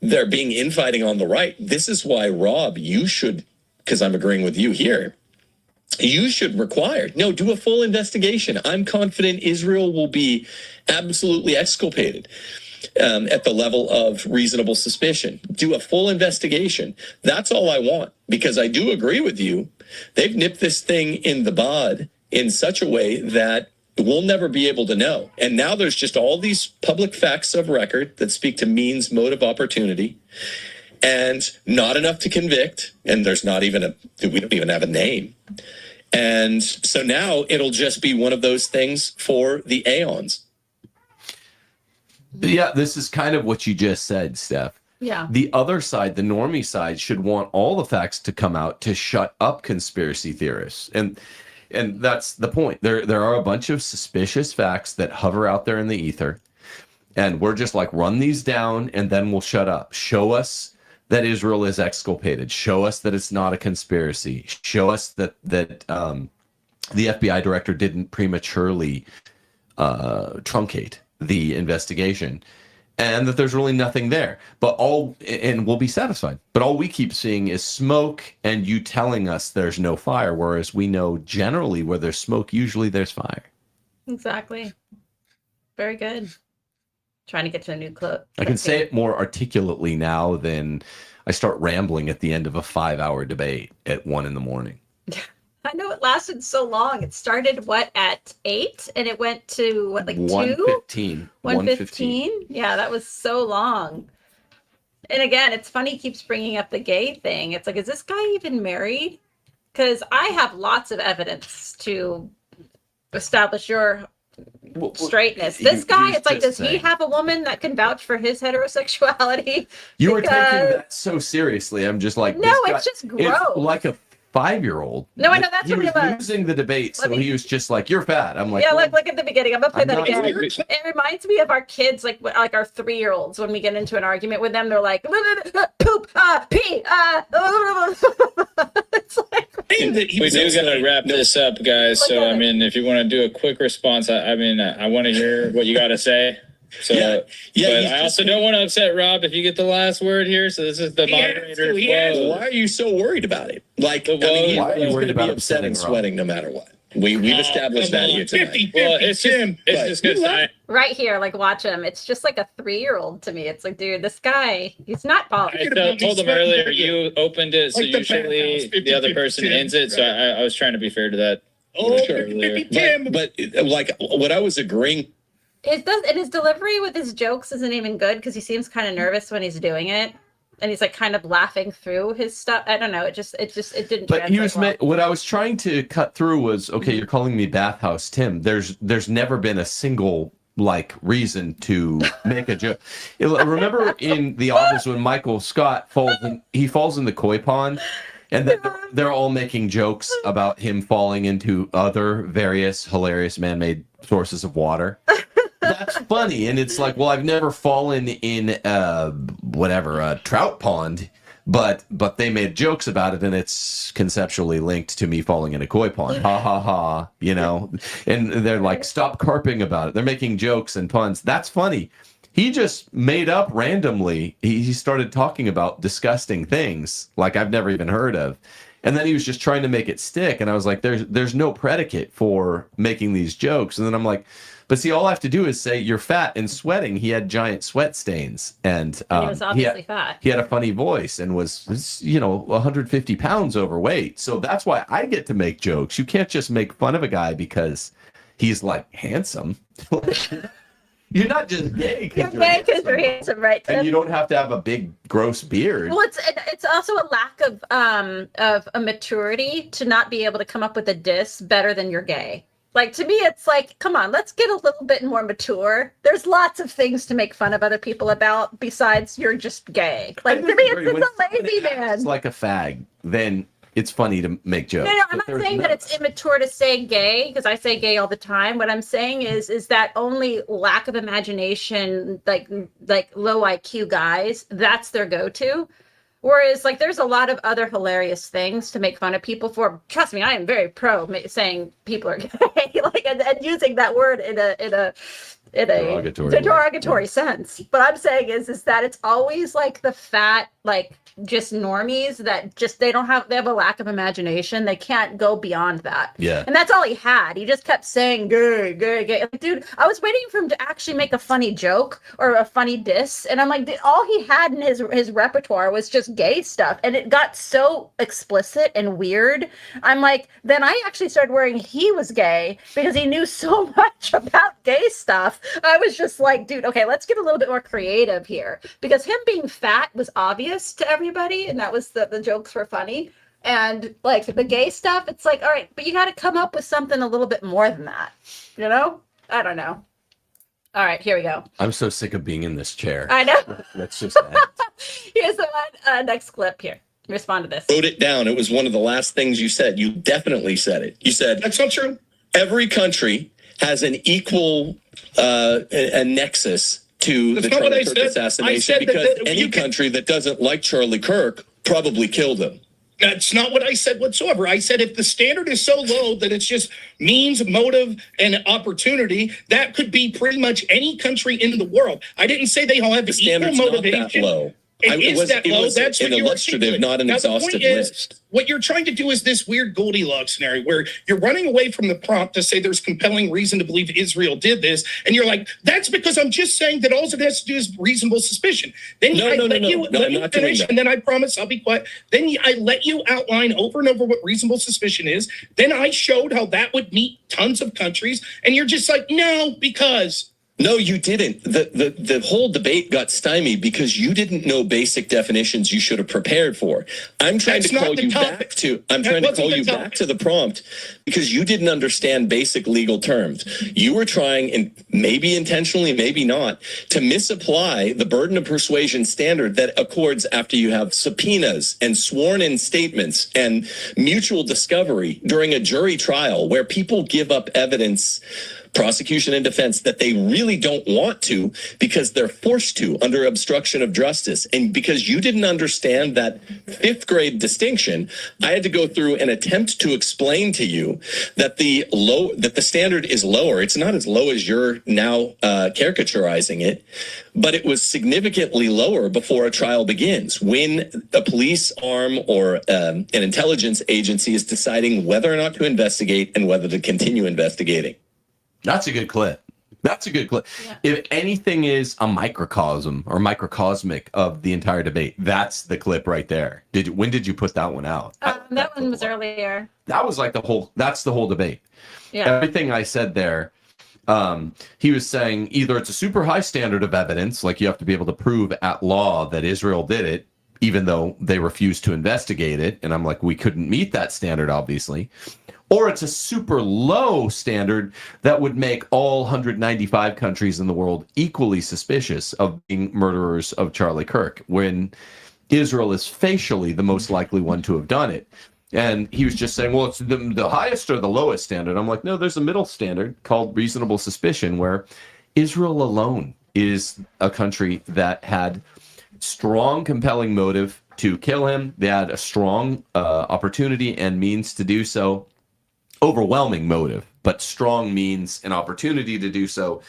there being infighting on the right, this is why, Rob, you should, because I'm agreeing with you here, you should do a full investigation. I'm confident Israel will be absolutely exculpated at the level of reasonable suspicion. Do a full investigation. That's all I want, because I do agree with you. They've nipped this thing in the bud in such a way that we'll never be able to know. And now there's just all these public facts of record that speak to means, motive, opportunity, and not enough to convict. And there's not even we don't even have a name. And so now it'll just be one of those things for the aeons. Yeah, this is kind of what you just said, Steph. Yeah. The other side, the normie side, should want all the facts to come out to shut up conspiracy theorists. And that's the point. There are a bunch of suspicious facts that hover out there in the ether. And we're just like, run these down and then we'll shut up. Show us that Israel is exculpated. Show us that it's not a conspiracy. Show us that the FBI director didn't prematurely truncate the investigation, and that there's really nothing there. And we'll be satisfied. But all we keep seeing is smoke and you telling us there's no fire, whereas we know generally where there's smoke, usually there's fire. Exactly. Very good. Trying to get to a new clip. I can say it more articulately now than I start rambling at the end of a 5-hour debate at 1 a.m. I know it lasted so long. It started at 8 and it went to 2? 1:15. 1:15. Yeah, that was so long. And again, it's funny he keeps bringing up the gay thing. It's like, is this guy even married? Because I have lots of evidence to establish your straightness. This guy, it's like, does he have a woman that can vouch for his heterosexuality? You were taking that so seriously. I'm just like, no, this guy, it's just gross. It's like a 5-year-old. No, I know that's he what was it was. losing the debate, so he was just like, "You're fat." I'm like, yeah, well, look at the beginning. I'm gonna play that not again. angry. It reminds me of our kids, like our 3-year-olds. When we get into an argument with them, they're like, "Poop, pee, It's like we do gotta wrap this up, guys. So I mean, if you want to do a quick response, I want to hear what you got to say. So, but I also don't want to upset Rob if you get the last word here. So this is the moderator. Why are you so worried about it? Like, I mean, why are you he's worried going to be about upset and upsetting sweating no matter what. We've established that here tonight. Well, it's just because right here, like watch him. It's just like a 3-year-old to me. It's like, dude, this guy, he's not I told him earlier you opened it, so Like the usually bathhouse, the other person 50-50, ends it. So I was trying to be fair to that. Oh, Sure. 50-50. But like what I was agreeing. And his delivery with his jokes isn't even good because he seems kind of nervous when he's doing it, and he's like kind of laughing through his stuff. I don't know. It didn't. But he was well. what I was trying to cut through was, okay, you're calling me bathhouse Tim. There's never been a single like reason to make a joke. Remember in The Office when Michael Scott falls in the koi pond, and then they're all making jokes about him falling into other various hilarious man-made sources of water. That's funny, and it's like, well, I've never fallen in a trout pond, but they made jokes about it, and it's conceptually linked to me falling in a koi pond. Ha ha ha, and they're like, stop carping about it. They're making jokes and puns. That's funny. He just made up randomly. He started talking about disgusting things like I've never even heard of. And then he was just trying to make it stick. And I was like, there's no predicate for making these jokes. And then I'm like, but see, all I have to do is say you're fat and sweating. He had giant sweat stains. And he was obviously fat. He had a funny voice and was 150 pounds overweight. So that's why I get to make jokes. You can't just make fun of a guy because he's like handsome. You're not just gay because you're handsome, right? And you don't have to have a big gross beard. Well, it's also a lack of a maturity to not be able to come up with a diss better than you're gay. Like, to me, it's like, come on, let's get a little bit more mature. There's lots of things to make fun of other people about besides you're just gay. Like, to me, it's a lazy man. It's like a fag. Then it's funny to make jokes. No, I'm not saying that it's immature to say gay, because I say gay all the time. What I'm saying is that only lack of imagination, like low IQ guys, that's their go-to. Whereas, like, there's a lot of other hilarious things to make fun of people for. Trust me, I am very pro saying people are gay, like, and using that word in a derogatory sense. But I'm saying is that it's always like the fat, like, just normies that just they have a lack of imagination. They can't go beyond that. Yeah. And that's all he had. He just kept saying gay, gay, gay. Like, dude, I was waiting for him to actually make a funny joke or a funny diss. And I'm like, all he had in his repertoire was just gay stuff. And it got so explicit and weird. I'm like, then I actually started worrying he was gay because he knew so much about gay stuff. I was just like, dude, okay, let's get a little bit more creative here, because him being fat was obvious to everybody, and that was the jokes were funny. And like the gay stuff, it's like, all right, but you got to come up with something a little bit more than that, I don't know. All right, here we go. I'm so sick of being in this chair. I know. Let's just end. Here's the one, next clip here. Respond to this. Wrote it down. It was one of the last things you said. You definitely said it. You said, That's not true. every country has an equal a nexus to That's the not what Charlie I Kirk said. assassination, I said because that any country that doesn't like Charlie Kirk probably killed him. That's not what I said whatsoever. I said if the standard is so low that it's just means, motive, and opportunity, that could be pretty much any country in the world. I didn't say they all have The the equal standard's not motivation. that low. It is that low. That's an what you're illustrative, not an now, exhaustive the point is, list. what you're trying to do is this weird Goldilocks scenario where you're running away from the prompt to say there's compelling reason to believe Israel did this, and you're like, that's because I'm just saying that all it has to do is reasonable suspicion. Then let me finish, and then I promise I'll be quiet. Then I let you outline over and over what reasonable suspicion is. Then I showed how that would meet tons of countries, and you're just like, no, because. No, you didn't. The whole debate got stymied because you didn't know basic definitions you should have prepared for. I'm trying to call you back to the prompt because you didn't understand basic legal terms. You were trying, and maybe intentionally, maybe not, to misapply the burden of persuasion standard that accords after you have subpoenas and sworn-in statements and mutual discovery during a jury trial where people give up evidence, prosecution and defense, that they really don't want to because they're forced to under obstruction of justice. And because you didn't understand that 5th grade distinction, I had to go through and attempt to explain to you that the standard is lower. It's not as low as you're now caricaturizing it, but it was significantly lower before a trial begins. When a police arm or an intelligence agency is deciding whether or not to investigate and whether to continue investigating. That's a good clip. That's a good clip. Yeah. If anything is a microcosm or microcosmic of the entire debate, that's the clip right there. When did you put that one out? That one was earlier. That was like that's the whole debate. Yeah. Everything I said there, he was saying either it's a super high standard of evidence, like you have to be able to prove at law that Israel did it, even though they refused to investigate it. And I'm like, we couldn't meet that standard, obviously. Or it's a super low standard that would make all 195 countries in the world equally suspicious of being murderers of Charlie Kirk, when Israel is facially the most likely one to have done it. And he was just saying, well, it's the highest or the lowest standard. I'm like, no, there's a middle standard called reasonable suspicion, where Israel alone is a country that had strong, compelling motive to kill him. They had a strong opportunity and means to do so. Overwhelming motive, but strong means and opportunity to do so.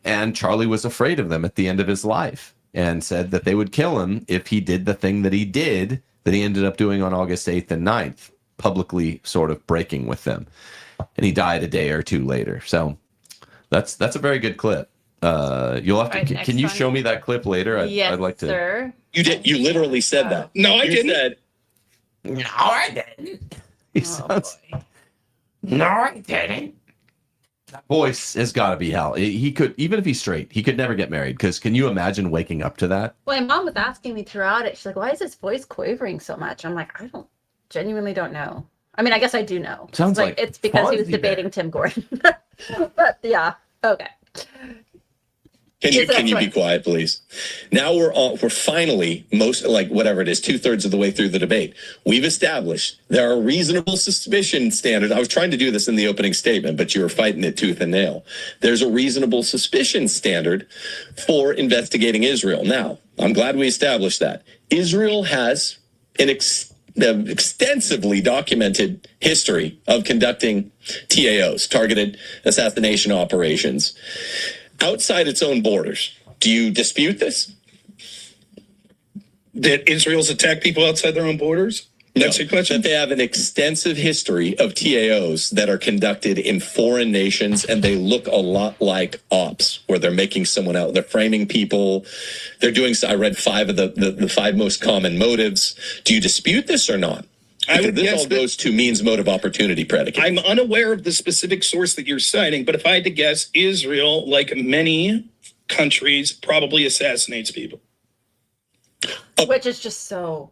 And Charlie was afraid of them at the end of his life and said that they would kill him if he did the thing that he did, that he ended up doing on August 8th and 9th, publicly sort of breaking with them. And he died a day or two later. So that's a very good clip. You'll have to, can you show me that clip later? I'd like to. Sir. You did. You literally said that. No, I didn't. No, I didn't. He sounds. Boy. No, I didn't. That voice has got to be hell. He could, even if he's straight, he could never get married. Because can you imagine waking up to that? Well, my mom was asking me throughout it. She's like, why is his voice quavering so much? I'm like, genuinely don't know. I mean, I guess I do know. Sounds like it's because he was debating Tim Gordon. But yeah, okay. Can you be quiet, please? Now we're finally, most, like, whatever it is, 2/3 of the way through the debate. We've established there are reasonable suspicion standards. I was trying to do this in the opening statement, but you were fighting it tooth and nail. There's a reasonable suspicion standard for investigating Israel. Now, I'm glad we established that. Israel has an extensively documented history of conducting TAOs, targeted assassination operations, outside its own borders. Do you dispute this? That Israel's attacked people outside their own borders? That's your question? That they have an extensive history of TAOs that are conducted in foreign nations, and they look a lot like ops, where they're making someone out. They're framing people. They're doing, I read 5 of the 5 most common motives. Do you dispute this or not? This all goes to means, motive, opportunity predicate. I'm unaware of the specific source that you're citing, but if I had to guess, Israel, like many countries, probably assassinates people. Which is just so...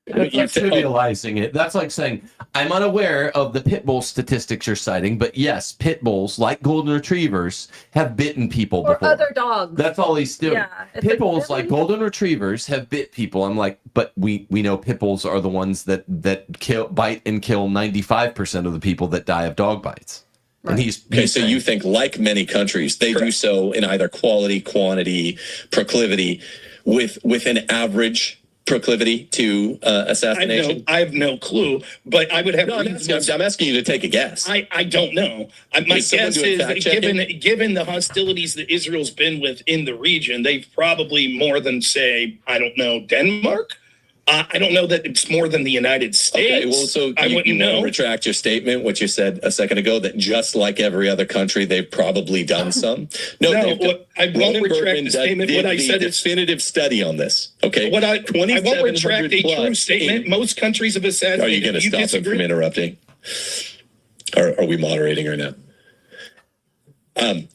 You're trivializing it. That's like saying, I'm unaware of the pit bull statistics you're citing, but yes, pit bulls, like golden retrievers, have bitten people before. Or other dogs. That's all he's doing. Yeah, pit bulls, like golden retrievers, have bit people. I'm like, but we know pit bulls are the ones that bite and kill 95% of the people that die of dog bites. Right. And he's so saying, you think, like many countries, they do so in either quality, quantity, proclivity, with an average proclivity to assassination? I have no clue, but I would have. No, I'm asking you to take a guess. I don't know. My guess is that given the hostilities that Israel's been with in the region, they've probably more than, say, I don't know, Denmark. I don't know that it's more than the United States. Okay, well, so you want to retract your statement, what you said a second ago, that just like every other country, they've probably done some. No, I won't retract the statement. What I said is definitive study on this. Okay, I won't retract a true statement. Most countries have assassinated. Are you going to stop them from interrupting? Or are we moderating or not?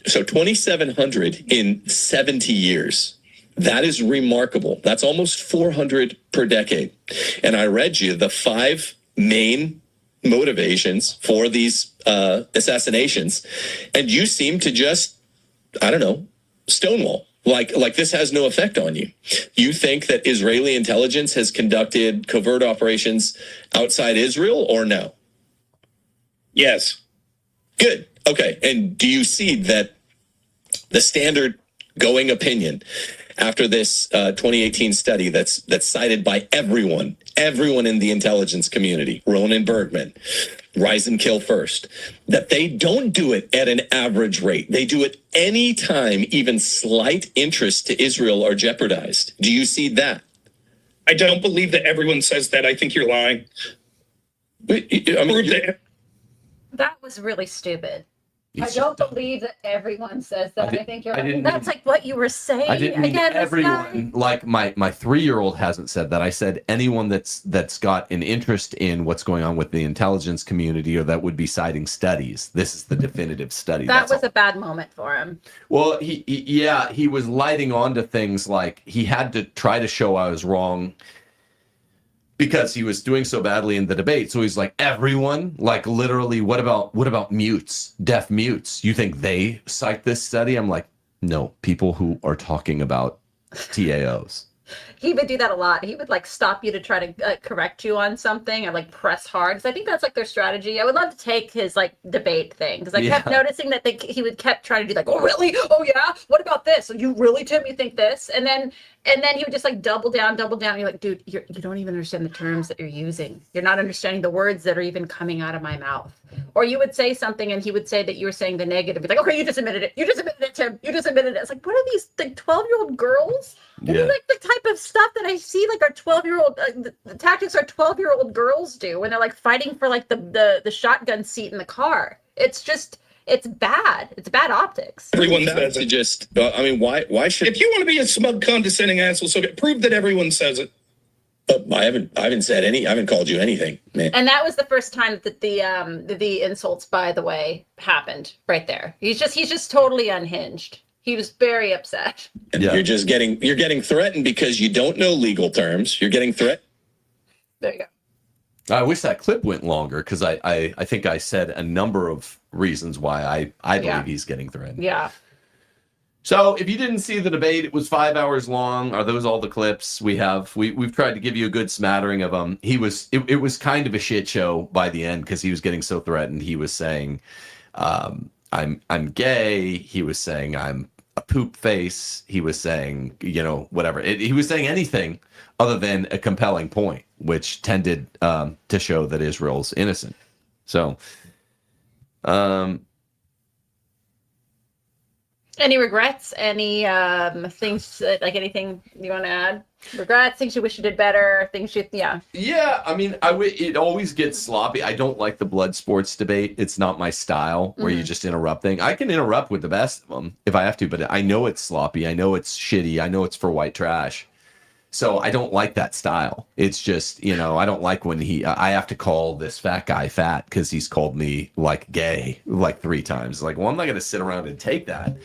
So 2,700 in 70 years. That is remarkable. That's almost 400 per decade. And I read you the 5 main motivations for these assassinations, and you seem to just, I don't know, stonewall. Like this has no effect on you. You think that Israeli intelligence has conducted covert operations outside Israel, or no? Yes. Good. Okay. And do you see that the standard going opinion after this 2018 study that's cited by everyone in the intelligence community, Ronan Bergman, Rise and Kill First, that they don't do it at an average rate. They do it anytime even slight interest to Israel are jeopardized. Do you see that? I don't believe that everyone says that. I think you're lying. That was really stupid. I don't believe that everyone says that. I think you're right. That's like what you were saying. I didn't mean everyone. Like my 3-year-old hasn't said that. I said anyone that's got an interest in what's going on with the intelligence community or that would be citing studies. This is the definitive study. That was a bad moment for him. Well, he was lighting on to things like he had to try to show I was wrong because he was doing so badly in the debate. So he's like, everyone, like literally, what about mutes, deaf mutes? You think they cite this study? I'm like, no, people who are talking about TAOs. He would do that a lot. He would like stop you to try to correct you on something or like press hard. Because I think that's like their strategy. I would love to take his like debate thing because I kept noticing that he would kept trying to do like, oh really? Oh yeah? What about this? So you really, Tim? You think this? And then he would just like double down. And you're like, dude, you don't even understand the terms that you're using. You're not understanding the words that are even coming out of my mouth. Or you would say something and he would say that you were saying the negative. He's like, okay, you just admitted it. You just admitted it, Tim. You just admitted it. It's like, what are these like 12-year-old girls? Yeah. Like the type of stuff that I see like our 12-year-old the tactics our 12-year-old girls do when they're like fighting for like the shotgun seat in the car. It's just it's bad. It's bad optics. Everyone says it. Just I mean, why should if you want to be a smug, condescending asshole, so prove that everyone says it. I haven't said any. I haven't called you anything, man. And that was the first time that the insults, by the way, happened right there. He's just totally unhinged. He was very upset. And you're getting threatened because you don't know legal terms. You're getting threatened. There you go. I wish that clip went longer because I think I said a number of reasons why I believe he's getting threatened. Yeah. So if you didn't see the debate, it was 5 hours long. Are those all the clips we have? We've tried to give you a good smattering of them. It was kind of a shit show by the end because he was getting so threatened. He was saying, I'm gay. He was saying I'm a poop face. He was saying, whatever. He was saying anything other than a compelling point, which tended to show that Israel's innocent. So, any regrets? Any things like anything you want to add? Regrets, things you wish you did better, things you, Yeah, I mean, it always gets sloppy. I don't like the blood sports debate. It's not my style where you just interrupt things. I can interrupt with the best of them if I have to, but I know it's sloppy. I know it's shitty. I know it's for white trash. So I don't like that style. It's just, I don't like when I have to call this fat guy fat because he's called me like gay like 3 times. Like, well, I'm not going to sit around and take that.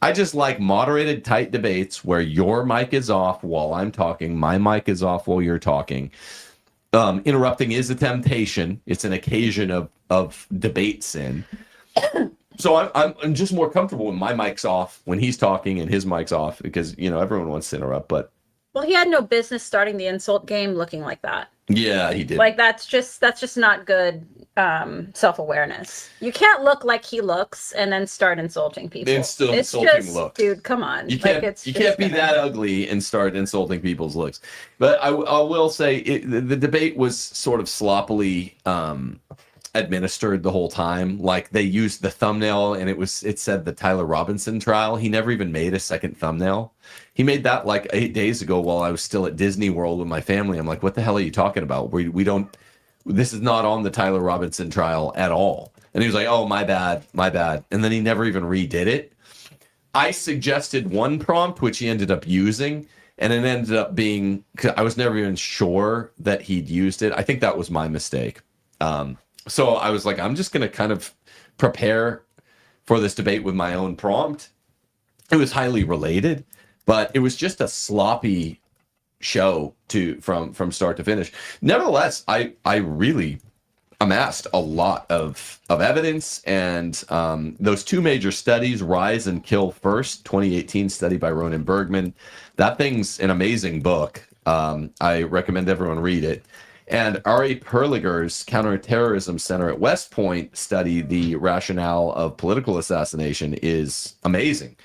I just like moderated, tight debates where your mic is off while I'm talking. My mic is off while you're talking. Interrupting is a temptation. It's an occasion of debate sin. So I'm just more comfortable when my mic's off, when he's talking and his mic's off, because, everyone wants to interrupt. But well, he had no business starting the insult game looking like that. Yeah, he did. Like that's just not good. self-awareness. You can't look like he looks and then start insulting people. It's still It's insulting just, looks. dude, come on. You can't be that ugly and start insulting people's looks. But I will say the debate was sort of sloppily administered the whole time. Like they used the thumbnail and it said the Tyler Robinson trial. He never even made a second thumbnail. He made that like 8 days ago while I was still at Disney World with my family. I'm like, what the hell are you talking about? We don't, this is not on the Tyler Robinson trial at all. And he was like, oh, my bad. And then he never even redid it. I suggested one prompt, which he ended up using, and it ended up being, I was never even sure that he'd used it. I think that was my mistake. So I was like, I'm just going to kind of prepare for this debate with my own prompt. It was highly related, but it was just a sloppy show from start to finish. Nevertheless, I really amassed a lot of evidence, and those two major studies, Rise and Kill First, 2018 study by Ronan Bergman. That thing's an amazing book. I recommend everyone read it. And Ari Perliger's Counterterrorism Center at West Point study, The Rationale of Political Assassination, is amazing.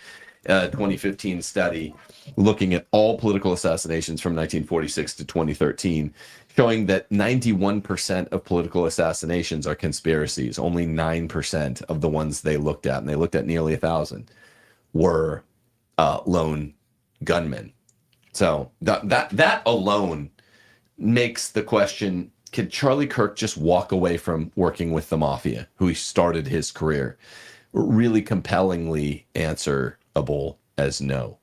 2015 study looking at all political assassinations from 1946 to 2013, showing that 91% of political assassinations are conspiracies. Only 9% of the ones they looked at, and they looked at nearly 1,000, were lone gunmen. So that alone makes the question, could Charlie Kirk just walk away from working with the mafia, who he started his career, really compellingly answerable as no.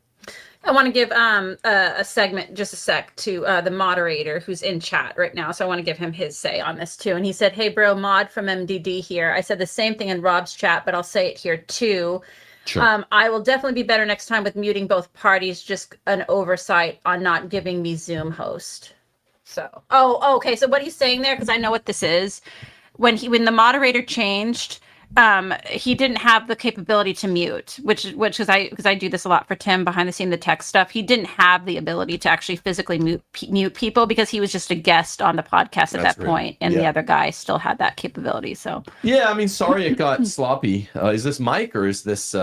I want to give a segment, just a sec, to the moderator who's in chat right now. So I want to give him his say on this too. And he said, hey, bro, Mod from MDD here. I said the same thing in Rob's chat, but I'll say it here too. Sure. I will definitely be better next time with muting both parties. Just an oversight on not giving me Zoom host. So, okay. So what he's saying there, because I know what this is, when the moderator changed, he didn't have the capability to mute, which because I do this a lot for Tim behind the scene, the tech stuff. He didn't have the ability to actually physically mute people because he was just a guest on the podcast at that point, and the other guy still had that capability. So yeah, I mean, sorry it got sloppy. Is this Mike or is this?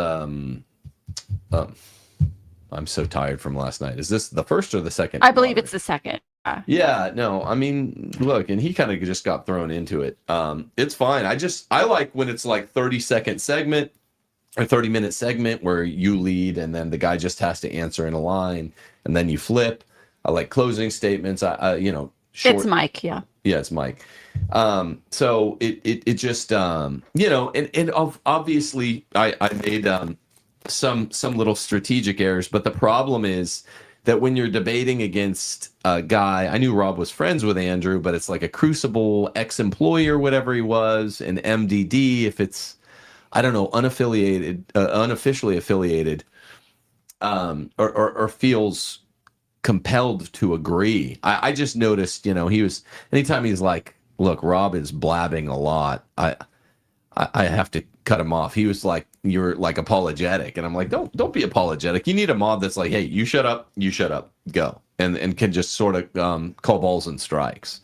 I'm so tired from last night. Is this the first or the second? I believe it's the second. Yeah, no, I mean, look, and he kind of just got thrown into it. It's fine. I like when it's like 30-second segment or 30-minute segment where you lead and then the guy just has to answer in a line and then you flip. I like closing statements. Short. It's Mike. Yeah. Yeah, it's Mike. So it just, and obviously I made some little strategic errors, but the problem is that when you're debating against a guy, I knew Rob was friends with Andrew, but it's like a Crucible ex-employee or whatever he was, an MDD, if it's, I don't know, unaffiliated, unofficially affiliated, or feels compelled to agree. I just noticed, he was, anytime he's like, look, Rob is blabbing a lot, I have to cut him off. He was like, you're like apologetic, and I'm like, don't be apologetic. You need a mod that's like, hey, you shut up, go, and can just sort of call balls and strikes.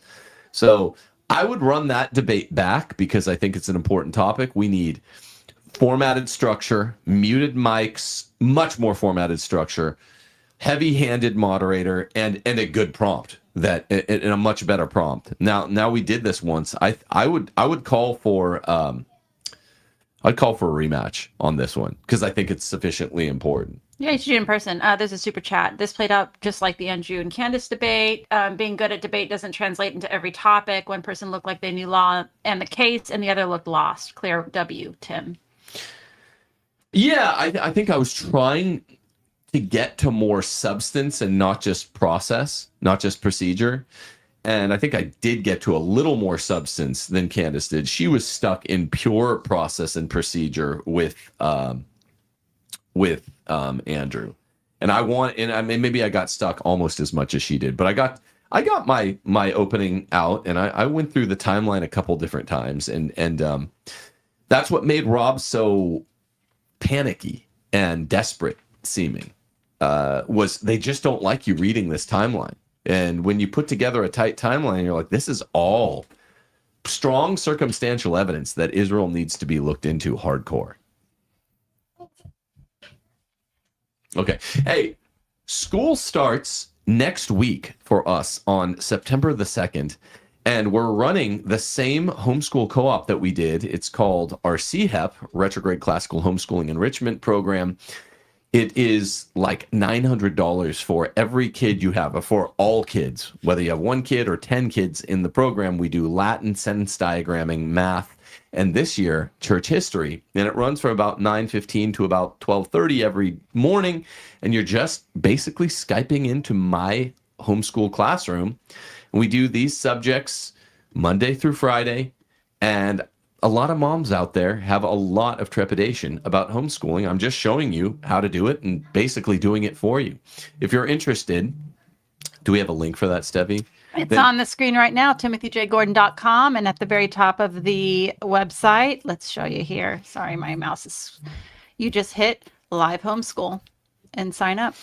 So I would run that debate back because I think it's an important topic. We need formatted structure, muted mics, much more formatted structure, heavy-handed moderator, and a good prompt, that in a much better prompt. Now we did this once. I would call for I'd call for a rematch on this one because I think it's sufficiently important. Yeah, you should do it in person. There's a super chat. This played out just like the Andrew and Candace debate. Being good at debate doesn't translate into every topic. One person looked like they knew law and the case, and the other looked lost. Clear W, Tim. Yeah, I think I was trying to get to more substance and not just process, not just procedure. And I think I did get to a little more substance than Candace did. She was stuck in pure process and procedure with Andrew. And I mean, maybe I got stuck almost as much as she did, but I got my opening out, and I went through the timeline a couple different times, and that's what made Rob so panicky and desperate seeming. Was they just don't like you reading this timeline. And when you put together a tight timeline, you're like, this is all strong circumstantial evidence that Israel needs to be looked into hardcore. Okay. Hey, school starts next week for us on September the 2nd, and we're running the same homeschool co-op that we did. It's called our CHEP, Retrograde Classical Homeschooling Enrichment Program. It is like $900 for every kid you have, or for all kids, whether you have 1 kid or 10 kids in the program. We do Latin, sentence diagramming, math, and this year, church history. And it runs from about 9:15 to about 12:30 every morning. And you're just basically Skyping into my homeschool classroom. And we do these subjects Monday through Friday. And a lot of moms out there have a lot of trepidation about homeschooling. I'm just showing you how to do it and basically doing it for you. If you're interested, do we have a link for that, Steffi? It's on the screen right now, timothyjgordon.com, and at the very top of the website, let's show you here. Sorry, my mouse is, you just hit live homeschool and sign up.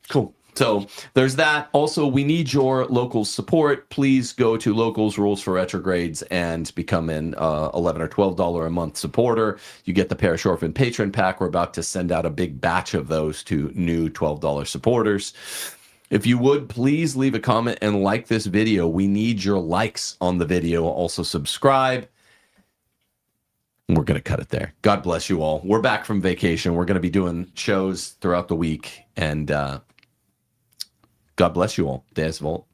Cool. So there's that. Also, we need your local support. Please go to Locals Rules for Retrogrades and become an $11 or $12 a month supporter. You get the Parish Orphan Patron Pack. We're about to send out a big batch of those to new $12 supporters. If you would, please leave a comment and like this video. We need your likes on the video. Also subscribe. We're going to cut it there. God bless you all. We're back from vacation. We're going to be doing shows throughout the week. And God bless you all. Deus Volt.